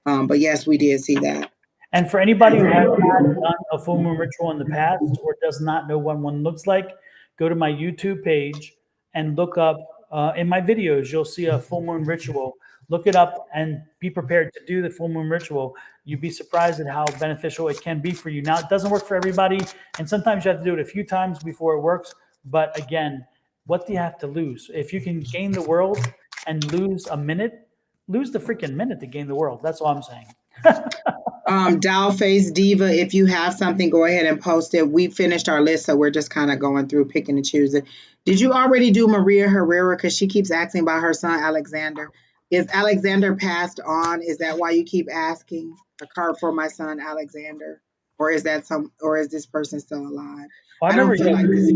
But yes, we did see that. And for anybody who has not done a full moon ritual in the past or does not know what one looks like, go to my YouTube page and look up in my videos. You'll see a full moon ritual. Look it up and be prepared to do the full moon ritual. You'd be surprised at how beneficial it can be for you. Now, it doesn't work for everybody, and sometimes you have to do it a few times before it works. But again, what do you have to lose? If you can gain the world and lose a minute, lose the freaking minute to gain the world. That's all I'm saying. Doll Face Diva, if you have something, go ahead and post it. We finished our list, so we're just kind of going through, picking and choosing. Did you already do Maria Herrera? Because she keeps asking about her son, Alexander. Is Alexander passed on? Is that why you keep asking? A card for my son, Alexander? Or is this person still alive? Well, I don't feel like this.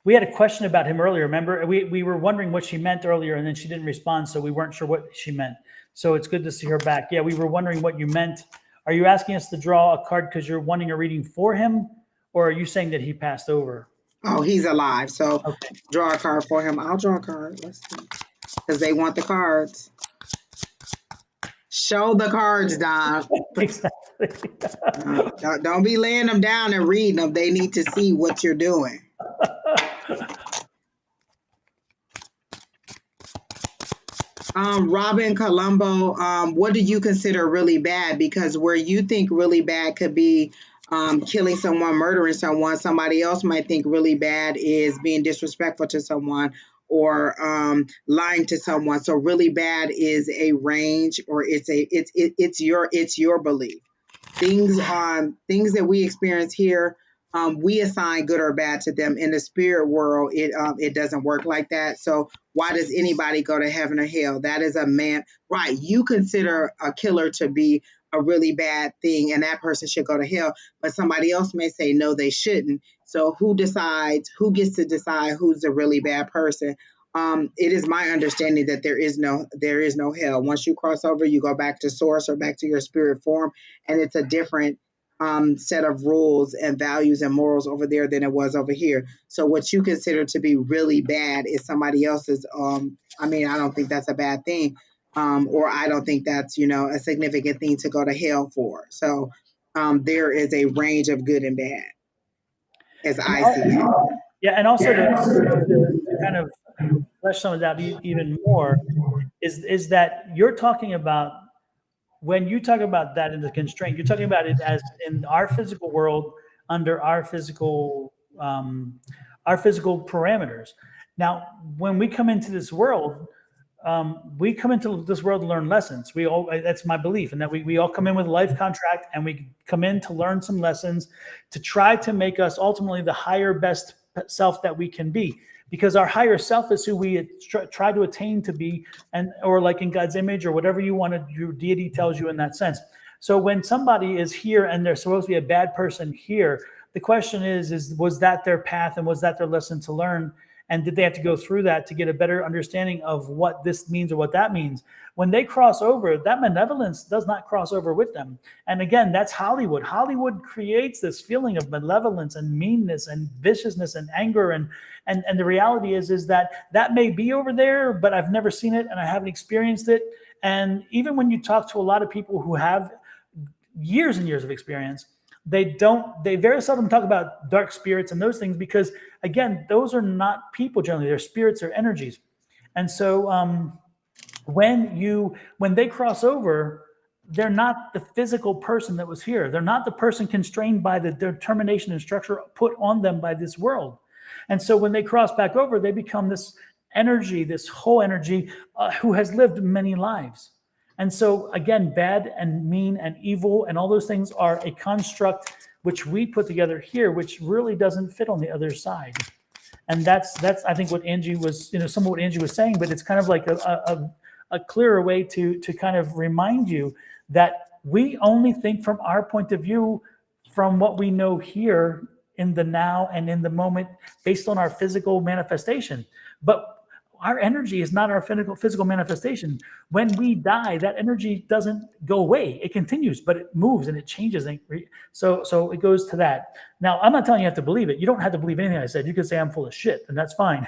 We had a question about him earlier. Remember, we were wondering what she meant earlier, and then she didn't respond, so we weren't sure what she meant. So it's good to see her back. Yeah, we were wondering what you meant. Are you asking us to draw a card because you're wanting a reading for him, or are you saying that he passed over? Oh, he's alive. So Okay. Draw a card for him. I'll draw a card. Let's see. Because they want the cards. Show the cards, Don. Exactly. Don't be laying them down and reading them. They need to see what you're doing. Robin Colombo, what do you consider really bad? Because where you think really bad could be killing someone, murdering someone, somebody else might think really bad is being disrespectful to someone or lying to someone. So really bad is a range, or it's your belief. Things that we experience here, we assign good or bad to them. In the spirit world, it doesn't work like that. So why does anybody go to heaven or hell? That is a man, right? You consider a killer to be a really bad thing, and that person should go to hell. But somebody else may say no, they shouldn't. So who gets to decide who's a really bad person? It is my understanding that there is no hell. Once you cross over, you go back to source or back to your spirit form, and it's a different set of rules and values and morals over there than it was over here. So what you consider to be really bad is somebody else's. I don't think that's a bad thing, or I don't think that's a significant thing to go to hell for. So there is a range of good and bad, as I see it. Yeah, and also to kind of flesh some of that even more is that you're talking about, when you talk about that in the constraint, you're talking about it as in our physical world under our physical parameters. Now, when we come into this world, to learn lessons. That's my belief, and that we all come in with a life contract, and we come in to learn some lessons to try to make us ultimately the higher best self that we can be. Because our higher self is who we try to attain to be, or like in God's image, or whatever your deity tells you in that sense. So when somebody is here and they're supposed to be a bad person here, the question is was that their path, and was that their lesson to learn? And did they have to go through that to get a better understanding of what this means or what that means? When they cross over, that malevolence does not cross over with them. And again, that's Hollywood. Hollywood creates this feeling of malevolence and meanness and viciousness and anger. And the reality is that may be over there, but I've never seen it and I haven't experienced it. And even when you talk to a lot of people who have years and years of experience, they very seldom talk about dark spirits and those things, because again, those are not people generally. They're spirits or energies. And so when they cross over, they're not the physical person that was here. They're not the person constrained by the determination and structure put on them by this world. And so when they cross back over, they become this energy, this whole energy who has lived many lives. And so again, bad and mean and evil and all those things are a construct which we put together here, which really doesn't fit on the other side. And that's I think what Angie was, some of what Angie was saying, but it's kind of like a clearer way to kind of remind you that we only think from our point of view, from what we know here in the now and in the moment, based on our physical manifestation. But our energy is not our physical manifestation. When we die, that energy doesn't go away. It continues, but it moves and it changes. So it goes to that. Now, I'm not telling you have to believe it. You don't have to believe anything I said. You can say I'm full of shit, and that's fine.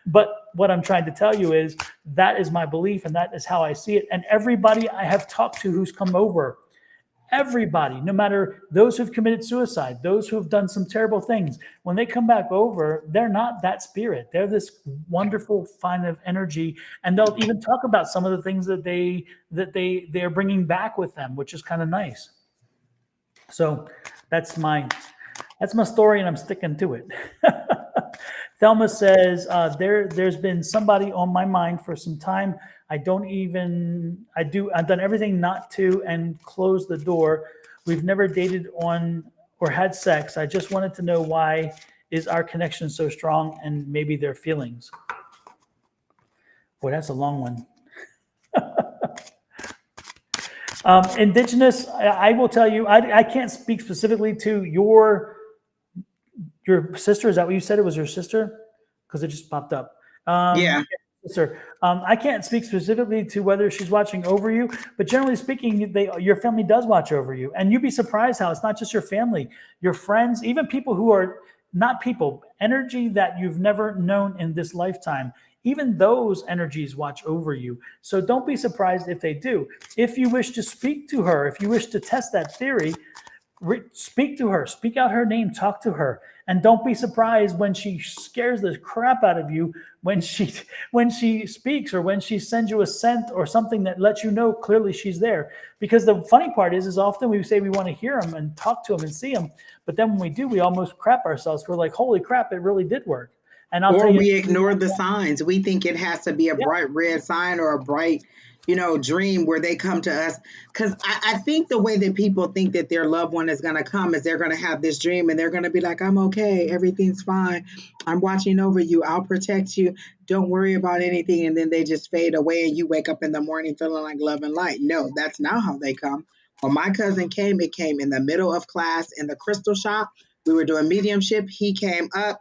But what I'm trying to tell you is that is my belief, and that is how I see it. And everybody I have talked to who's come over, everybody, no matter those who've committed suicide, those who have done some terrible things, when they come back over, they're not that spirit. They're this wonderful kind of energy, and they'll even talk about some of the things that they're bringing back with them, which is kind of nice. So that's my story, and I'm sticking to it. Thelma says, there's been somebody on my mind for some time. I've done everything not to and close the door. We've never dated on or had sex. I just wanted to know, why is our connection so strong, and maybe their feelings. Boy, that's a long one. Indigenous, I will tell you, I can't speak specifically to your sister. Is that what you said? It was your sister? Because it just popped up. Yeah. Sister. I can't speak specifically to whether she's watching over you, but generally speaking, your family does watch over you. And you'd be surprised how it's not just your family, your friends, even people who are not people, energy that you've never known in this lifetime. Even those energies watch over you. So don't be surprised if they do. If you wish to speak to her, if you wish to test that theory, speak to her, speak out her name, talk to her. And don't be surprised when she scares the crap out of you when she speaks, or when she sends you a scent or something that lets you know clearly she's there. Because the funny part is often we say we want to hear them and talk to them and see them, but then when we do, we almost crap ourselves. We're like, holy crap, it really did work. And or we ignore the signs. We think it has to be a bright red sign or a bright, dream where they come to us. Because I think the way that people think that their loved one is going to come is they're going to have this dream and they're going to be like, I'm okay. Everything's fine. I'm watching over you. I'll protect you. Don't worry about anything. And then they just fade away and you wake up in the morning feeling like love and light. No, that's not how they come. When my cousin came, it came in the middle of class in the crystal shop. We were doing mediumship. He came up.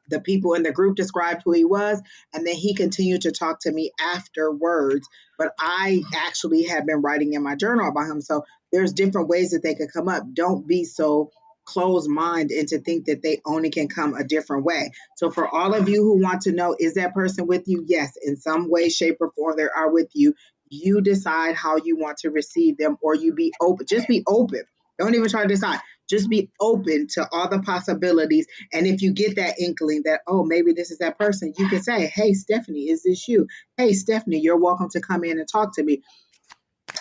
The people in the group described who he was, and then he continued to talk to me afterwards. But I actually had been writing in my journal about him. So there's different ways that they could come up. Don't be so closed-minded and to think that they only can come a different way. So for all of you who want to know, is that person with you? Yes, in some way, shape, or form, they are with you. You decide how you want to receive them, or you be open. Just be open. Don't even try to decide. Just be open to all the possibilities. And if you get that inkling that, oh, maybe this is that person, you can say, hey, Stephanie, is this you? Hey, Stephanie, you're welcome to come in and talk to me.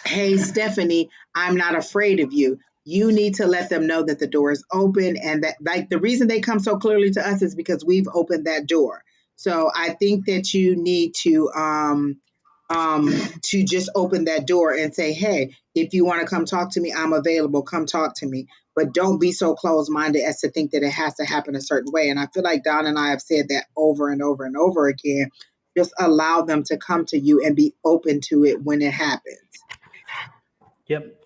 Hey, Stephanie, I'm not afraid of you. You need to let them know that the door is open, and that, like, the reason they come so clearly to us is because we've opened that door. So I think that you need to just open that door and say, hey, if you want to come talk to me, I'm available. Come talk to me. But don't be so closed-minded as to think that it has to happen a certain way. And I feel like Don and I have said that over and over and over again. Just allow them to come to you and be open to it when it happens. Yep.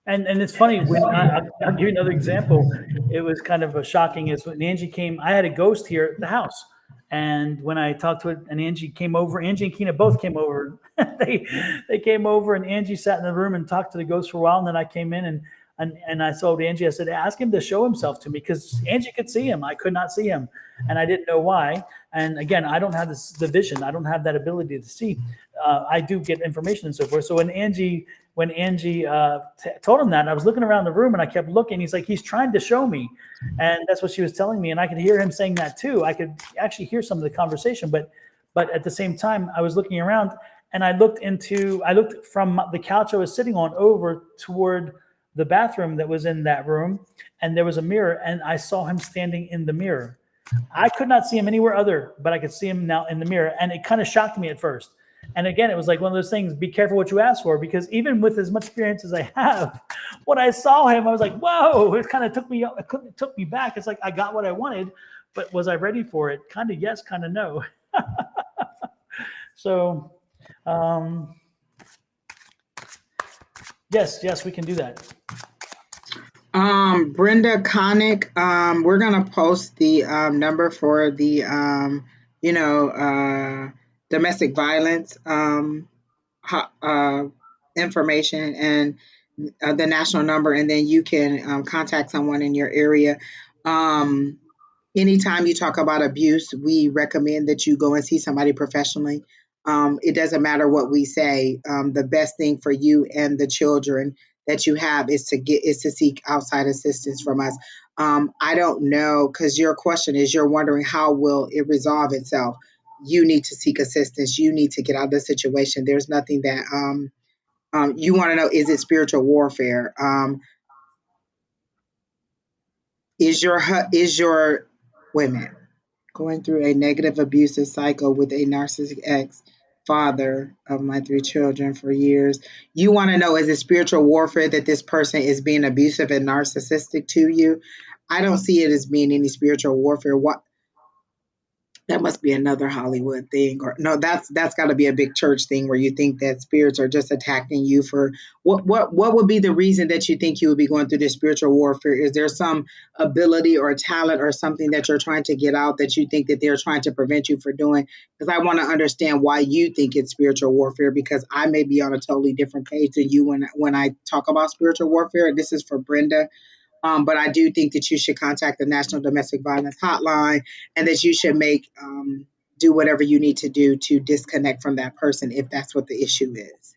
And it's funny, when I'll give you another example. It was kind of shocking is when Angie came, I had a ghost here at the house. And when I talked to it, and Angie came over, Angie and Keena both came over. they came over, and Angie sat in the room and talked to the ghost for a while. And then I came in and I told Angie, I said, ask him to show himself to me, because Angie could see him. I could not see him. And I didn't know why. And again, I don't have the vision. I don't have that ability to see. I do get information and so forth. So when Angie told him that, I was looking around the room and I kept looking. He's like, he's trying to show me. And that's what she was telling me. And I could hear him saying that too. I could actually hear some of the conversation, but at the same time, I was looking around and I looked from the couch I was sitting on over toward the bathroom that was in that room, and there was a mirror, and I saw him standing in the mirror. I could not see him anywhere other, but I could see him now in the mirror, and it kind of shocked me at first. And again, it was like one of those things: be careful what you ask for, because even with as much experience as I have, when I saw him, I was like, "Whoa!" It kind of took me back. It's like I got what I wanted, but was I ready for it? Kind of yes, kind of no. So, um, yes, we can do that. Brenda Connick, we're gonna post the number for the domestic violence information and the national number, and then you can contact someone in your area. Um, Anytime you talk about abuse, we recommend that you go and see somebody professionally. It doesn't matter what we say. The best thing for you and the children that you have is to seek outside assistance from us. I don't know, because your question is, you're wondering how will it resolve itself. You need to seek assistance. You need to get out of the situation. There's nothing that you want to know. Is it spiritual warfare? Is your women going through a negative abusive cycle with a narcissistic ex father of my three children for years? You want to know, is it spiritual warfare that this person is being abusive and narcissistic to you? I don't see it as being any spiritual warfare. What, that must be another Hollywood thing, or no, that's got to be a big church thing where you think that spirits are just attacking you for what would be the reason that you think you would be going through this spiritual warfare? Is there some ability or talent or something that you're trying to get out that you think that they're trying to prevent you from doing? Because I want to understand why you think it's spiritual warfare, because I may be on a totally different page than you when I talk about spiritual warfare. This is for Brenda. But I do think that you should contact the National Domestic Violence Hotline, and that you should do whatever you need to do to disconnect from that person if that's what the issue is.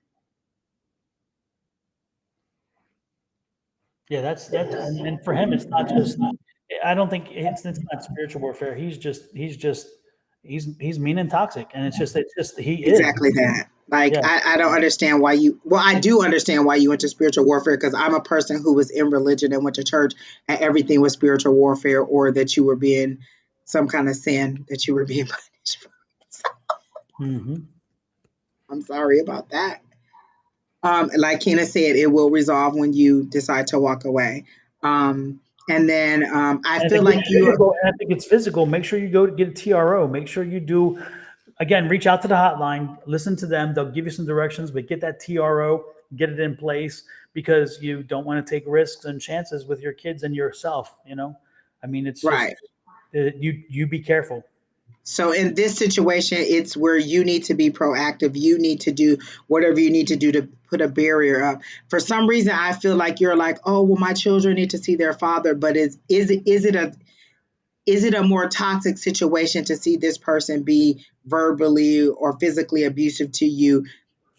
Yeah, and for him, it's not just. I don't think it's not spiritual warfare. He's mean and toxic, and it's just he is. Exactly that. Like, Yeah. I don't understand why I do understand why you went to spiritual warfare, because I'm a person who was in religion and went to church, and everything was spiritual warfare, or that you were being some kind of sin that you were being punished for. Mm-hmm. I'm sorry about that. Like Kena said, it will resolve when you decide to walk away. And then I And if feel it like gets you're physical, and if it gets physical, make sure you go get a TRO. Make sure you do. Again, reach out to the hotline, listen to them. They'll give you some directions, but get that TRO, get it in place, because you don't want to take risks and chances with your kids and yourself. I mean, it's just right. you be careful. So in this situation, it's where you need to be proactive. You need to do whatever you need to do to put a barrier up. For some reason, I feel like you're like, oh, well, my children need to see their father, but is it a more toxic situation to see this person be verbally or physically abusive to you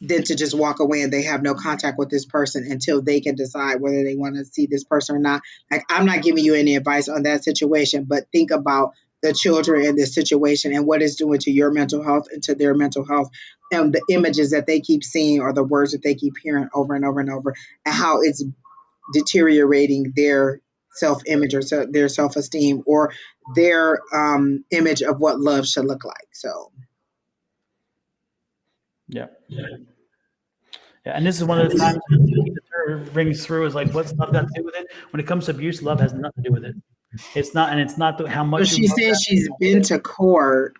than to just walk away and they have no contact with this person until they can decide whether they want to see this person or not? Like, I'm not giving you any advice on that situation, but think about the children in this situation and what it's doing to your mental health and to their mental health, and the images that they keep seeing or the words that they keep hearing over and over and over, and how it's deteriorating their self-image, or their self-esteem, or their image of what love should look like. So Yeah. Yeah, and this is one of those times that rings through, is like, what's love got to do with it? When it comes to abuse, love has nothing to do with it. It's not, and it's not how so much you she love says she's been them. to court.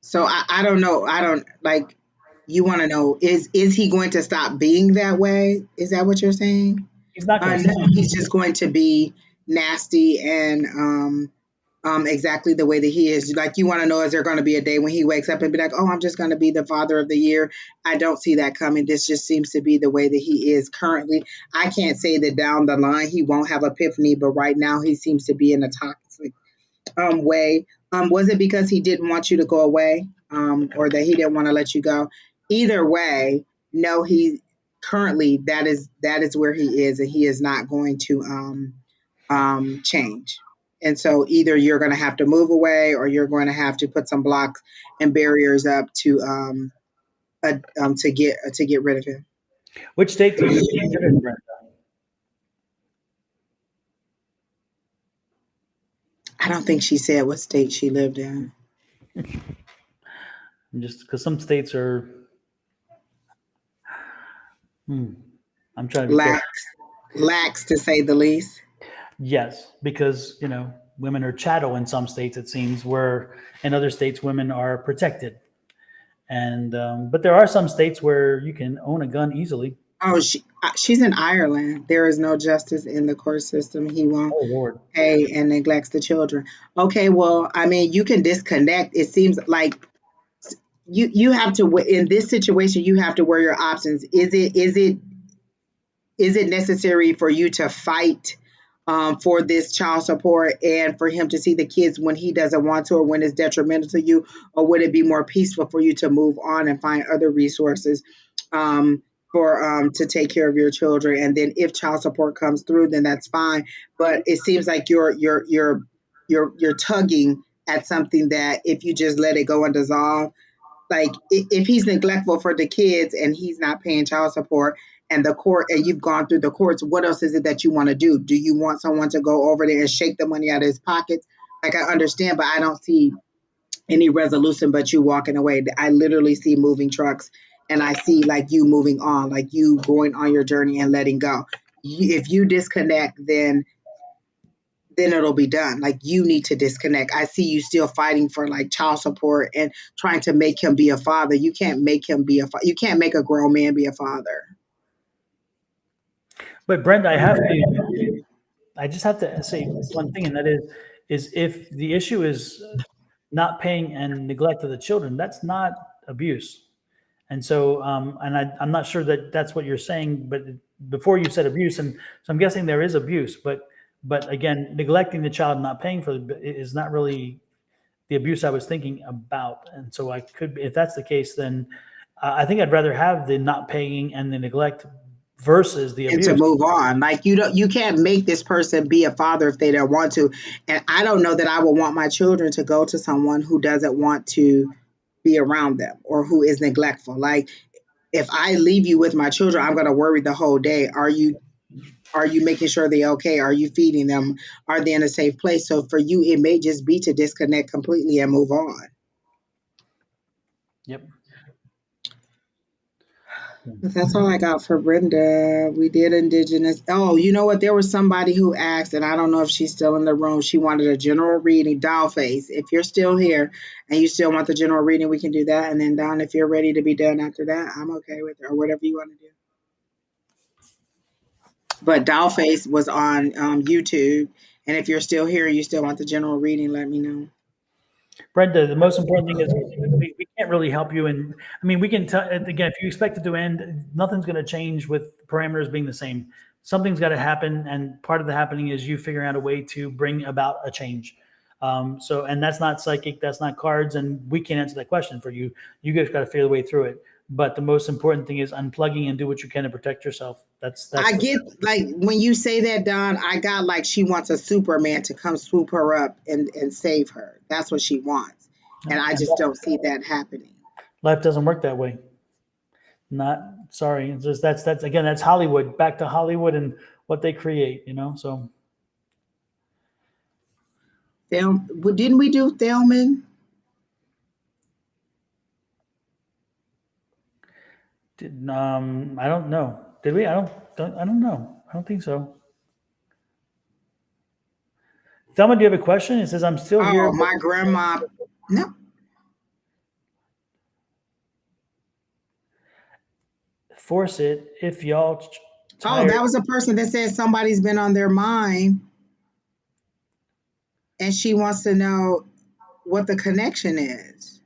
So I don't know. I don't like. You want to know, is he going to stop being that way? Is that what you're saying? He's not going to No, stop. he's just going to be nasty and exactly the way that he is. Like, you want to know, is there going to be a day when he wakes up and be like, oh, I'm just going to be the father of the year? I don't see that coming. This just seems to be the way that he is currently. I can't say that down the line he won't have epiphany, but right now he seems to be in a toxic way. Was it because he didn't want you to go away, or that he didn't want to let you go? Either way, no, he currently, that is where he is, and he is not going to change. And so either you're going to have to move away or you're going to have to put some blocks and barriers up to get rid of him. Which state do you live in, Brenda? I don't think she said what state she lived in. Just because some states are. I'm trying to be careful. Lax to say the least. Yes, because women are chattel in some states. It seems where in other states women are protected, and but there are some states where you can own a gun easily. Oh, she's in Ireland. There is no justice in the court system. He won't Oh Lord. pay and neglects the children. Okay, well, I mean, you can disconnect. It seems like you have to in this situation. You have to weigh your options. Is it necessary for you to fight for this child support and for him to see the kids when he doesn't want to or when it's detrimental to you? Or would it be more peaceful for you to move on and find other resources for to take care of your children? And then if child support comes through, then that's fine. But it seems like you're tugging at something that if you just let it go and dissolve, like if he's neglectful for the kids and he's not paying child support and the court and you've gone through the courts, what else is it that you want to do? Do you want someone to go over there and shake the money out of his pockets? Like, I understand, but I don't see any resolution but you walking away. I literally see moving trucks and I see like you moving on, like you going on your journey and letting go. If you disconnect, then it'll be done. Like, you need to disconnect. I see you still fighting for like child support and trying to make him be a father. You can't make him be you can't make a grown man be a father. But Brenda, I just have to say one thing, and that is if the issue is not paying and neglect of the children, that's not abuse. And so, I'm not sure that that's what you're saying, but before you said abuse, and so I'm guessing there is abuse, but again, neglecting the child and not paying for it is not really the abuse I was thinking about. And so I could, if that's the case, then I think I'd rather have the not paying and the neglect versus the And to abuse. move on. Like, you can't make this person be a father if they don't want to. And I don't know that I would want my children to go to someone who doesn't want to be around them or who is neglectful. Like, if I leave you with my children, I'm going to worry the whole day. Are you making sure they're okay? Are you feeding them? Are they in a safe place? So for you, it may just be to disconnect completely and move on. Yep. But that's all I got for Brenda. We did Indigenous. Oh, you know what? There was somebody who asked, and I don't know if she's still in the room. She wanted a general reading. Dollface, if you're still here and you still want the general reading, we can do that. And then Don, if you're ready to be done after that, I'm okay with it, or whatever you want to do. But Dollface was on YouTube. And if you're still here, you still want the general reading, let me know. Brenda, the most important thing is we can't really help you. And I mean, we can tell, again, if you expect it to end, nothing's going to change with parameters being the same. Something's got to happen. And part of the happening is you figuring out a way to bring about a change. And that's not psychic, that's not cards. And we can't answer that question for you. You guys got to figure the way through it. But the most important thing is unplugging and do what you can to protect yourself. I get, like, when you say that, Don, I got like she wants a Superman to come swoop her up and save her. That's what she wants. And I just don't see that happening. Life doesn't work that way. Not sorry. It's just that's again, that's Hollywood. Back to Hollywood and what they create, So Didn't we do Thelman? I don't know. Did we? I don't know. I don't think so. Thelma, do you have a question? It says I'm still here. Oh, my grandma. No. Force it if y'all Oh, tired. that was a person that said somebody's been on their mind and she wants to know what the connection is.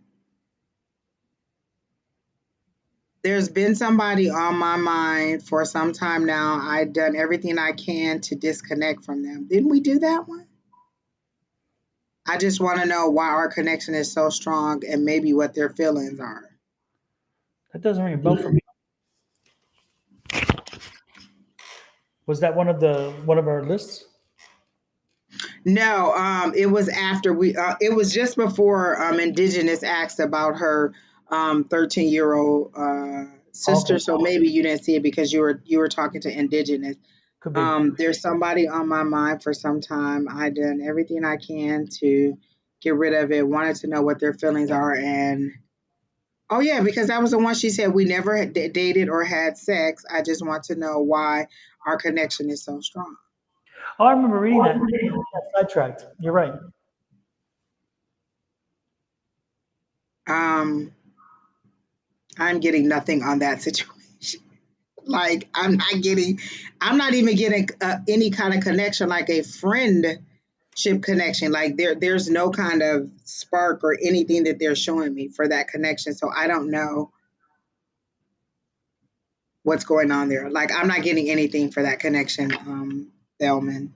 There's been somebody on my mind for some time now. I've done everything I can to disconnect from them. Didn't we do that one? I just want to know why our connection is so strong and maybe what their feelings are. That doesn't ring a bell for me. Was that one of our lists? No, it was after it was just before Indigenous asked about her 13-year-old sister. Okay, So maybe you didn't see it because you were talking to Indigenous. could be. There's somebody on my mind for some time. I done everything I can to get rid of it. Wanted to know what their feelings are, and oh yeah, because that was the one she said we never dated or had sex. I just want to know why our connection is so strong. Oh, I remember reading that. Got sidetracked. You're right. Um, I'm getting nothing on that situation. Like I'm not even getting any kind of connection, like a friendship connection. Like there's no kind of spark or anything that they're showing me for that connection. So I don't know what's going on there. Like I'm not getting anything for that connection, Bellman.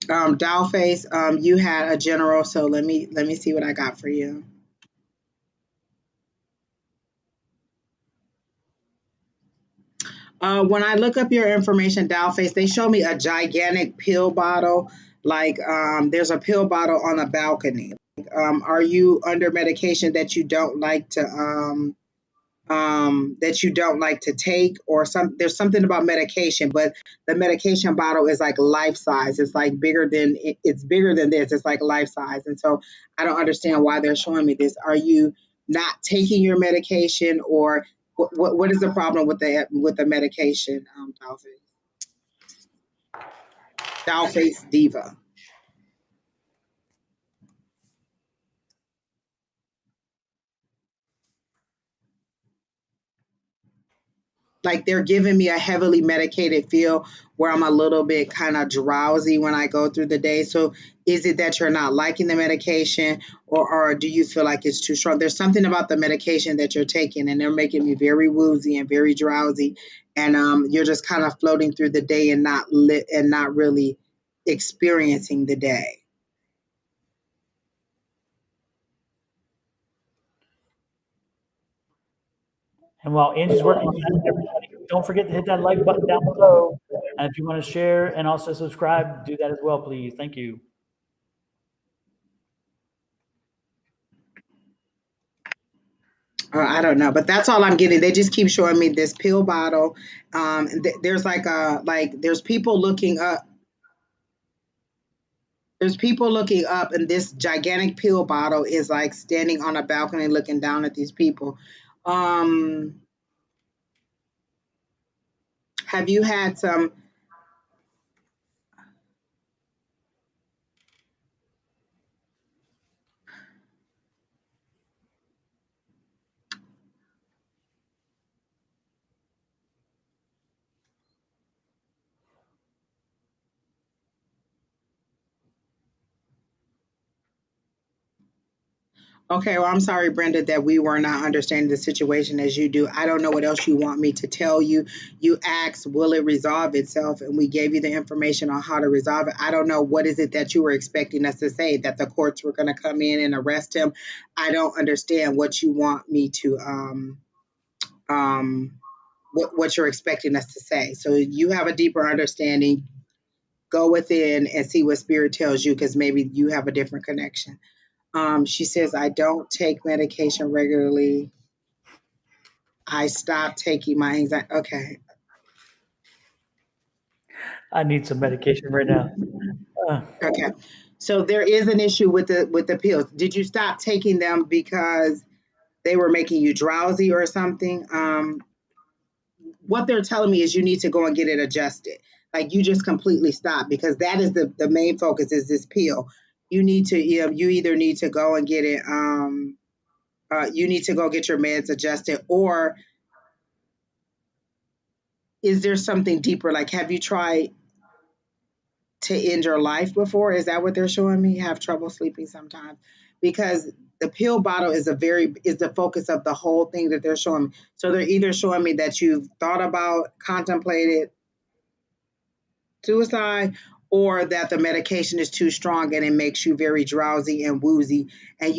Dollface, you had a general, so let me see what I got for you. When I look up your information, Dollface, they show me a gigantic pill bottle. Like there's a pill bottle on a balcony. Are you under medication that you don't like to take, or there's something about medication, but the medication bottle is like life size. It's like it's bigger than this. It's like life size. And so I don't understand why they're showing me this. Are you not taking your medication, or what is the problem with the medication, Dollface Diva? Like they're giving me a heavily medicated feel where I'm a little bit kind of drowsy when I go through the day. So is it that you're not liking the medication, or do you feel like it's too strong? There's something about the medication that you're taking and they're making me very woozy and very drowsy. And you're just kind of floating through the day and not lit and not really experiencing the day. And while Angie's working on that, everybody, don't forget to hit that like button down below. And if you want to share and also subscribe, do that as well, please. Thank you. I don't know, but that's all I'm getting. They just keep showing me this pill bottle. There's there's people looking up. There's people looking up, and this gigantic pill bottle is like standing on a balcony looking down at these people. Um, have you had some? Okay, well, I'm sorry, Brenda, that we were not understanding the situation as you do. I don't know what else you want me to tell you. You asked, will it resolve itself? And we gave you the information on how to resolve it. I don't know what is it that you were expecting us to say, that the courts were going to come in and arrest him. I don't understand what you want me to, um, what you're expecting us to say. So you have a deeper understanding. Go within and see what spirit tells you, because maybe you have a different connection. She says, I don't take medication regularly. I stopped taking my anxiety. Okay. I need some medication right now. Uh, Okay. So there is an issue with the pills. Did you stop taking them because they were making you drowsy or something? What they're telling me is you need to go and get it adjusted. Like you just completely stop, because that is the main focus is this pill. You need to, you either need to go and get it, you need to go get your meds adjusted, or is there something deeper? Like, have you tried to end your life before? Is that what they're showing me? Have trouble sleeping sometimes? Because the pill bottle is the focus of the whole thing that they're showing me. So they're either showing me that you've thought about, contemplated suicide, or that the medication is too strong and it makes you very drowsy and woozy, and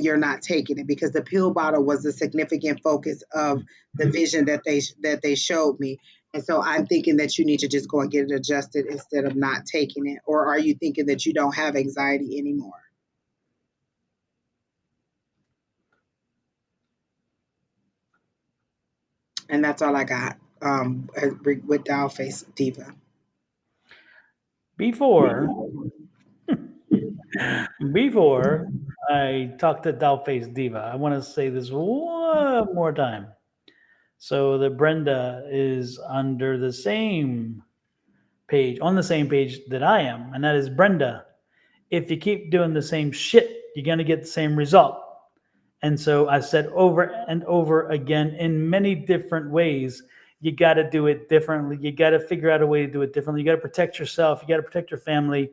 you're not taking it, because the pill bottle was the significant focus of the vision that they showed me. And so I'm thinking that you need to just go and get it adjusted instead of not taking it. Or are you thinking that you don't have anxiety anymore? And that's all I got with Dollface Diva. Before I talk to Dollface Diva, I want to say this one more time. So that Brenda is under the same page, on the same page that I am, and that is Brenda. If you keep doing the same shit, you're gonna get the same result. And so I said over and over again in many different ways, you got to do it differently. You got to figure out a way to do it differently. You got to protect yourself. You got to protect your family.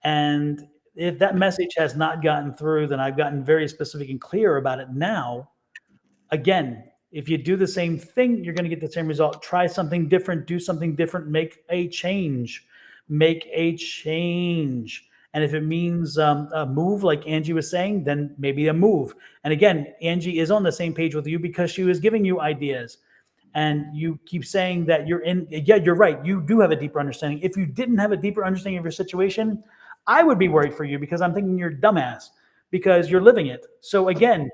And if that message has not gotten through, then I've gotten very specific and clear about it now. Again, if you do the same thing, you're going to get the same result. Try something different, do something different, make a change. Make a change. And if it means a move, like Angie was saying, then maybe a move. And again, Angie is on the same page with you because she was giving you ideas. And you keep saying that you're in, yeah, you're right. You do have a deeper understanding. If you didn't have a deeper understanding of your situation, I would be worried for you because I'm thinking you're dumbass because you're living it. So again,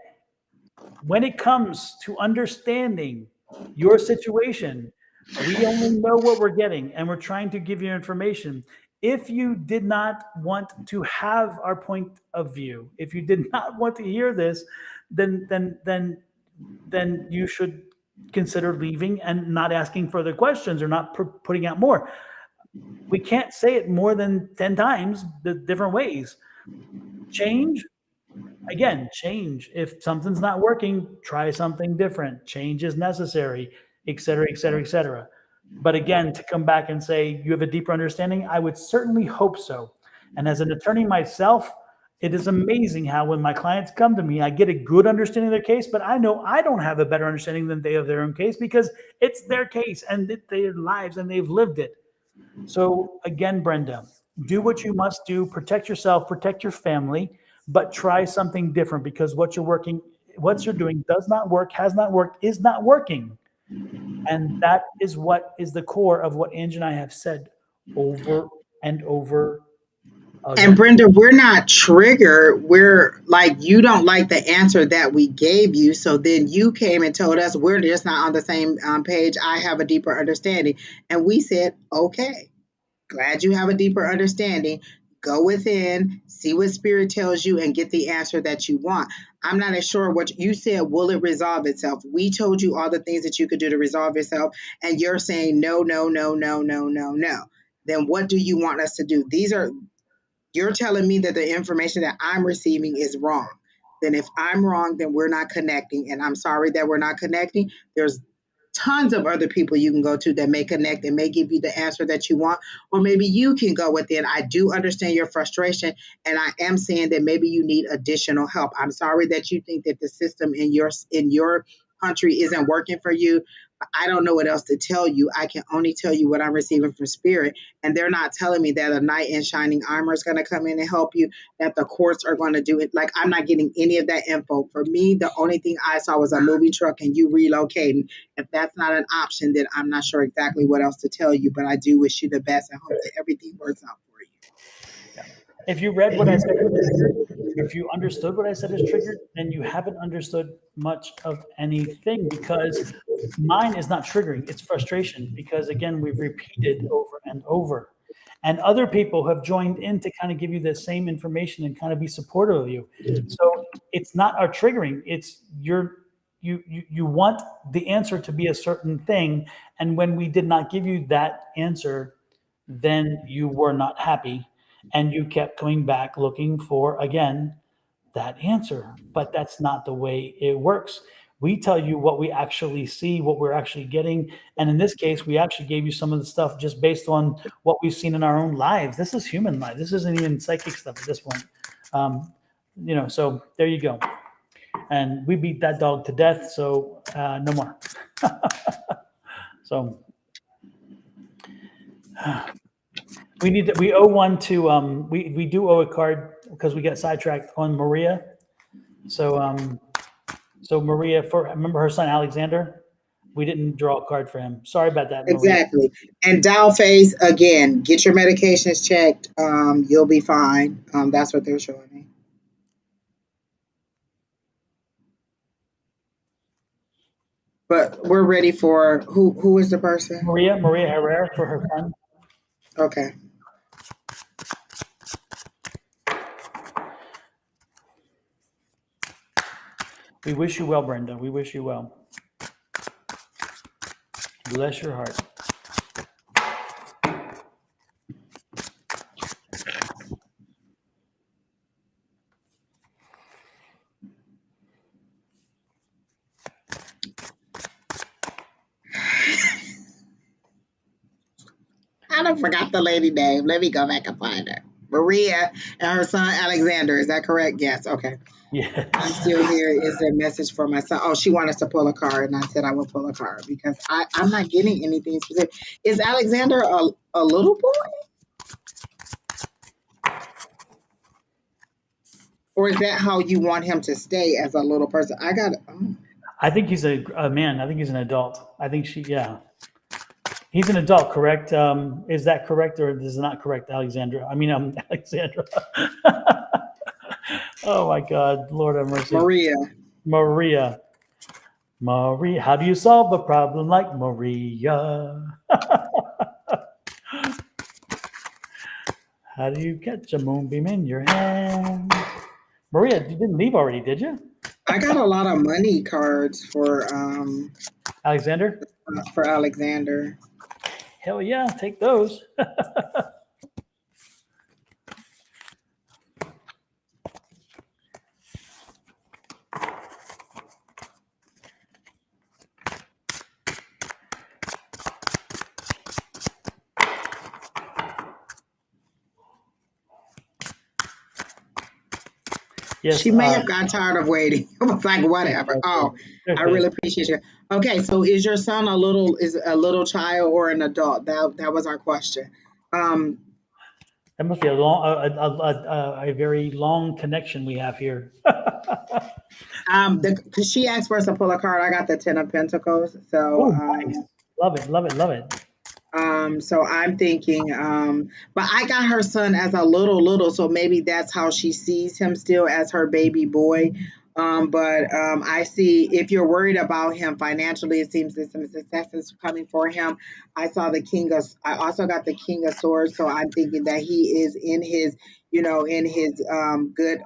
when it comes to understanding your situation, we only know what we're getting and we're trying to give you information. If you did not want to have our point of view, if you did not want to hear this, then you should consider leaving and not asking further questions or not putting out more. We can't say it more than 10 times the different ways. Change. Again, change. If something's not working, try something different. Change is necessary, et cetera, et cetera, et cetera. But again, to come back and say you have a deeper understanding, I would certainly hope so. And as an attorney myself, it is amazing how when my clients come to me, I get a good understanding of their case, but I know I don't have a better understanding than they of their own case because it's their case and it's their lives and they've lived it. So again, Brenda, do what you must do, protect yourself, protect your family, but try something different because what you're doing does not work, has not worked, is not working. And that is what is the core of what Angie and I have said over and over And again. Brenda, we're not triggered. We're like, you don't like the answer that we gave you. So then you came and told us we're just not on the same page. I have a deeper understanding. And we said, okay, glad you have a deeper understanding. Go within, see what spirit tells you, and get the answer that you want. I'm not as sure what you said. Will it resolve itself? We told you all the things that you could do to resolve yourself, and you're saying no, no, no, no, no, no, no. Then what do you want us to do? You're telling me that the information that I'm receiving is wrong. Then if I'm wrong, then we're not connecting. And I'm sorry that we're not connecting. There's tons of other people you can go to that may connect and may give you the answer that you want. Or maybe you can go within. I do understand your frustration. And I am saying that maybe you need additional help. I'm sorry that you think that the system in your country isn't working for you. I don't know what else to tell you. I can only tell you what I'm receiving from spirit. And they're not telling me that a knight in shining armor is going to come in and help you, that the courts are going to do it. Like, I'm not getting any of that info. For me, the only thing I saw was a movie truck and you relocating. If that's not an option, then I'm not sure exactly what else to tell you. But I do wish you the best and hope that everything works out for you. If you read what I said is triggered, if you understood what I said is triggered, then you haven't understood much of anything because mine is not triggering, it's frustration because again, we've repeated over and over. And other people have joined in to kind of give you the same information and kind of be supportive of you. So it's not our triggering, it's you want the answer to be a certain thing. And when we did not give you that answer, then you were not happy and you kept coming back looking for, again, that answer. But that's not the way it works. We tell you what we actually see, what we're actually getting. And in this case, we actually gave you some of the stuff just based on what we've seen in our own lives. This is human life. This isn't even psychic stuff at this point. So there you go. And we beat that dog to death. So no more. So we owe one to we do owe a card because we got sidetracked on Maria. So Maria, remember her son Alexander, we didn't draw a card for him. Sorry about that, Maria. Exactly. And doll face, again, get your medications checked. You'll be fine. That's what they're showing me. But we're ready for who is the person? Maria Herrera for her son. Okay. We wish you well, Brenda. We wish you well. Bless your heart. I done forgot the lady name. Let me go back and find her. Maria and her son Alexander. Is that correct? Yes. Okay. Yes. I'm still here. Is there a message for my son? Oh, she wanted us to pull a card, and I said I would pull a card because I'm not getting anything specific. Is Alexander a little boy? Or is that how you want him to stay as a little person? I think he's a man. I think he's an adult. I think yeah. He's an adult, correct? Is that correct or is it not correct, Alexandra? I mean, Alexandra. Oh my God, Lord have mercy. Maria. Maria. How do you solve a problem like Maria? How do you catch a moonbeam in your hand? Maria, you didn't leave already, did you? I got a lot of money cards for Alexander. Alexander. Hell yeah, take those. Yes, she may have got tired of waiting. I was like, whatever. Oh, I really appreciate you. Okay, so is your son a little child or an adult? That was our question. That must be a very long connection we have here. Because she asked for us to pull a card, I got the Ten of Pentacles. So, nice. Love it, love it, love it. So I'm thinking, but I got her son as a little, so maybe that's how she sees him still as her baby boy. But I see if you're worried about him financially, it seems that some success is coming for him. I also got the King of Swords, so I'm thinking that he is in his, good.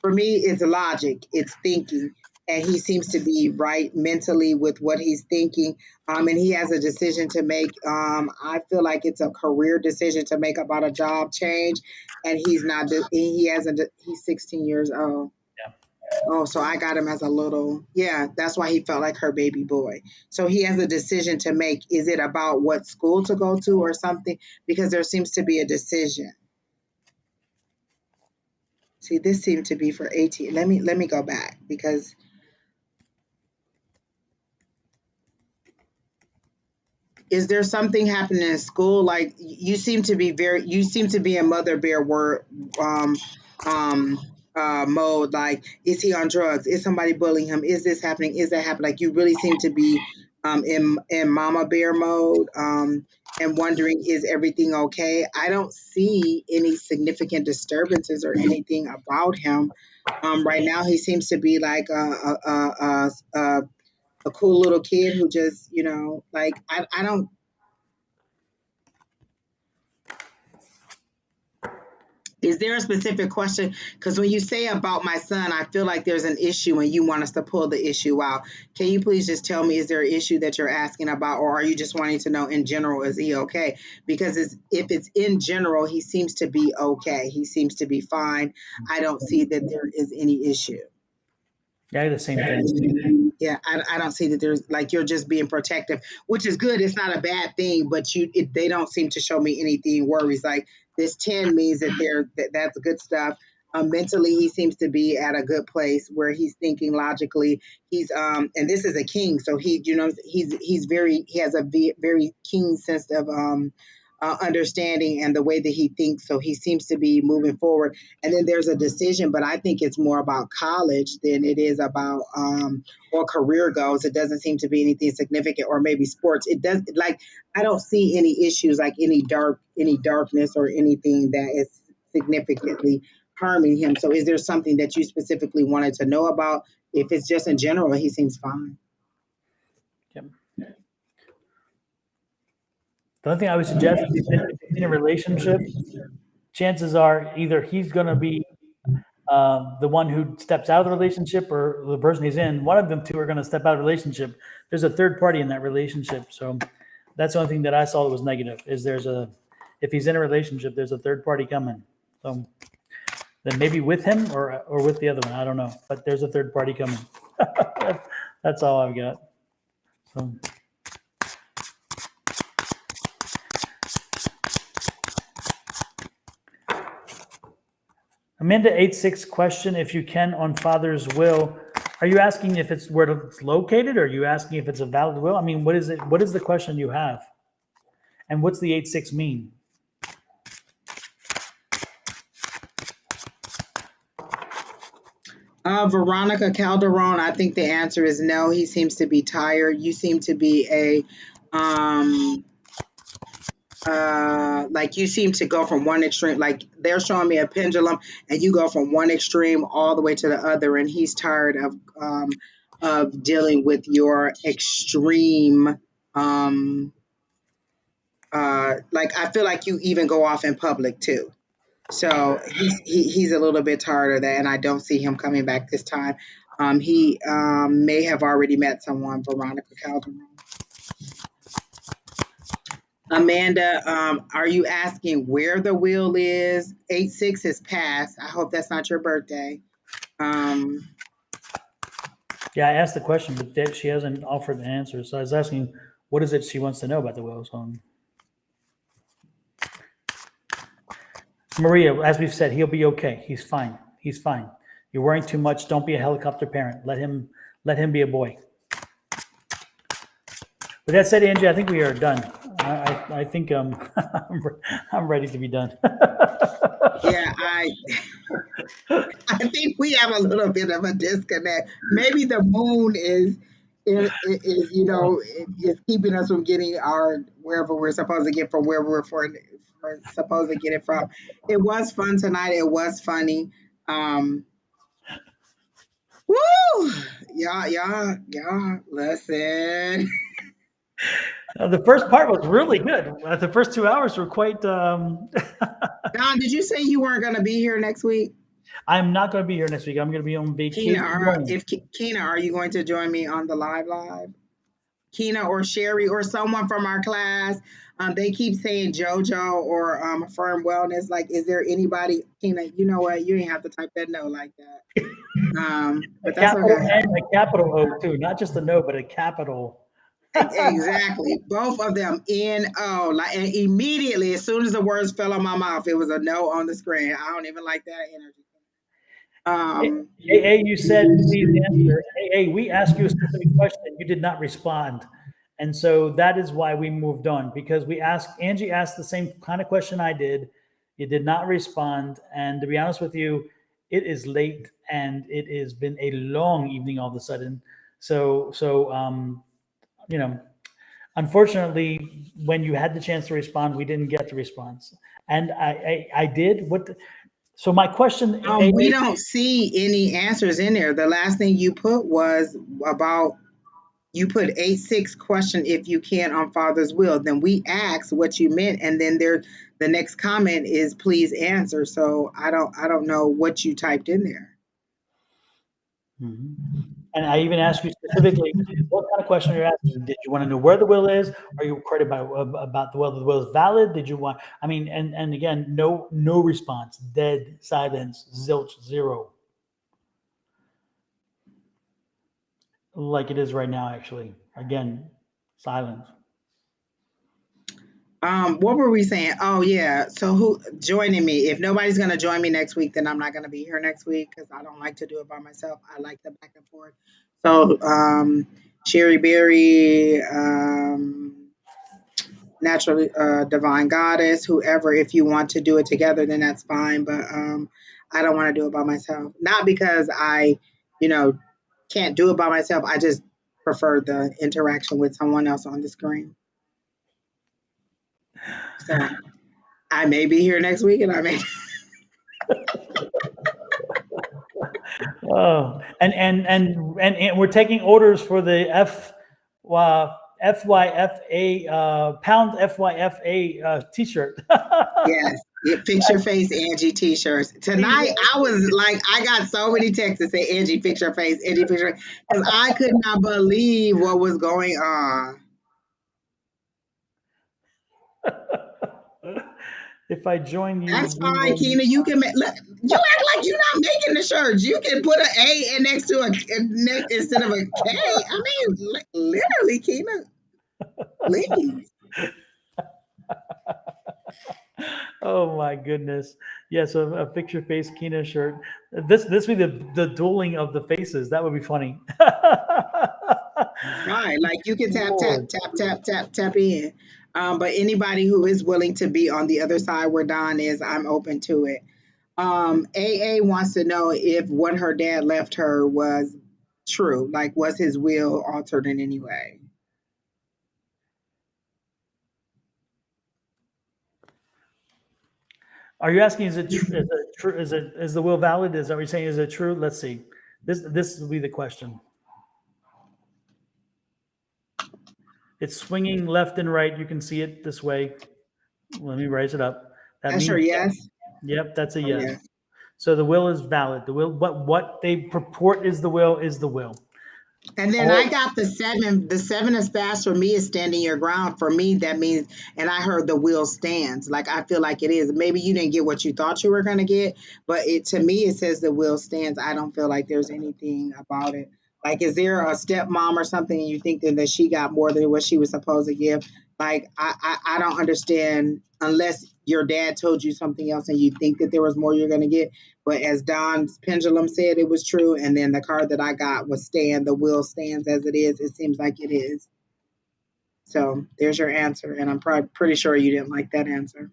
For me, it's logic, it's thinking, and he seems to be right mentally with what he's thinking. And he has a decision to make. I feel like it's a career decision to make about a job change, and he's not. He hasn't. He's 16 years old. Yeah. Oh, so I got him as a little. Yeah, that's why he felt like her baby boy. So he has a decision to make. Is it about what school to go to or something? Because there seems to be a decision. See, this seemed to be for 18. Let me go back because is there something happening in school? Like you seem to be in mother bear word mode. Like, is he on drugs? Is somebody bullying him? Is this happening? Is that happening? Like you really seem to be in mama bear mode. And wondering, is everything okay? I don't see any significant disturbances or anything about him. Right now, he seems to be like a cool little kid who just, like I don't. Is there a specific question? Because when you say about my son, I feel like there's an issue and you want us to pull the issue out. Can you please just tell me, is there an issue that you're asking about, or are you just wanting to know in general, is he okay? Because if it's in general, he seems to be okay. He seems to be fine. I don't see that there is any issue. Yeah, the same thing. Yeah, I don't see that there's like you're just being protective, which is good. It's not a bad thing, but they don't seem to show me anything worries. Like this 10 means that that's good stuff. Mentally, he seems to be at a good place where he's thinking logically. He's and this is a king, so he has a very keen sense of understanding and the way that he thinks. So he seems to be moving forward. And then there's a decision, but I think it's more about college than it is about or career goals. It doesn't seem to be anything significant, or maybe sports. It does like I don't see any issues like any darkness or anything that is significantly harming him. So is there something that you specifically wanted to know about? If it's just in general, he seems fine. Yep. The only thing I would suggest is if he's in a relationship, chances are either he's going to be the one who steps out of the relationship, or the person he's in, one of them two are going to step out of the relationship. There's a third party in that relationship. So that's the only thing that I saw that was negative, is if he's in a relationship, there's a third party coming. So then maybe with him or with the other one, I don't know, but there's a third party coming. That's all I've got. So. Amanda 86 question, if you can, on father's will. Are you asking if it's where it's located, or are you asking if it's a valid will? I mean, what is it? What is the question you have? And what's the 86 mean? Veronica Calderon, I think the answer is no. He seems to be tired. You seem to be like you seem to go from one extreme, like they're showing me a pendulum, and you go from one extreme all the way to the other, and he's tired of dealing with your extreme like I feel like you even go off in public too. So he's a little bit tired of that, and I don't see him coming back this time. He may have already met someone, Veronica Calderon. Amanda, are you asking where the will is? 86 is passed. I hope that's not your birthday. Yeah, I asked the question, but she hasn't offered an answer. So I was asking, what is it she wants to know about the will? So, Maria, as we've said, he'll be okay. He's fine. He's fine. You're worrying too much. Don't be a helicopter parent. Let him be a boy. With that said, Angie, I think we are done. I think I'm ready to be done. Yeah, I think we have a little bit of a disconnect. Maybe the moon is is keeping us from getting our wherever we're supposed to get from where we're supposed to get it from. It was fun tonight. It was funny. Woo! Y'all, listen. The first part was really good. The first 2 hours were quite. Don, did you say you weren't going to be here next week? I'm not going to be here next week. I'm going to be on vacation. Keena, are you going to join me on the live? Keena or Sherry or someone from our class. They keep saying JoJo or Affirm Wellness. Like, is there anybody? Keena, you know what? You ain't have to type that no like that. But that's okay. And a capital O too, not just a no, but a capital. Exactly. Both of them N-O. Like, and immediately, as soon as the words fell on my mouth, it was a no on the screen. I don't even like that energy. Hey, you said please answer. Hey, we asked you a specific question. You did not respond. And so that is why we moved on, because Angie asked the same kind of question I did. You did not respond. And to be honest with you, it is late and it has been a long evening all of a sudden. So unfortunately, when you had the chance to respond, we didn't get the response. And I did. So my question. We don't see any answers in there. The last thing you put was about, you put 86 question if you can on father's will. Then we asked what you meant, and then the next comment is please answer. So I don't know what you typed in there. Mm-hmm. And I even asked you specifically, what kind of question you're asking? Did you want to know where the will is? Are you worried about the will? The will is valid? Did you want? I mean, and again, no response, dead silence, zilch, zero, like it is right now. Actually, again, silence. What were we saying? Oh yeah. So who joining me? If nobody's gonna join me next week, then I'm not gonna be here next week because I don't like to do it by myself. I like the back and forth. So Sherry Berry, natural divine goddess, whoever. If you want to do it together, then that's fine. But I don't want to do it by myself. Not because I, you know, can't do it by myself. I just prefer the interaction with someone else on the screen. So I may be here next week, and I may. Oh, and we're taking orders for the FYFA pound FYFA T-shirt. Yes. Fix your face, Angie t-shirts. Tonight, I was like, I got so many texts that say, Angie, fix your face, Angie, fix your face. Because I could not believe what was going on. If I join you, That's fine, Keena. You can make, look, you act like you're not making the shirts. You can put an A in next to instead of a K. I mean, literally, Keena, please. Oh my goodness! Yeah, so a picture face Kina shirt. This would be the dueling of the faces. That would be funny. Right, like you can tap, tap, Lord. tap, tap, tap, tap in. But anybody who is willing to be on the other side where Don is, I'm open to it. AA wants to know if what her dad left her was true. Like, was his will altered in any way? Are you asking? Is it true? Is the will valid? Is that what you're saying? Is it true? Let's see. This will be the question. It's swinging left and right. You can see it this way. Let me raise it up. That That's her means yes. yep. That's a Oh, yes. yeah. So the will is valid. The will, what they purport is the will is the will. And then I Oh, got the seven. The seven of spades for me is standing your ground. For me, that means, and I heard the will stands. Like I feel like it is. Maybe you didn't get what you thought you were gonna get, but it to me it says the will stands. I don't feel like there's anything about it. Like, is there a stepmom or something and you think that she got more than what she was supposed to give? Like I don't understand unless your dad told you something else and you think that there was more you're gonna get. But as Don's pendulum said, it was true. And then the card that I got was stand. The will stands as it is. It seems like it is. So there's your answer. And I'm pretty sure you didn't like that answer.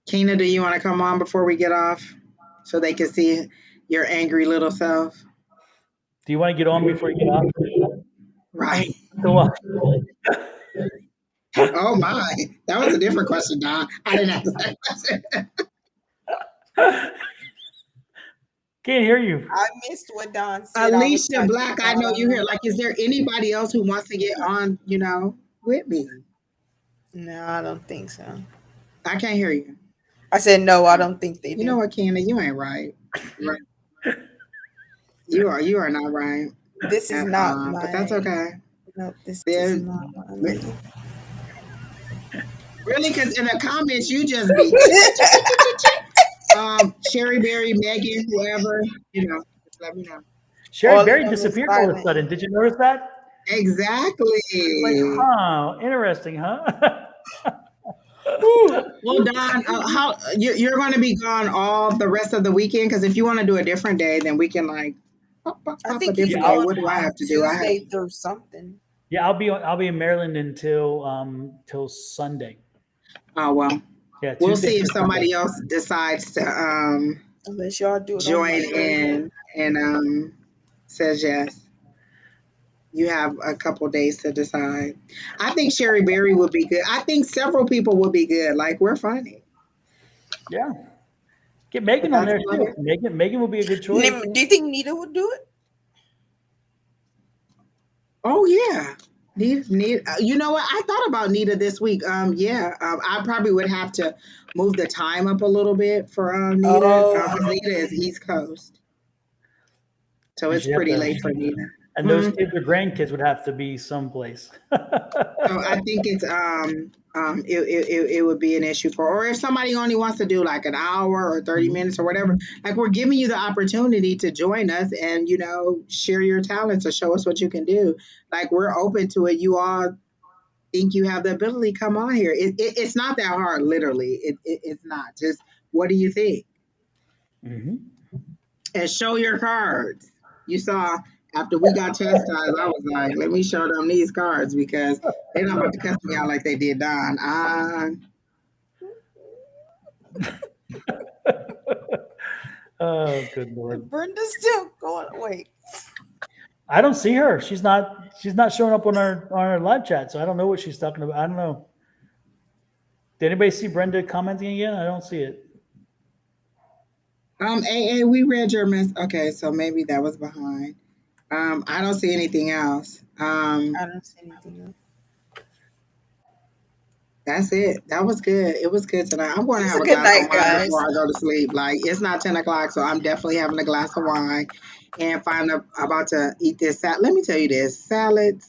Keena, do you want to come on before we get off so they can see your angry little self? do you want to get on before you get off? I Right. mean, go on. Oh, my. That was a different question, Don. I didn't ask that question. Can't hear you. I missed what Don said. I was Alicia typing, Black, so I I know don't you here. know. Like, is there anybody else who wants to get on, with me? No, I don't think so. I can't hear you. I said no. I don't think they You know do. what, Keena? You ain't right. Right. You are not right This is at not all, but that's my. okay. No, this There, is not my. really, because in the comments you just be Sherry Berry, Megan, whoever, just let me know. Sherry All of Berry them is disappeared all of a silent. sudden. Did you notice that? Exactly. Like, huh? Interesting, huh? Well, Don, how you're going to be gone all the rest of the weekend? Because if you want to do a different day, then we can like pop I a think he's different day. gone What do I have to do? I have. Tuesday through something. Yeah, I'll be in Maryland until till Sunday. Oh well, Yeah, we'll Tuesday see if through Sunday. somebody else decides to Unless y'all do it on join Monday. in and says yes. You have a couple days to decide. I think Sherry Berry would be good. I think several people would be good. Like we're funny, Yeah, get but Megan on that's there about too. it. Megan will be a good choice. Do you think Nita would do it? Oh yeah, Nita. You know what? I thought about Nita this week. Yeah. I probably would have to move the time up a little bit for Nita Oh, because Nita is East Coast, so And it's she have pretty to, late for Nita. and those Hmm. kids or grandkids would have to be someplace. So I think it's it would be an issue or if somebody only wants to do like an hour or 30 minutes or whatever, like we're giving you the opportunity to join us and share your talents or show us what you can do. Like we're open to it. You all think you have the ability, come on here. It's not that hard, literally. It's not. Just what do you think? Hmm. And show your cards. You saw After we got chastised, I was like, let me show them these cards because they're not about to cuss me out like they did Don. Oh, good Lord. Brenda's still going. Wait. I don't see her. She's not showing up on our live chat, so I don't know what she's talking about. I don't know. Did anybody see Brenda commenting again? I don't see it. AA, we read your mess. Okay, so maybe that was behind. I don't see anything else. I don't see anything else. That's it. That was good. It was good tonight. I'm going to It's have a a good glass of night, wine guys. before I go to sleep. Like, it's not 10 o'clock, so I'm definitely having a glass of wine and about to eat this salad. Let me tell you this salads,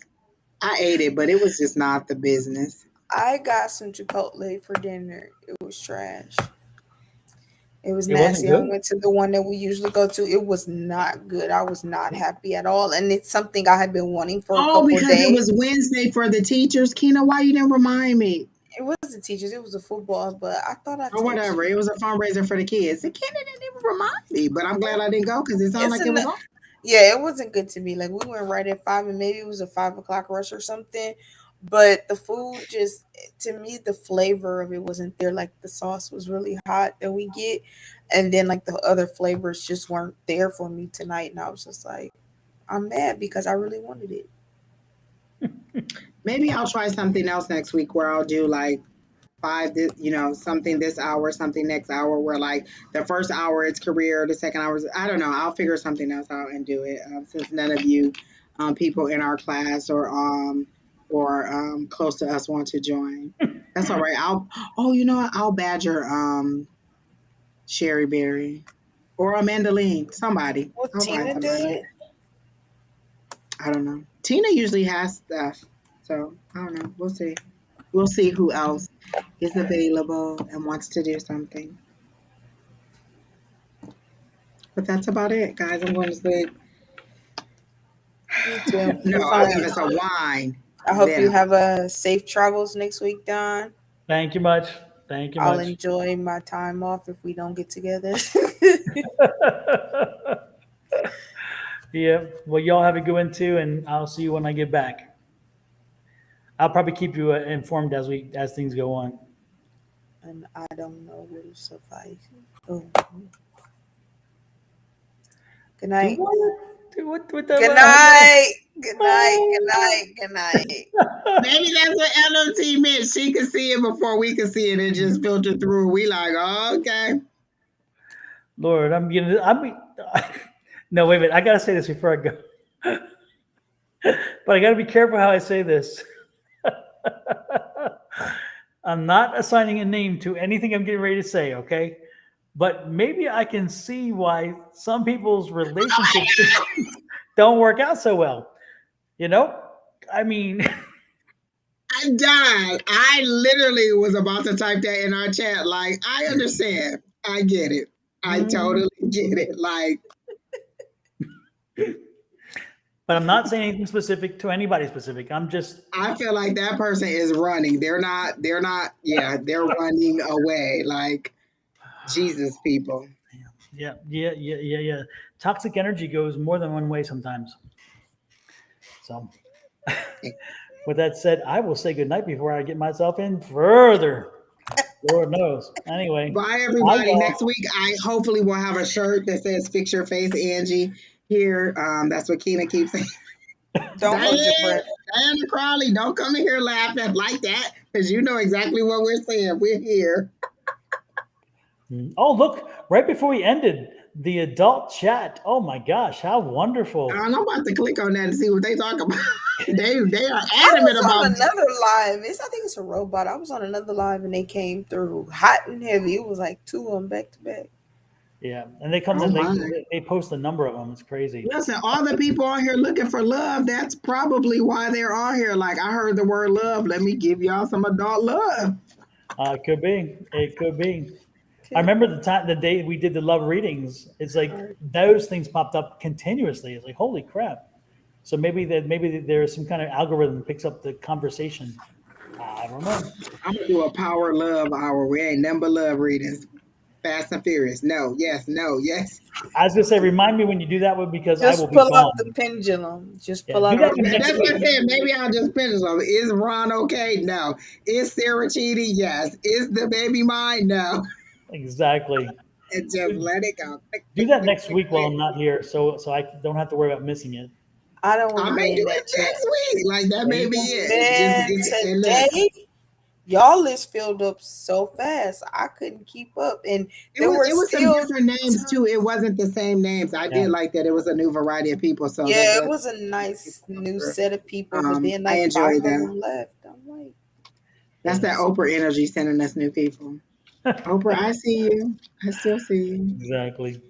I ate it, but it was just not the business. I got some Chipotle for dinner. It was trash. It was It wasn't nasty. I good? went to the one that we usually go to. It was not good. I was not happy at all. And it's something I had been wanting for a Oh, couple of because it days. was Wednesday for the teachers. Kina, why you didn't remind me? It wasn't teachers. It was a football, but I thought I Or whatever. It was a fundraiser for the kids. And Kina didn't even remind me, but I'm glad I didn't go because it sounded like it was awesome. Yeah, it wasn't good to me. Like we went right at 5, and maybe it was a 5 o'clock rush or something. But the food just, to me, the flavor of it wasn't there. Like the sauce was really hot that we get, and then like the other flavors just weren't there for me tonight. And I was just like, I'm mad because I really wanted it. Maybe I'll try something else next week where I'll do like something this hour, something next hour, where like the first hour it's career, the second hour is, I don't know. I'll figure something else out and do it since none of you people in our class or close to us want to join. That's all right. I'll badger Sherry Berry or Amanda Ling, somebody. Will I'll find Tina do somebody. it? I don't know. Tina usually has stuff, so I don't know. We'll see. We'll see who else is available and wants to do something. But that's about it, guys. I'm going to sleep. Me too. No, We're I'll fine. give us a wine. I hope you Then have a safe travels next week, Don. Thank you much. Thank you I'll much. enjoy my time off if we don't get together. Yeah. Well, y'all have a good one too, and I'll see you when I get back. I'll probably keep you informed as things go on. And I don't know will suffice. Oh. Good Do night. what? Do what? What Good the? night. Good night. Good night. Good night. maybe that's what LMT meant. She could see it before we could see it and just filter through. We like, oh, okay. Lord, no, wait a minute. I gotta say this before I go. But I gotta be careful how I say this. I'm not assigning a name to anything I'm getting ready to say, okay? But maybe I can see why some people's relationships don't work out so well. You know? I mean, I died. I literally was about to type that in our chat. Like, I understand. I get it. I totally get it. Like, but I'm not saying anything specific to anybody specific. I feel like that person is running. They're not, yeah, they're running away. Like, Jesus, people. yeah. Toxic energy goes more than one way sometimes. So, with that said, I will say goodnight before I get myself in further. Lord knows. Anyway, Bye, everybody. Next week, I hopefully will have a shirt that says "Fix Your Face, Angie." Here, that's what Keena keeps saying. Don't hold your breath. Diana Crawley, don't come in here laughing like that because you know exactly what we're saying. We're here. Oh, look! Right before we ended, the adult chat. Oh my gosh, how wonderful! I'm about to click on that and see what they talk about. they are I adamant was about on another live. I think it's a robot. I was on another live and they came through hot and heavy. It was like 2 of them back to back. Yeah, and they come they post a number of them. It's crazy. Listen, all the people on here looking for love, that's probably why they're on here. Like, I heard the word love. Let me give y'all some adult love. It could be. It could be. I remember the day we did the love readings. It's like those things popped up continuously. It's like, holy crap! So maybe there's some kind of algorithm that picks up the conversation. I don't know. I'm gonna do a power love hour. We ain't nothing but love readings. Fast and Furious. No, yes, no, yes. I was gonna say, remind me when you do that one because I will Just be pull out gone. the pendulum. Just Yeah, pull do out that a one next That's what I week. said. Maybe I'll just finish them. Is Ron okay? No. Is Sarah cheating? Yes. Is the baby mine? No. Exactly. And just let it go. Click, Do click, that click, next click, week while click. I'm not here, so I don't have to worry about missing it. I don't want I to may be do in it that chat. next week. Like that There may you be go. it. Man, And look, today y'all list filled up so fast. I couldn't keep up. And there were it was some still different names too. It wasn't the same names. I Yeah. did like that. It was a new variety of people. So that yeah, it does was a nice new set of people, but then I like five enjoy of that. them left. I'm like, That's that Oprah energy sending us new people. Oprah, I see you. I still see you. Exactly.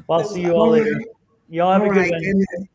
Well, I'll it was see like, you all All later. right. Y'all have All a good right. one. Goodness.